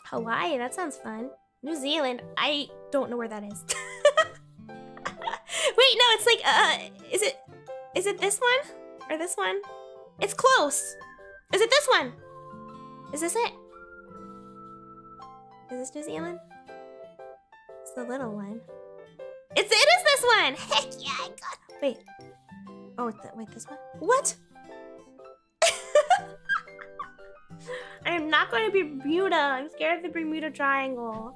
Hawaii. That sounds fun. New Zealand. I don't know where that is. Wait, no, it's like, is it this one? Or this one? It's close. Is it this one? Is this it? Is this New Zealand? It's the little one. It is this one! Heck yeah, I got it. Wait. Oh, wait, this one? What? I am not going to Bermuda. I'm scared of the Bermuda Triangle.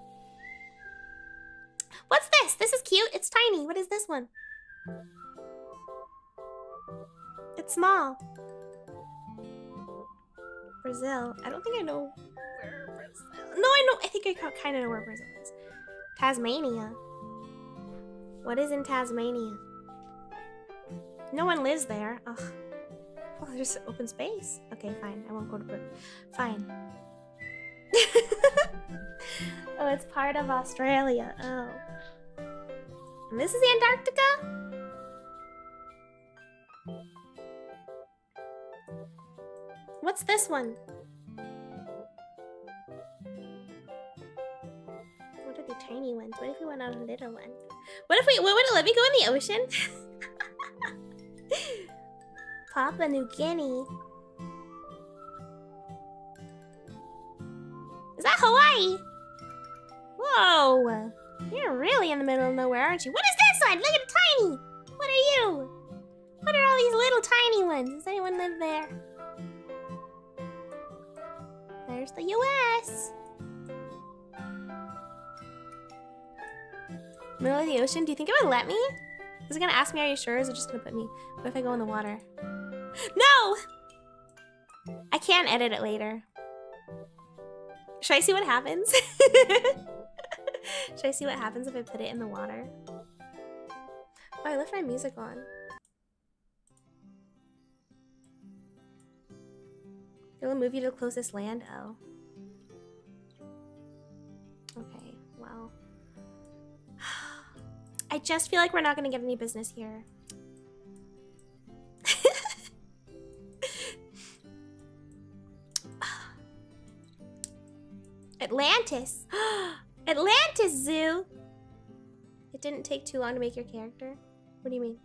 What's this? This is cute. It's tiny. What is this one? It's small. Brazil. I don't think I know where Brazil. No, I know. I think I kind of know where Brazil is. Tasmania. What is in Tasmania? No one lives there. Ugh. Oh, there's open space. Okay, fine. I won't go to Brazil. Fine. Oh, it's part of Australia. Oh. And this is Antarctica? What's this one? What are the tiny ones? What if we went on a little one? What would it let me go in the ocean? Papua New Guinea. Is that Hawaii? Whoa! You're really in the middle of nowhere, aren't you? What is this one? Look at it, tiny! What are you? What are all these little tiny ones? Does anyone live there? There's the US. Middle of the ocean? Do you think it would let me? Is it gonna ask me, are you sure? Or is it just gonna put me? What if I go in the water? No! I can't edit it later. Should I see what happens? Should I see what happens if I put it in the water? Oh, I left my music on. It'll move you to the closest land? Oh. Okay, well. I just feel like we're not gonna get any business here. Atlantis! Atlantis Zoo! It didn't take too long to make your character? What do you mean?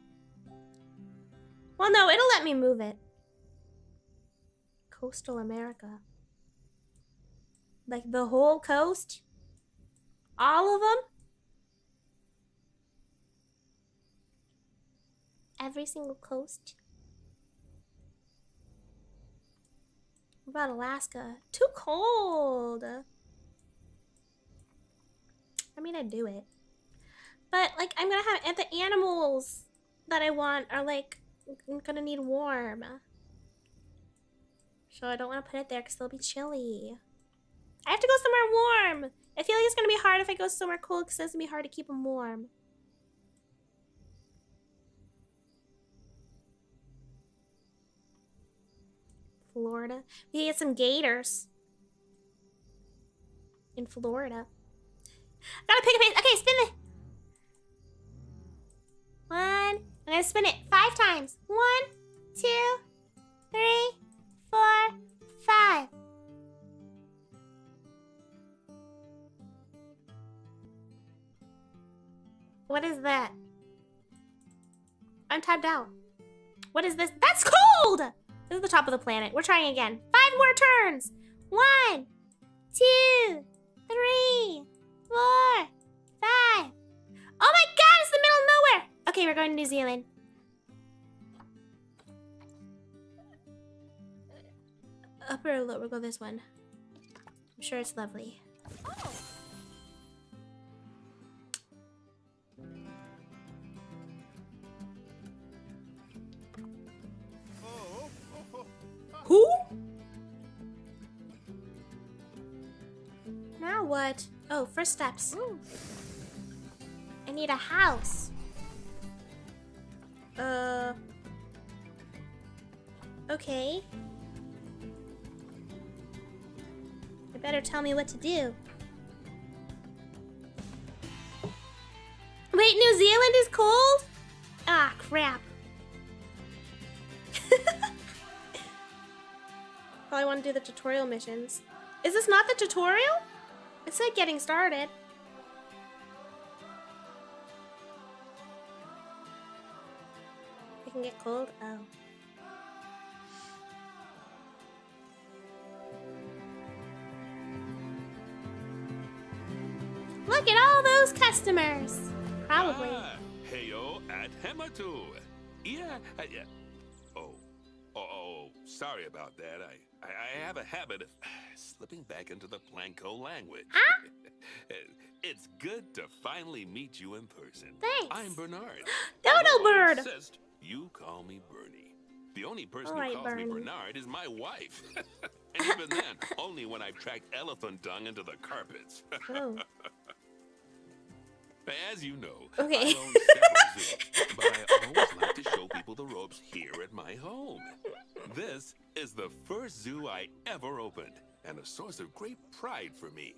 Well, no, it'll let me move it. Coastal America. Like the whole coast? All of them? Every single coast? What about Alaska? Too cold! I mean, I'd do it. But, like, I'm gonna have... And the animals that I want are, like, I'm gonna need warm. So I don't want to put it there because it'll be chilly. I have to go somewhere warm. I feel like it's gonna be hard if I go somewhere cold because it's gonna be hard to keep them warm. Florida. We can get some gators. In Florida. Gotta pick a pace. Okay, spin it. One. I'm gonna spin it 5 times. 1, 2, 3, 4, 5. What is that? I'm tapped out. What is this? That's cold! This is the top of the planet. We're trying again. 5 more turns. 1, 2, 3, 4, 5. Oh my god, it's the middle of nowhere. Okay, we're going to New Zealand. Upper or lower? We'll go this one. I'm sure it's lovely. Who? Now what? Oh, first steps. Ooh. I need a house. Okay. You better tell me what to do. Wait, New Zealand is cold? Ah, crap. Probably want to do the tutorial missions. Is this not the tutorial? It said getting started. I can get cold? Oh. Look at all those customers. Probably. Heyo at Hematu. Yeah. Oh, sorry about that. I have a habit of slipping back into the Planko language. Huh? It's good to finally meet you in person. Thanks. I'm Bernard. Dodo bird. I insist you call me Bernie. The only person who calls me Bernard is my wife. And even then, only when I've tracked elephant dung into the carpets. Oh. As you know, Okay. I own several zoos, but I always like to show people the ropes here at my home. This is the first zoo I ever opened, and a source of great pride for me.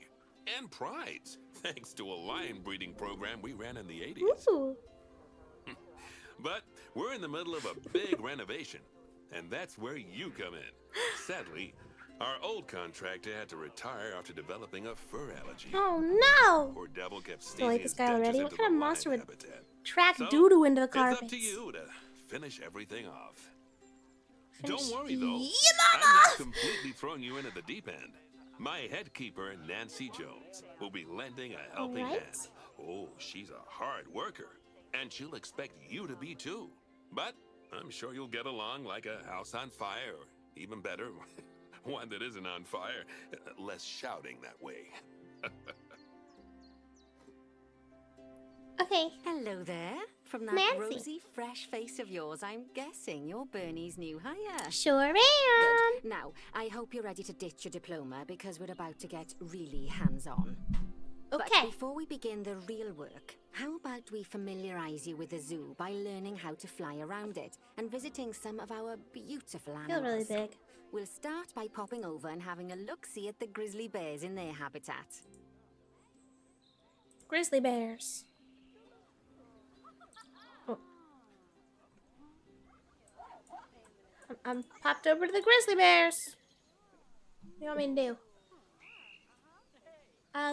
And prides, thanks to a lion breeding program we ran in the 80s. Ooh. But we're in the middle of a big renovation, and that's where you come in. Sadly, our old contractor had to retire after developing a fur allergy. Oh no! Poor devil kept I don't like sneezing this his guy dentures already. into What kind the of monster lion would habitat. track So, doo-doo into the carpets? It's up to you to finish everything off. Finish. Don't worry though, Yeah, I'm not completely throwing you into the deep end. My head keeper, Nancy Jones, will be lending a helping Alright. hand. Oh, she's a hard worker, and she'll expect you to be too. But I'm sure you'll get along like a house on fire, or even better, one that isn't on fire. Less shouting that way. Okay. Hello there. From that Nancy. rosy, fresh face of yours, I'm guessing you're Bernie's new hire. Sure am. Good. Now, I hope you're ready to ditch your diploma because we're about to get really hands-on. But Okay. before we begin the real work, how about we familiarize you with the zoo by learning how to fly around it and visiting some of our beautiful I animals. feel really big. We'll start by popping over and having a look-see at the grizzly bears in their habitat. Grizzly bears. Oh. I'm popped over to the grizzly bears. What do you want me to do?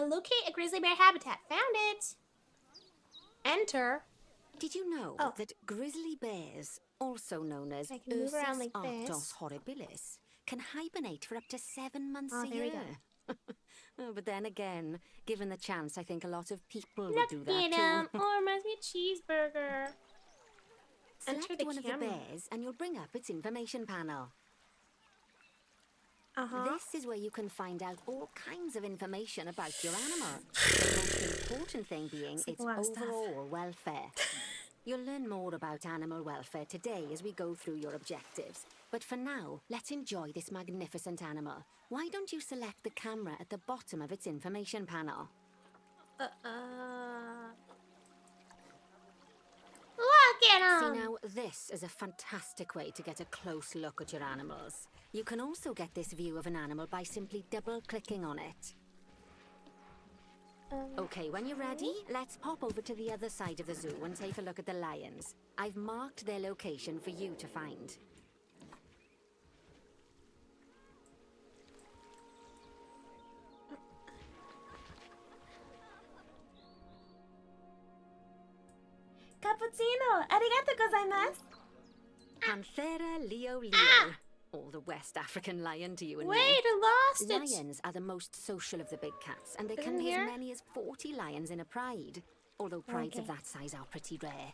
Locate a grizzly bear habitat. Found it. Enter. Did you know Oh. that grizzly bears, also known as I can move around like Ursus this. horribilis, can hibernate for up to 7 months Oh, a there we year? Oh, but then again, given the chance, I think a lot of people would Look do at that him. too. Oh, reminds me of cheeseburger. Enter Select the one of the camera. bears and you'll bring up its information panel. Uh-huh. This is where you can find out all kinds of information about your animal. The most important thing being It's like its a lot of stuff. overall welfare. You'll learn more about animal welfare today as we go through your objectives. But for now, let's enjoy this magnificent animal. Why don't you select the camera at the bottom of its information panel? Look at See him. now, this is a fantastic way to get a close look at your animals. You can also get this view of an animal by simply double-clicking on it. Okay, when you're ready, let's pop over to the other side of the zoo and take a look at the lions. I've marked their location for you to find. Cappuccino, arigato gozaimasu. Panthera leo. Or the West African lion to you and Wait, me. I lost it. Lions are the most social of the big cats, and there can Isn't be here? as many as 40 lions in a pride. Although prides of Okay. that size are pretty rare.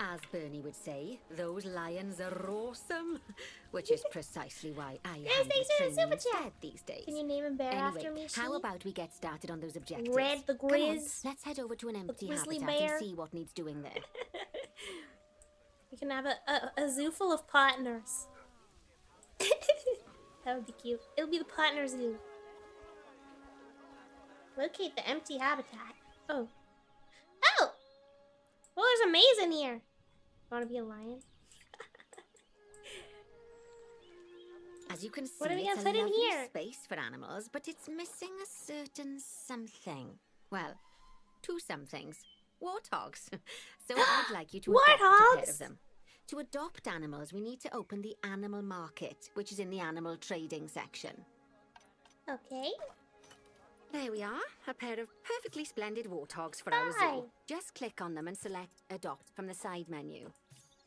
As Bernie would say, those lions are awesome. Which is precisely why I Yes, handle thanks for the training super instead chat. these days. Can you name a bear Anyway, after me, how Sheep? about we get started on those objectives? Red the Come on, Grizz. let's head over to an empty grizzly habitat bear. and see what needs doing there. We can have a zoo full of partners. That would be cute. It'll be the partner zoo. Locate the empty habitat. Oh. Oh! Well, there's a maze in here. Want to be a lion? As you can see, What are we it's gonna a put in lovely here? space for animals, but it's missing a certain something. Well, two somethings. Warthogs. So I'd like you to adopt a pair Warthogs? of them. To adopt animals, we need to open the animal market, which is in the animal trading section. Okay. There we are, a pair of perfectly splendid warthogs for our Hi. zoo. Just click on them and select Adopt from the side menu.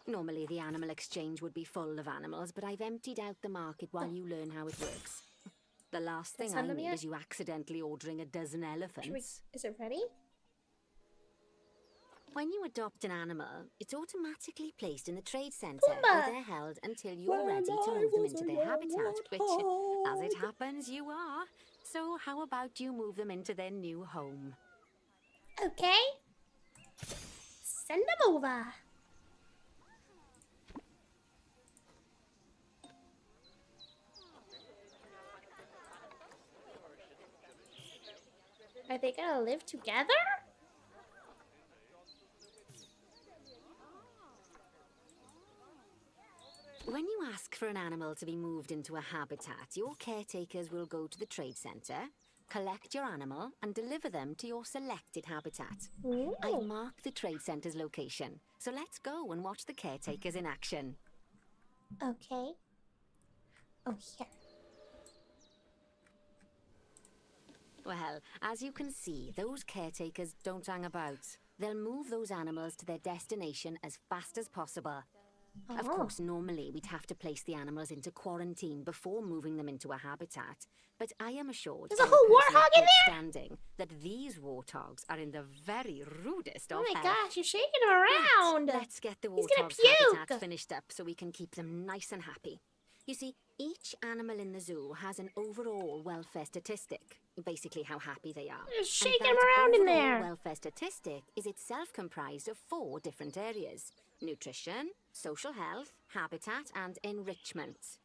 Normally the animal exchange would be full of animals, but I've emptied out the market while you learn how it works. The last thing I send them need yet? is you accidentally ordering a dozen elephants. Is it ready? When you adopt an animal, it's automatically placed in the trade centre Wombat. where they're held until you're ready to move them into their habitat, which, as it happens, you are. So how about you move them into their new home? Okay. Send them over. Are they gonna live together? When you ask for an animal to be moved into a habitat, your caretakers will go to the trade centre, collect your animal, and deliver them to your selected habitat. I've marked the trade centre's location, so let's go and watch the caretakers in action. Okay. Oh, here. Well, as you can see, those caretakers don't hang about. They'll move those animals to their destination as fast as possible. Of course, normally we'd have to place the animals into quarantine before moving them into a habitat, but I am assured There's a by whole person of warthog in good there? standing that these warthogs are in the very rudest Oh of my health. gosh, you're shaking him around. Let's get the He's gonna warthog's puke. habitat finished up so we can keep them nice and happy. You see, each animal in the zoo has an overall welfare statistic, basically how happy they are. Just And shake that him around in overall there. welfare statistic is itself comprised of 4 different areas: nutrition, social health, habitat, and enrichment.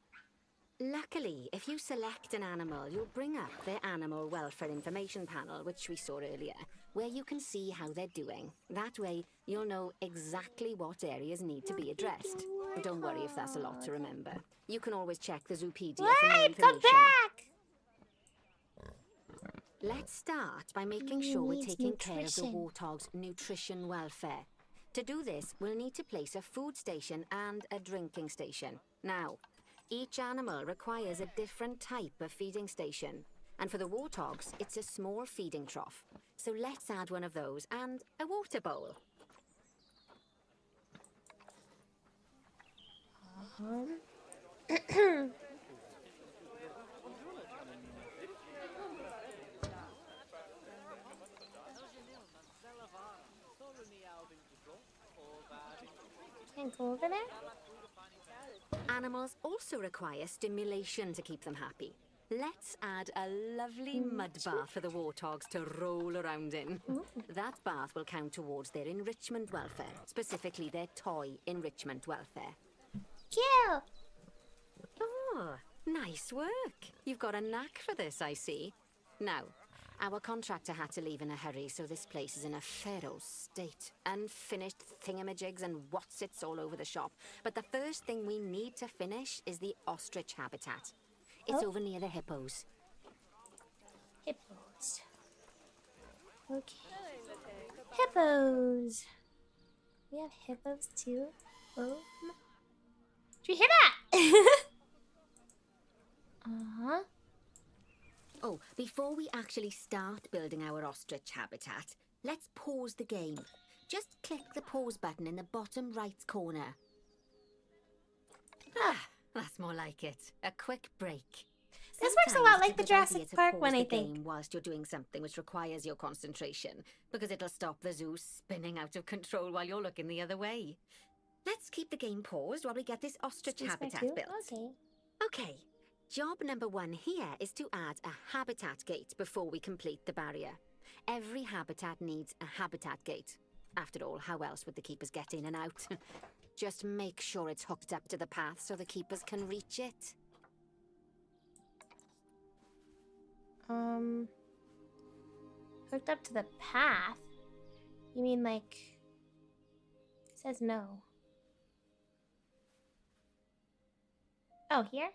Luckily, if you select an animal, you'll bring up their animal welfare information panel, which we saw earlier, where you can see how they're doing. That way, you'll know exactly what areas need to be addressed. Don't worry if that's a lot to remember. You can always check the Zoopedia for more Wait, information. come back. Let's start by making sure we're Needs taking care of the nutrition. warthog's nutrition welfare. To do this, we'll need to place a food station and a drinking station. Now, each animal requires a different type of feeding station. And for the warthogs, it's a small feeding trough. So let's add one of those and a water bowl. Can't go over there? Animals also require stimulation to keep them happy. let's add a lovely mud bath for the warthogs to roll around in. That bath will count towards their enrichment welfare, specifically their toy enrichment welfare. Cute. Oh, nice work. You've got a knack for this, I see. Now, our contractor had to leave in a hurry, so this place is in a feral state. Unfinished thingamajigs and whatsits all over the shop. But the first thing we need to finish is the ostrich habitat. It's over near the hippos. Hippos. Okay. Hippos. We have hippos too. Oh. Did you hear that? Uh-huh. Oh, before we actually start building our ostrich habitat, let's pause the game. Just click the pause button in the bottom right corner. Ah, that's more like it. A quick break. This works a lot like the Sometimes it's a good Jurassic idea to Park pause one, I the think. game whilst you're doing something which requires your concentration, because it'll stop the zoo spinning out of control while you're looking the other way. Let's keep the game paused while we get this ostrich Space bar habitat two? built. Okay. Okay, job number 1 here is to add a habitat gate before we complete the barrier. Every habitat needs a habitat gate. After all, how else would the keepers get in and out? Just make sure it's hooked up to the path so the keepers can reach it. Hooked up to the path? You mean like... It says no. Oh, here?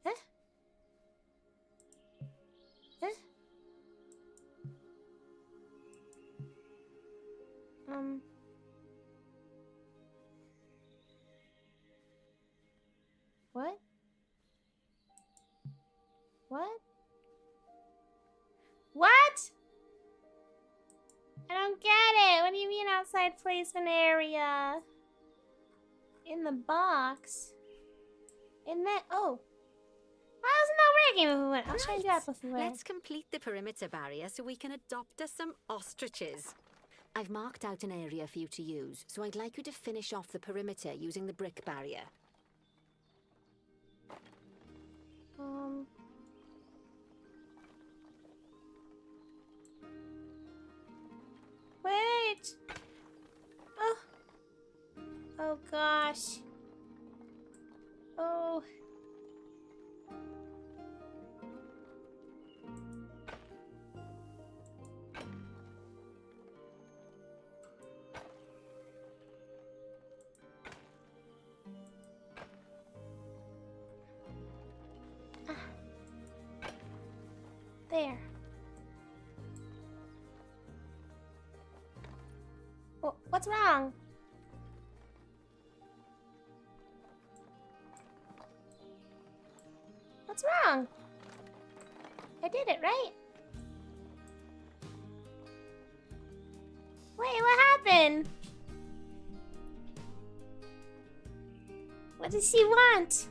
Huh? Huh? What? What? What? I don't get it. What do you mean outside placement area? In the box? In that? Oh. Why wasn't that working before? I was trying to do that before. Let's complete the perimeter barrier so we can adopt us some ostriches. I've marked out an area for you to use, so I'd like you to finish off the perimeter using the brick barrier. Wait. Oh. Oh gosh. Oh. There. What's wrong? What's wrong? I did it, right? Wait, what happened? What does she want?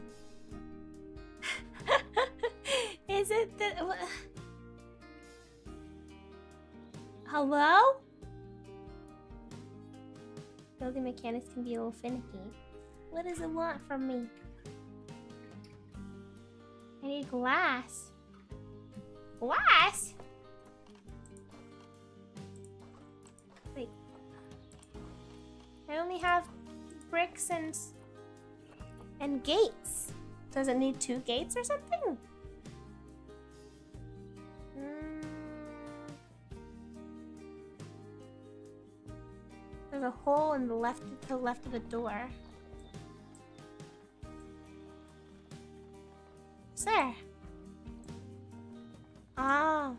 Is it the... Hello? Building mechanics can be a little finicky. What does it want from me? I need glass. Glass? Wait. I only have bricks and gates. Does it need 2 gates or something? There's a hole in the left to the left of the door. Is there? Ah.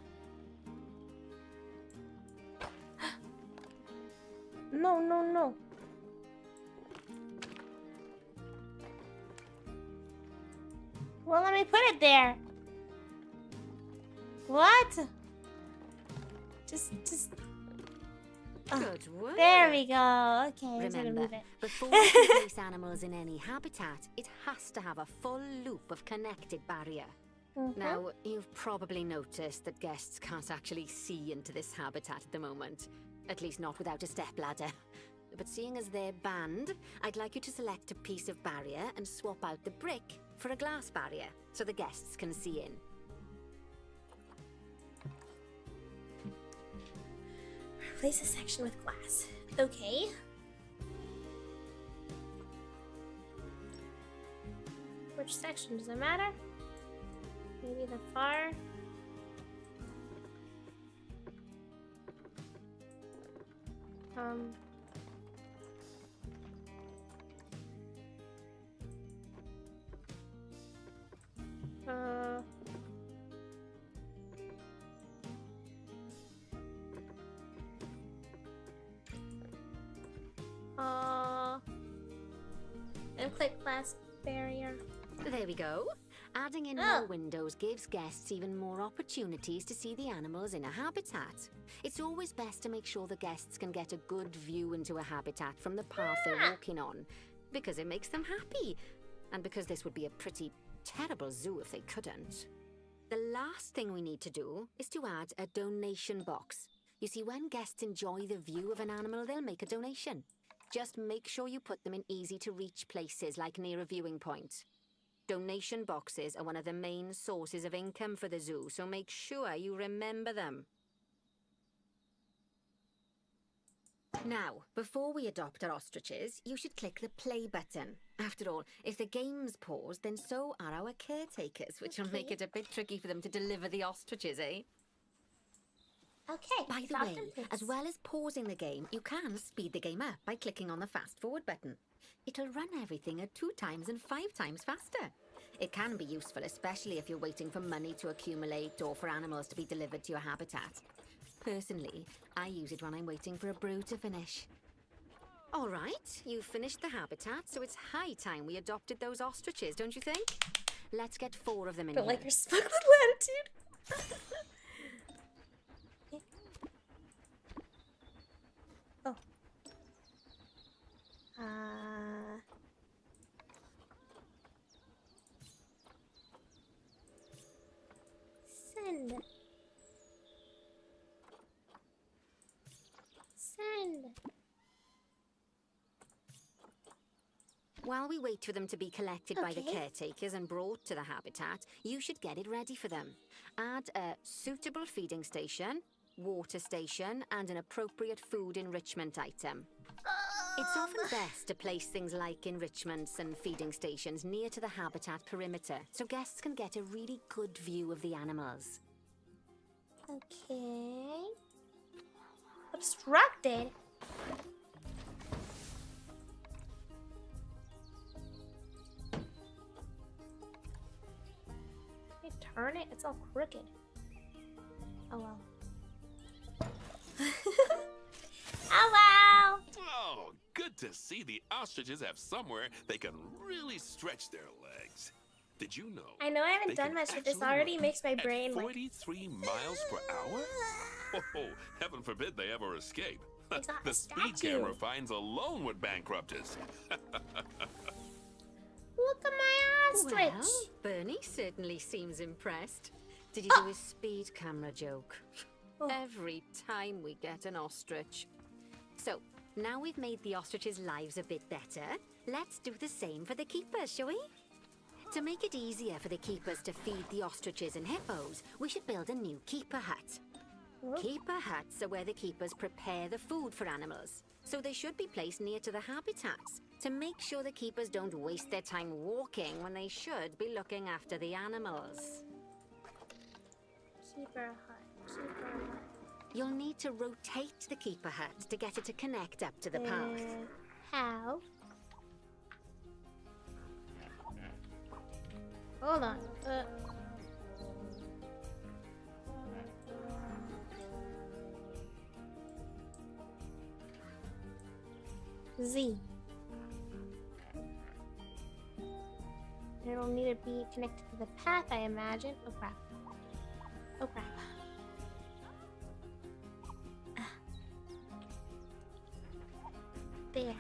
No, no, no. Well, let me put it there. What? Just. Good work. There we go. Okay, I'm just gonna Remember, move it. before we can place animals in any habitat, it has to have a full loop of connected barrier. Now, you've probably noticed that guests can't actually see into this habitat at the moment. At least not without a stepladder. but seeing as they're banned, I'd like you to select a piece of barrier and swap out the brick for a glass barrier so the guests can see in. Replace a section with glass. Okay. Which section? Does it matter? Maybe the far. And click glass barrier. There we go. Adding in more windows gives guests even more opportunities to see the animals in a habitat. It's always best to make sure the guests can get a good view into a habitat from the path they're walking on, because it makes them happy, and because this would be a pretty terrible zoo if they couldn't. The last thing we need to do is to add a donation box. You see, when guests enjoy the view of an animal, they'll make a donation. Just make sure you put them in easy-to-reach places, like near a viewing point. Donation boxes are one of the main sources of income for the zoo, so make sure you remember them. Now, before we adopt our ostriches, you should click the play button. After all, if the game's paused, then so are our caretakers, which will make it a bit tricky for them to deliver the ostriches, eh? Okay. By the way, as well as pausing the game, you can speed the game up by clicking on the fast forward button. It'll run everything at 2 times and 5 times faster. It can be useful, especially if you're waiting for money to accumulate or for animals to be delivered to your habitat. Personally, I use it when I'm waiting for a brew to finish. All right, you've finished the habitat, so it's high time we adopted those ostriches, don't you think? Let's get 4 of them in here. But like your smug little attitude. Oh. Send. Send. While we wait for them to be collected by the caretakers and brought to the habitat, you should get it ready for them. Add a suitable feeding station, water station, and an appropriate food enrichment item. It's often best to place things like enrichments and feeding stations near to the habitat perimeter, so guests can get a really good view of the animals. Okay. Obstructed? Can you turn it? It's all crooked. Oh well. Oh well! Oh, good to see the ostriches have somewhere they can really stretch their legs. Did you know? I know I haven't they done can much, but this actually already run makes my at brain like 43 miles per hour? Oh, heaven forbid they ever escape. It's not The a speed statue. camera fines alone would bankrupt us. Look at my ostrich! Well, Bernie certainly seems impressed. Did you do his speed camera joke? Oh. Every time we get an ostrich. So, now we've made the ostriches' lives a bit better, let's do the same for the keepers, shall we? To make it easier for the keepers to feed the ostriches and hippos, we should build a new keeper hut. Keeper huts are where the keepers prepare the food for animals, so they should be placed near to the habitats to make sure the keepers don't waste their time walking when they should be looking after the animals. Keeper hut. Keeper hut. You'll need to rotate the keeper hut to get it to connect up to the path. How? Hold on. Z. It'll need to be connected to the path, I imagine. Oh crap. Oh crap. There.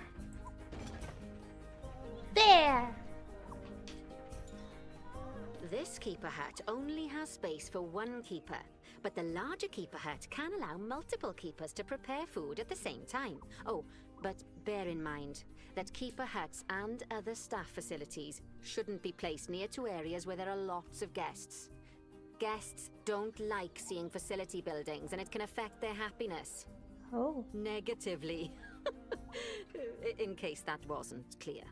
There! This keeper hut only has space for 1 keeper, but the larger keeper hut can allow multiple keepers to prepare food at the same time. Oh, but bear in mind that keeper huts and other staff facilities shouldn't be placed near to areas where there are lots of guests. Guests don't like seeing facility buildings, and it can affect their happiness. Oh. Negatively. In case that wasn't clear.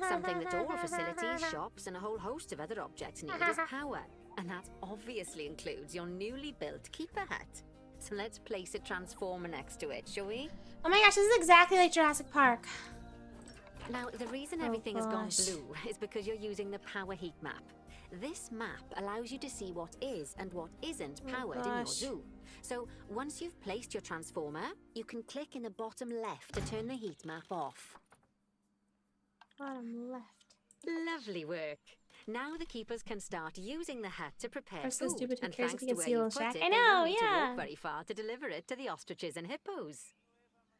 Something that all facilities, shops, and a whole host of other objects need is power. And that obviously includes your newly built keeper hut. So let's place a transformer next to it, shall we? Oh my gosh, this is exactly like Jurassic Park. Now, the reason everything has gone blue is because you're using the power heat map. This map allows you to see what is and what isn't powered in your zoo. So once you've placed your transformer, you can click in the bottom left to turn the heat map off. Bottom left. Lovely work. Now the keepers can start using the hut to prepare Press this food. stupid And cares thanks if to you can where see a you little put shack. it, I they know, won't need to yeah. walk very far to deliver it to the ostriches and hippos.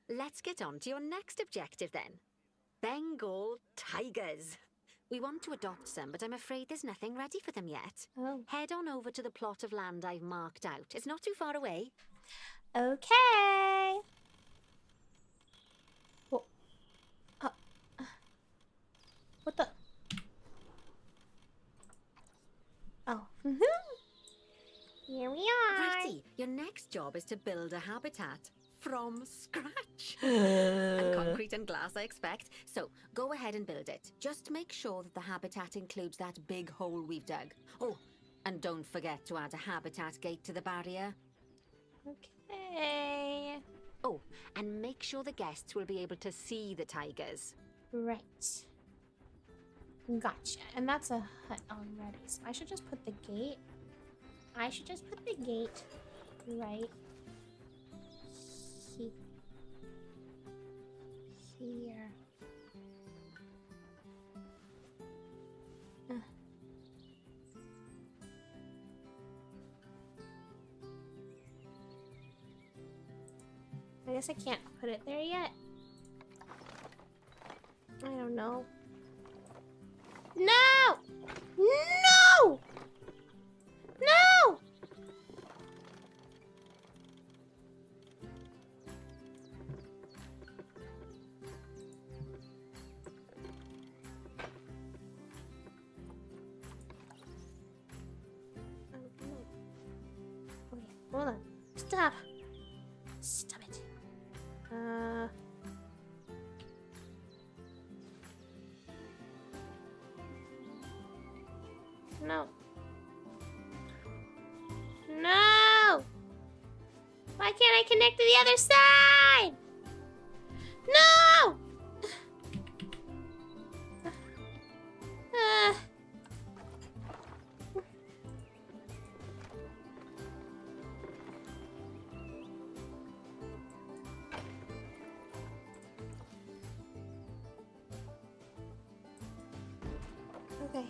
Let's get on to your next objective then. Bengal tigers. We want to adopt some, but I'm afraid there's nothing ready for them yet. Oh. Head on over to the plot of land I've marked out. It's not too far away. Okay. Whoa. What the? Oh. Here we are. Righty, your next job is to build a habitat from scratch. And concrete and glass, I expect. So go ahead and build it. Just make sure that the habitat includes that big hole we've dug. Oh, and don't forget to add a habitat gate to the barrier. Okay. Oh, and make sure the guests will be able to see the tigers. Right. Gotcha. And that's a hut already. So I should just put the gate. I should just put the gate right here. I guess I can't put it there yet. I don't know. No! No! No! Okay, hold on. Stop. Stop it. No. No! Why can't I connect to the other side? No! Okay.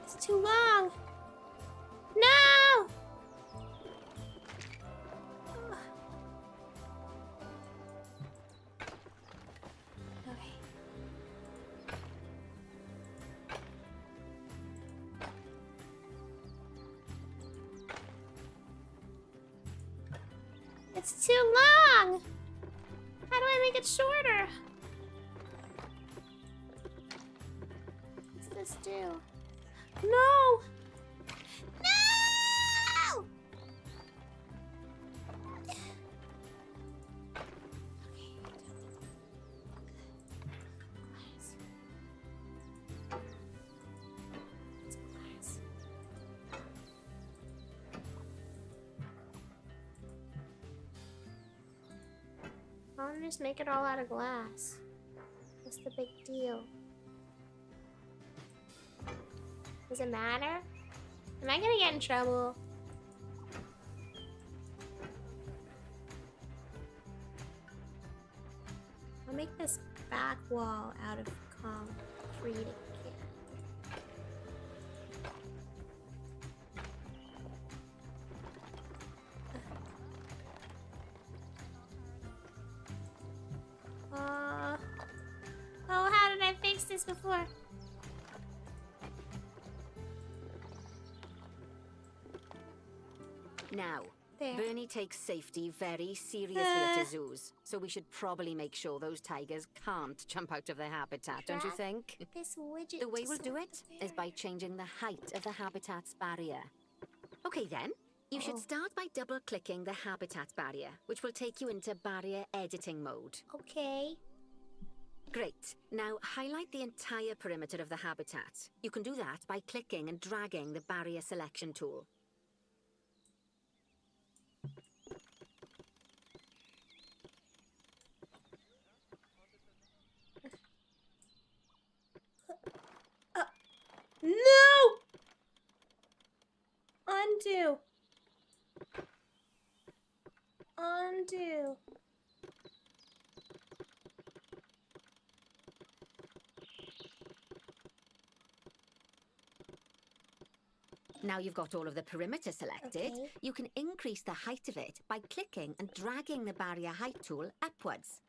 It's too long. No! Okay. It's too long. How do I make it shorter? What's this do? No! No! I'll just make it all out of glass. What's the big deal? Does it matter? Am I gonna get in trouble? I'll make this back wall out of concrete again. Oh, how did I fix this before? Now, There. Bernie takes safety very seriously at his zoos, so we should probably make sure those tigers can't jump out of their habitat, don't you think? This widget. The way to we'll do select it the is by changing the height of the habitat's barrier. Okay then, you should start by double-clicking the habitat barrier, which will take you into barrier editing mode. Okay. Great. Now highlight the entire perimeter of the habitat. You can do that by clicking and dragging the barrier selection tool. No! Undo. Undo. Now you've got all of the perimeter selected, Okay. you can increase the height of it by clicking and dragging the barrier height tool upwards.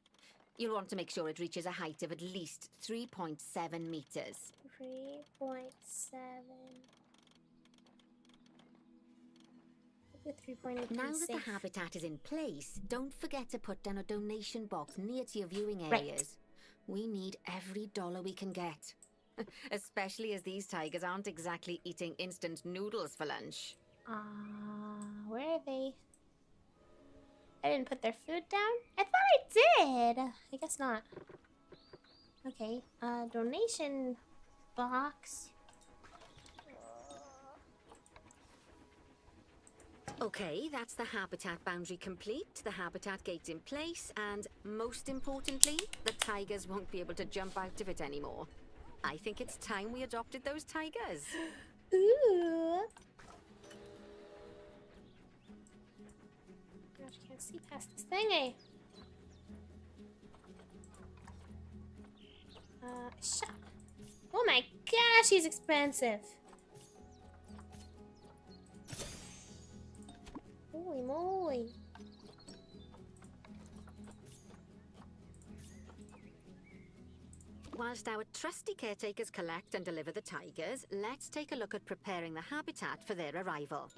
You'll want to make sure it reaches a height of at least 3.7 meters. 3.7. 3.8. Now that the habitat is in place, don't forget to put down a donation box near to your viewing Right. areas. We need every dollar we can get. Especially as these tigers aren't exactly eating instant noodles for lunch. Where are they? I didn't put their food down? I thought I did. I guess not. Okay, donation box. Okay, that's the habitat boundary complete, the habitat gate's in place, and most importantly, the tigers won't be able to jump out of it anymore. I think it's time we adopted those tigers. Ooh. Gosh, I can't see past this thing, eh? Shop. Oh my gosh, he's expensive. Holy moly. Whilst our trusty caretakers collect and deliver the tigers, let's take a look at preparing the habitat for their arrival.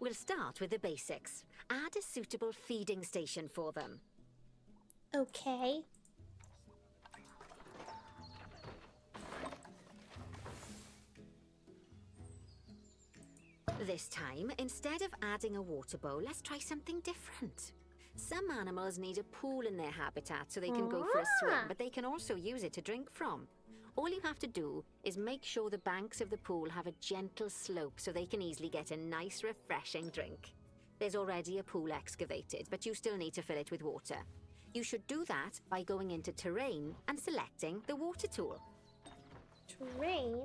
We'll start with the basics. Add a suitable feeding station for them. Okay. This time, instead of adding a water bowl, let's try something different. Some animals need a pool in their habitat so they can go for a swim, but they can also use it to drink from. All you have to do is make sure the banks of the pool have a gentle slope so they can easily get a nice, refreshing drink. There's already a pool excavated, but you still need to fill it with water. You should do that by going into Terrain and selecting the water tool. Terrain.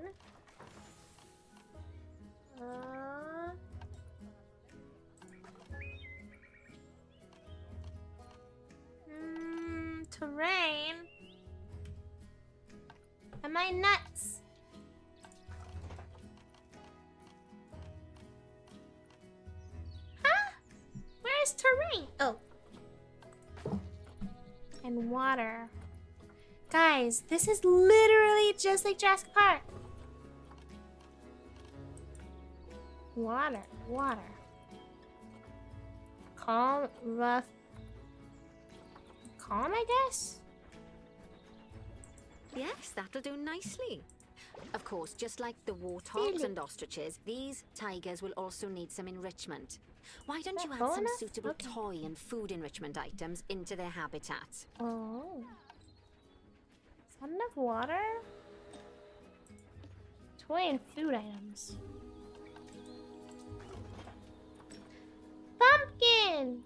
Terrain. Am I nuts? Huh? Where's terrain? Oh. And water. Guys, this is literally just like Jurassic Park. Water, water. Calm, rough. Calm, I guess? Yes, that'll do nicely. Of course, just like the warthogs and ostriches, these tigers will also need some enrichment. Why don't you add full some enough? suitable Okay. toy and food enrichment items into their habitat? Oh. Is that enough water? Toy and food items. Pumpkin!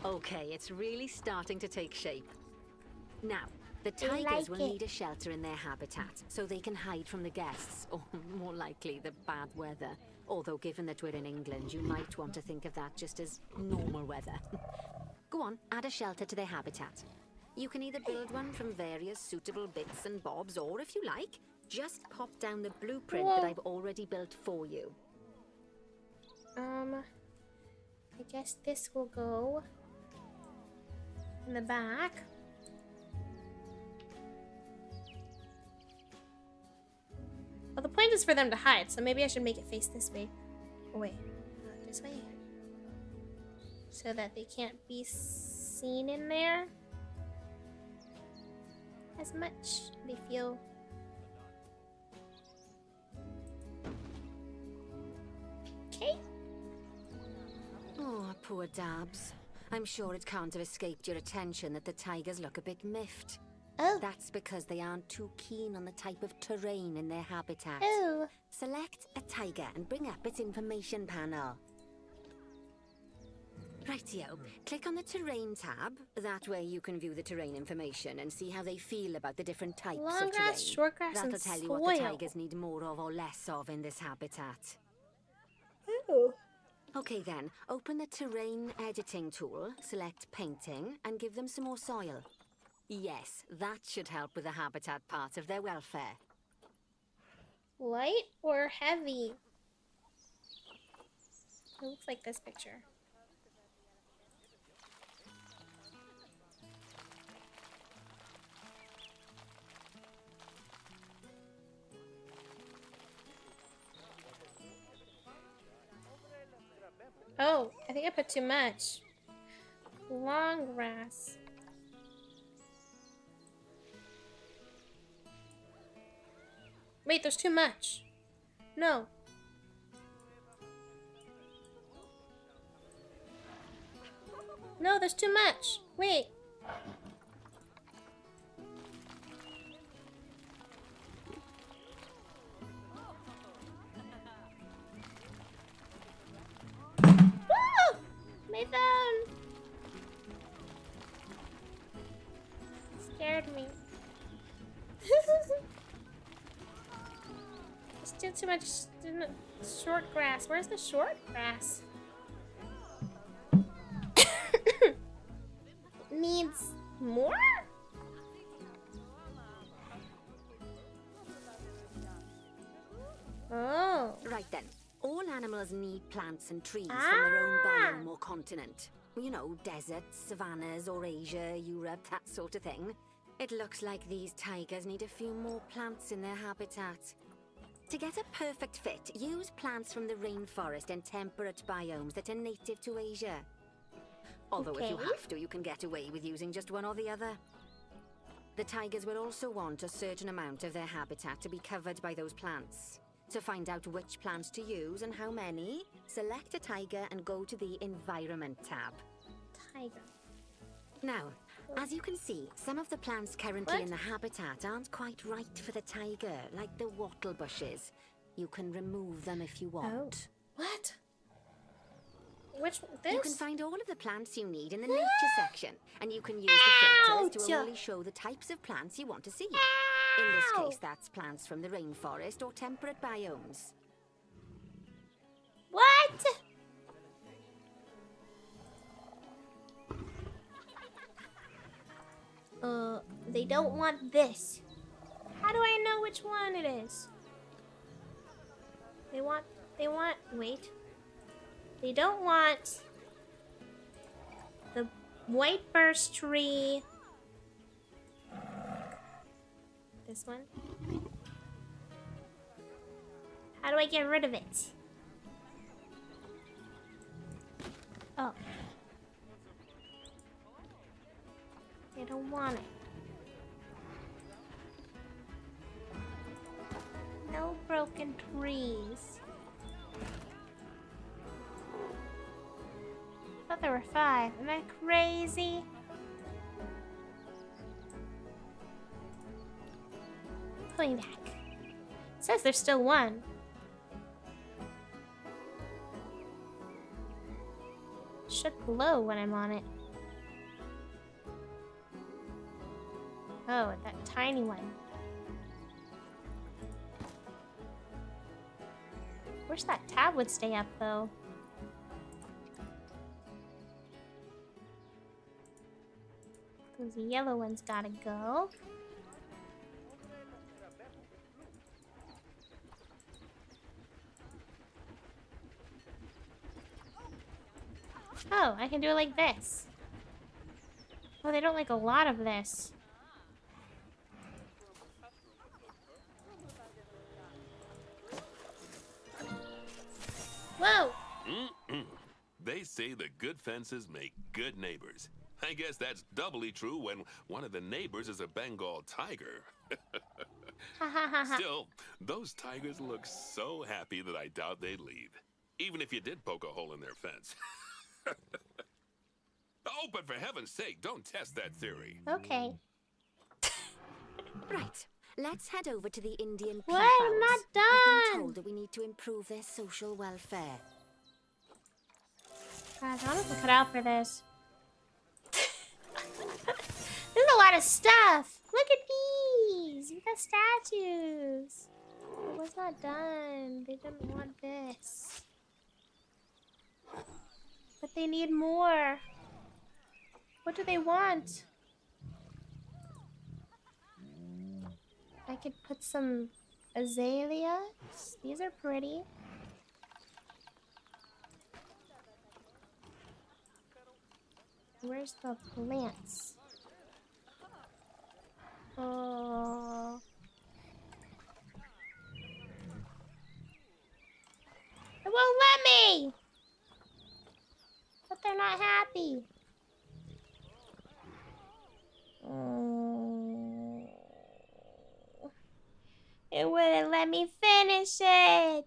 Okay, it's really starting to take shape. Now, the I tigers like will it. need a shelter in their habitat so they can hide from the guests, or more likely, the bad weather. Although, given that we're in England, you might want to think of that just as normal weather. Go on, add a shelter to their habitat. You can either build one from various suitable bits and bobs, or if you like, just pop down the blueprint that Whoa. I've already built for you. I guess this will go in the back. Well, the point is for them to hide, so maybe I should make it face this way. Oh, wait. Not this way. So that they can't be seen in there as much. They feel... Okay. Oh, poor Dabs. I'm sure it can't have escaped your attention that the tigers look a bit miffed. Oh. That's because they aren't too keen on the type of terrain in their habitat. Oh. Select a tiger and bring up its information panel. Rightio, click on the terrain tab. That way you can view the terrain information and see how they feel about the different types Long of grass, terrain. short grass, That'll and tell you soil. what the tigers need more of or less of in this habitat. Oh. Okay then, open the terrain editing tool, select painting, and give them some more soil. Yes, that should help with the habitat part of their welfare. Light or heavy? It looks like this picture. Oh, I think I put too much. Long grass. Wait, there's too much. No. No, there's too much. Wait. Woo! My phone. Scared me. Still too much short grass. Where's the short grass? Needs more? Oh. Right then, all animals need plants and trees from their own biome or continent. You know, deserts, savannas, Asia, Europe, that sort of thing. It looks like these tigers need a few more plants in their habitat. To get a perfect fit, use plants from the rainforest and temperate biomes that are native to Asia. Although if you Okay. have to, you can get away with using just one or the other. The tigers will also want a certain amount of their habitat to be covered by those plants. To find out which plants to use and how many, select a tiger and go to the Environment tab. Tiger. Now, as you can see, some of the plants currently What? in the habitat aren't quite right for the tiger, like the wattle bushes. You can remove them if you want. What? Which this? You can find all of the plants you need in the nature section, and you can use the filters to Ouch! only show the types of plants you want to see. In this Ow! case, that's plants from the rainforest or temperate biomes. What? They don't want this. How do I know which one it is? Wait. They don't want the white burst tree. This one. How do I get rid of it? Oh. They don't want it. No broken trees. I thought there were 5. Am I crazy? Pulling back. It says there's still 1. Should glow when I'm on it. Oh, that tiny one. Wish that tab would stay up though. Those yellow ones gotta go. Oh, I can do it like this. Oh, they don't like a lot of this. Whoa! They say the good fences make good neighbors. I guess that's doubly true when one of the neighbors is a Bengal tiger. Ha ha ha ha. Still, those tigers look so happy that I doubt they'd leave. Even if you did poke a hole in their fence. Oh, but for heaven's sake, don't test that theory. Okay. Right, let's head over to the Indian What? peafowls. I'm not I've been done. told that we need to improve their social welfare. Gosh, I wasn't cut out for this. There's a lot of stuff. Look at these. We got statues. It was not done. They didn't want this. But they need more. What do they want? I could put some azaleas. These are pretty. Where's the plants? Oh. It won't let me! But they're not happy. It wouldn't let me finish it.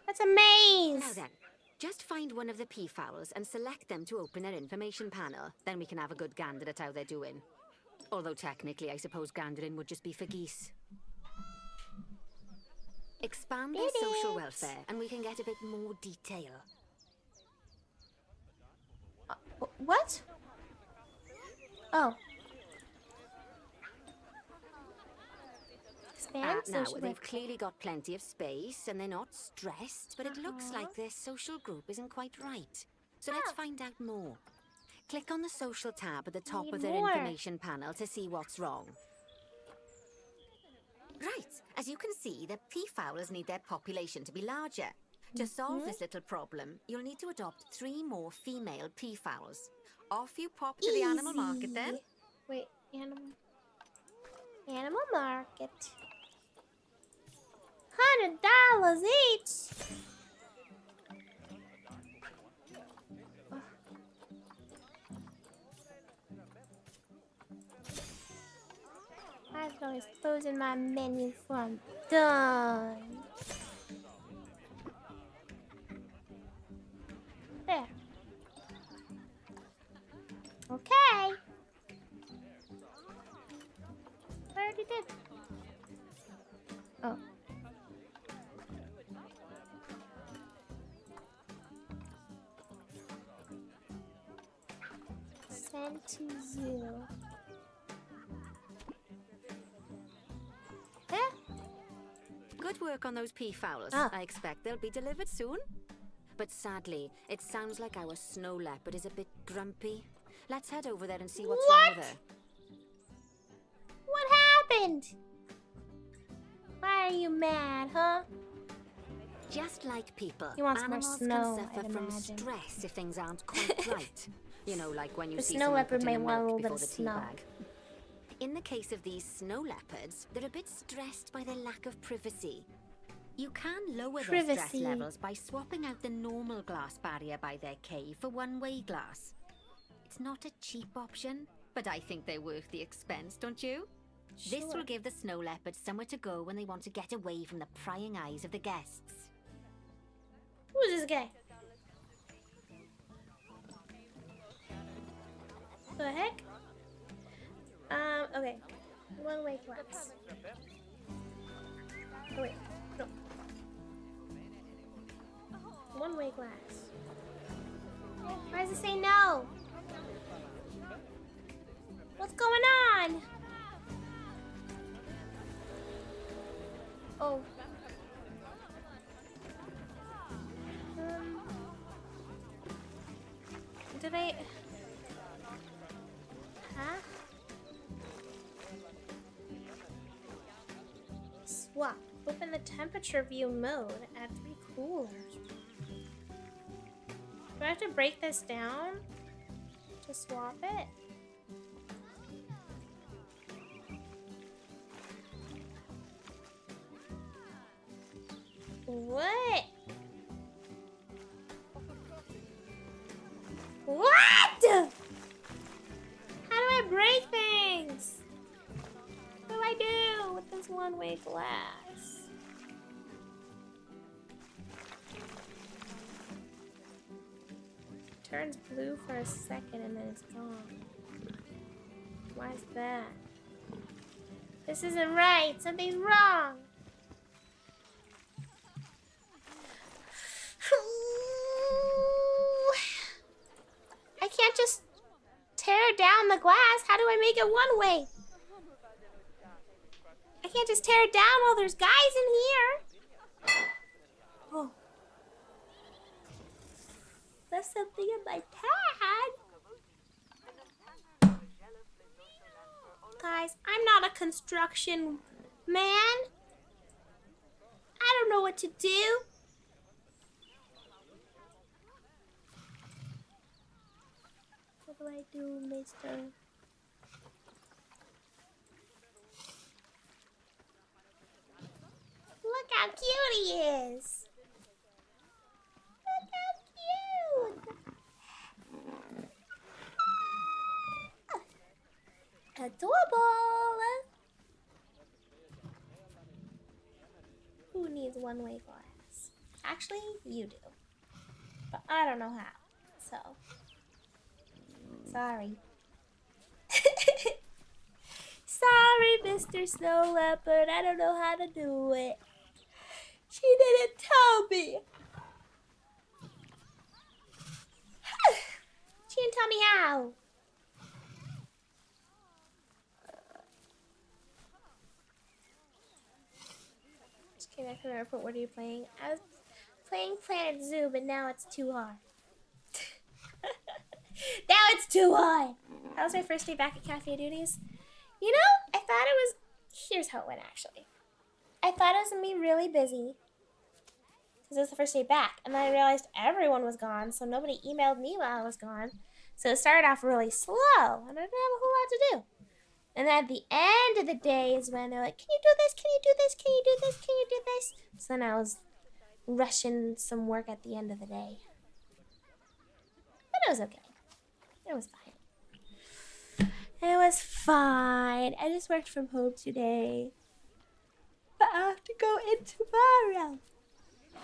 That's a maze. Now then, just find one of the peafowls and select them to open their information panel. Then we can have a good gander at how they're doing. Although technically, I suppose gandering would just be for geese. Expand their social welfare and we can get a bit more detail. What? Oh. Expand Now, social they've welfare. clearly got plenty of space and they're not stressed, but it looks like their social group isn't quite right. So let's find out more. Click on the social tab at the top Need of their more. information panel to see what's wrong. Right, as you can see, the peafowls need their population to be larger. To solve this little problem, you'll need to adopt 3 more female peafowls. Off you pop to the animal market then. Wait, animal market. $100 each. I was always closing my menu before I'm done. There. Okay. I already did. Oh. Send to zoo. There. Good work on those peafowls. Ah. I expect they'll be delivered soon. But sadly, it sounds like our snow leopard is a bit grumpy. Let's head over there and see what's wrong with her. What happened? Why are you mad, huh? Just like people, He wants more animals snow, can suffer I'd from imagine. stress if things aren't quite right. You know, like when you The see snow someone leopard putting may the want a milk little bit before of the tea snow. bag. In the case of these snow leopards, they're a bit stressed by their lack of privacy. You can lower their stress Privacy. levels by swapping out the normal glass barrier by their cave for one-way glass. It's not a cheap option, but I think they're worth the expense, don't you? This Sure. will give the snow leopards somewhere to go when they want to get away from the prying eyes of the guests. Who's this guy? The heck? Okay. One-way glass. Oh, wait. No. One-way glass. Why does it say no? What's going on? Oh. Did I... Huh? Swap. Open the temperature view mode. Add 3 coolers. Do I have to break this down to swap it? What? What? How do I break things? What do I do with this one-way glass? Turns blue for a second and then it's gone. Why is that? This isn't right. Something's wrong. I can't just tear down the glass. How do I make it one way? I can't just tear it down while there's guys in here. Oh. There's something in my pad. Guys, I'm not a construction man. I don't know what to do. What do I do, mister? Look how cute he is. Look how cute. Adorable. Who needs one-way glass? Actually, you do. But I don't know how. So, sorry. Sorry, Mr. Snow Leopard. I don't know how to do it. She didn't tell me. She didn't tell me how. Just came back from the airport. What are you playing? I was playing Planet Zoo, but now it's too hard. Now it's too hard. That was my first day back at Cafe Duties. You know, I thought it was... Here's how it went, actually. I thought it was going to be really busy. Because it was the first day back. And then I realized everyone was gone, so nobody emailed me while I was gone. So it started off really slow, and I didn't have a whole lot to do. And then at the end of the day is when they're like, can you do this? Can you do this? Can you do this? Can you do this? So then I was rushing some work at the end of the day. But it was okay. It was fine. It was fine. I just worked from home today. But I have to go in tomorrow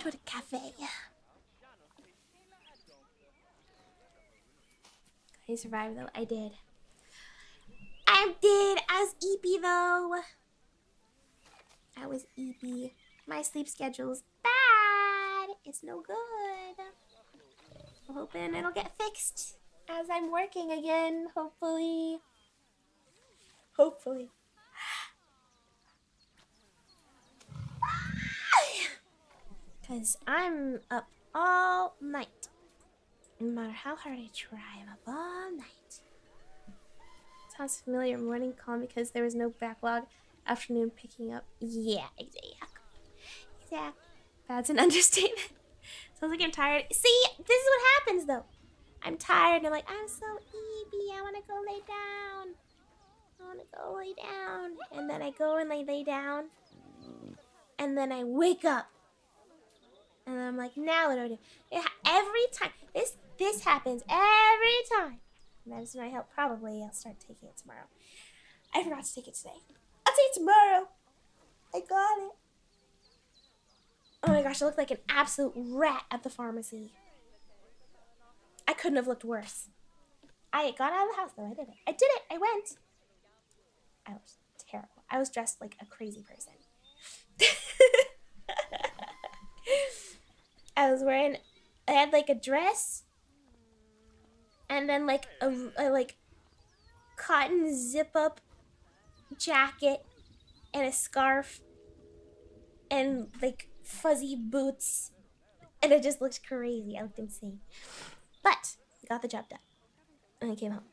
to the cafe. I survived though. I did. I did. I was eepy though. I was eepy. My sleep schedule's bad. It's no good. I'm hoping it'll get fixed as I'm working again. Hopefully. Hopefully. Because I'm up all night. No matter how hard I try, I'm up all night. Sounds familiar. Morning calm because there was no backlog. Afternoon picking up. Yeah, exactly. That's an understatement. Sounds like I'm tired. See, this is what happens though. I'm tired and I'm like, I'm so eepy. I want to go lay down. I want to go lay down. And then I go and lay down. And then I wake up. And I'm like, now what do I do? Every time. This happens every time. Medicine might help. Probably I'll start taking it tomorrow. I forgot to take it today. I'll take it tomorrow. I got it. Oh my gosh, I looked like an absolute rat at the pharmacy. I couldn't have looked worse. I got out of the house though. I did it. I did it. I went. I was terrible. I was dressed like a crazy person. I was wearing, I had like a dress and then like a like cotton zip up jacket and a scarf and like fuzzy boots, and it just looked crazy. I looked insane, but I got the job done and I came home.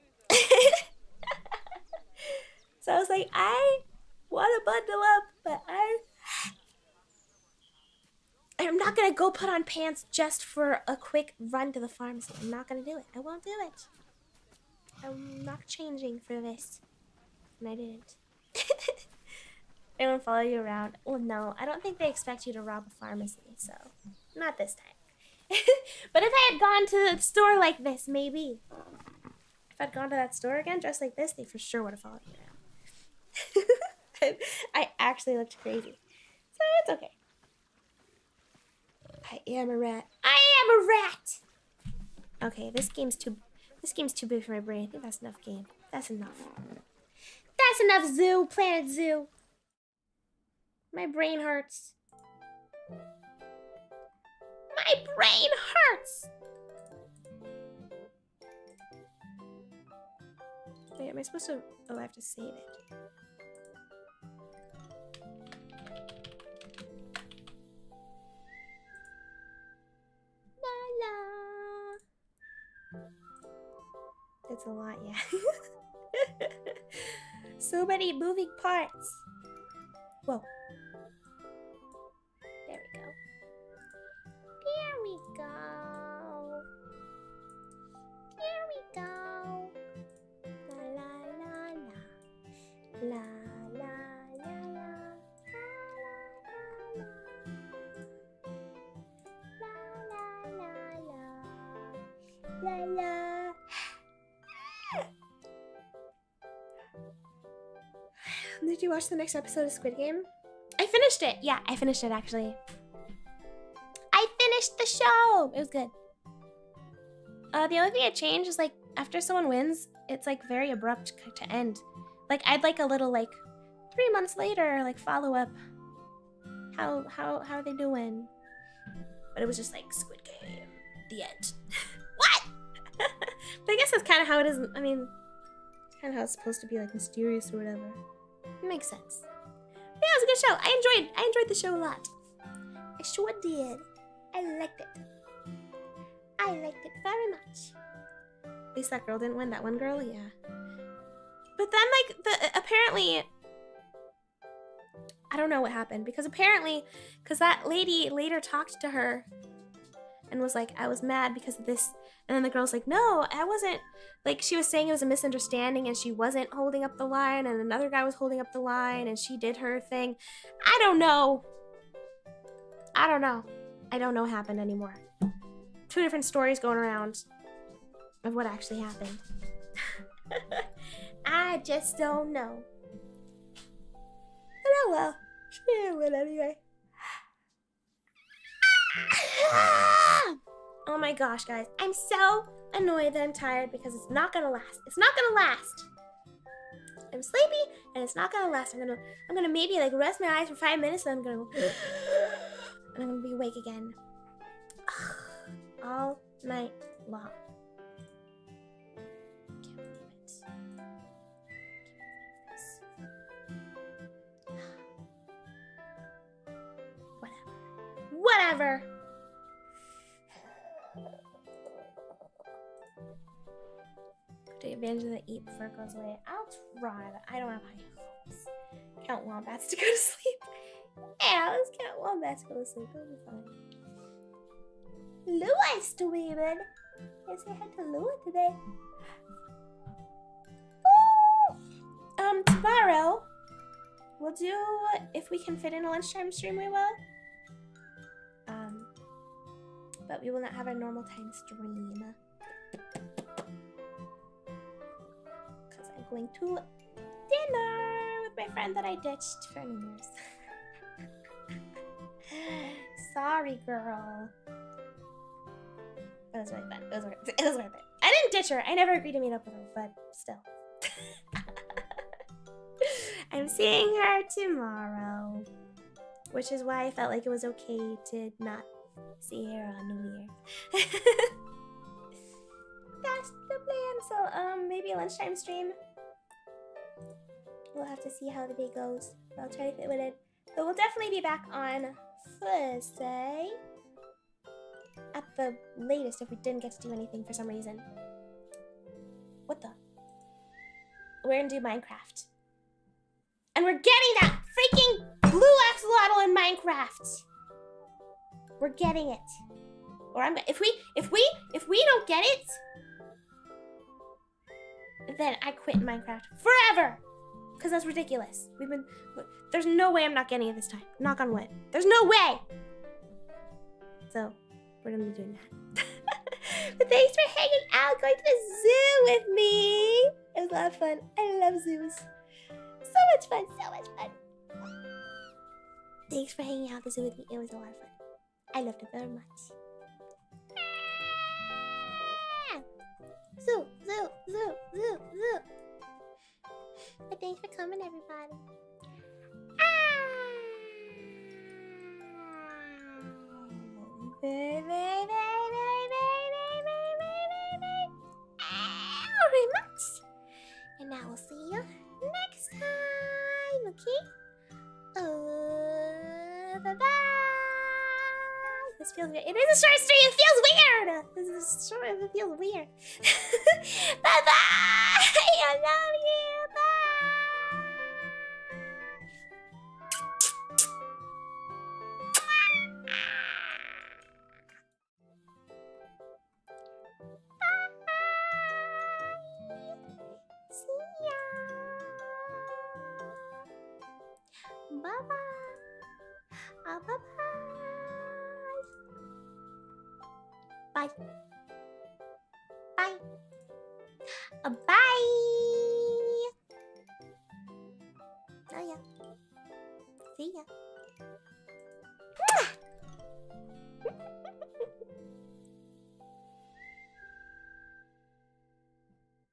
So I was like, I want to bundle up, but I'm not gonna go put on pants just for a quick run to the pharmacy. I'm not gonna do it. I won't do it. I'm not changing for this. And I didn't. They won't follow you around. Well, no, I don't think they expect you to rob a pharmacy, so not this time. But if I had gone to the store like this, maybe. If I'd gone to that store again dressed like this, they for sure would have followed me around. I actually looked crazy. So it's okay. I am a rat. I am a rat! Okay, this game's too big for my brain. I think that's enough game. That's enough. That's enough zoo, Planet Zoo. My brain hurts. My brain hurts! Wait, am I supposed to... Oh, I have to save it. La la. It's a lot, yeah. So many moving parts. Whoa. There we go. There we go. There we go. La la la la. La la la la. La la la la. La la. Did you watch the next episode of Squid Game? I finished it. Yeah, I finished it actually. I finished the show. It was good. The only thing I changed is like after someone wins, it's like very abrupt to end. Like I'd like a little like 3 months later, like follow up. How are they doing? But it was just like Squid Game, the end. What? But I guess that's kind of how it is. I mean, it's kind of how it's supposed to be, like mysterious or whatever. It makes sense. But yeah, it was a good show. I enjoyed the show a lot. I sure did. I liked it. I liked it very much. At least that girl didn't win. That one girl, yeah. But then, like, apparently, I don't know what happened because that lady later talked to her and was like, I was mad because of this. And then the girl's like, no, I wasn't. Like, she was saying it was a misunderstanding and she wasn't holding up the line and another guy was holding up the line and she did her thing. I don't know. I don't know what happened anymore. 2 different stories going around of what actually happened. I just don't know. But oh well. Yeah, but anyway. Oh my gosh, guys. I'm so annoyed that I'm tired because it's not gonna last. It's not gonna last. I'm sleepy and it's not gonna last. I'm gonna maybe like rest my eyes for 5 minutes and I'm gonna go and I'm gonna be awake again. All night long. Can't believe it. Whatever. Take advantage of the eat before it goes away. I'll try, but I don't have high hopes. Count wombats to go to sleep. Yeah, let's count wombats to go to sleep. It'll be fine. Lewis, Dweebin. I say hi to Lewis today. Woo! Tomorrow we'll do, if we can fit in a lunchtime stream, we will. But we will not have a normal time stream. Because I'm going to dinner with my friend that I ditched for New Year's. Sorry, girl. It was really fun. It was worth it. I didn't ditch her. I never agreed to meet up with her, but still. I'm seeing her tomorrow. Which is why I felt like it was okay to not see her on New Year. That's the plan. So, maybe a lunchtime stream. We'll have to see how the day goes. I'll try to fit with it. But we'll definitely be back on Thursday. At the latest, if we didn't get to do anything for some reason. What the? We're gonna do Minecraft. And we're getting that freaking blue axolotl in Minecraft! We're getting it. Or if we don't get it, then I quit Minecraft forever. Cause that's ridiculous. There's no way I'm not getting it this time. Knock on wood. There's no way. So we're gonna be doing that. But thanks for hanging out, going to the zoo with me. It was a lot of fun. I love zoos. So much fun, so much fun. Thanks for hanging out at the zoo with me. It was a lot of fun. I loved it very much. Zoo, zoo, zoo, zoo, zoo. But thanks for coming, everybody. Very, very, very, very, very much. And now we'll see you next time, okay? Bye-bye. This feels weird. It is a short stream. It feels weird. This is short. It feels weird. Bye-bye. I love you. Bye-bye. Bye-bye. Bye. Bye. Bye. Oh yeah. See ya.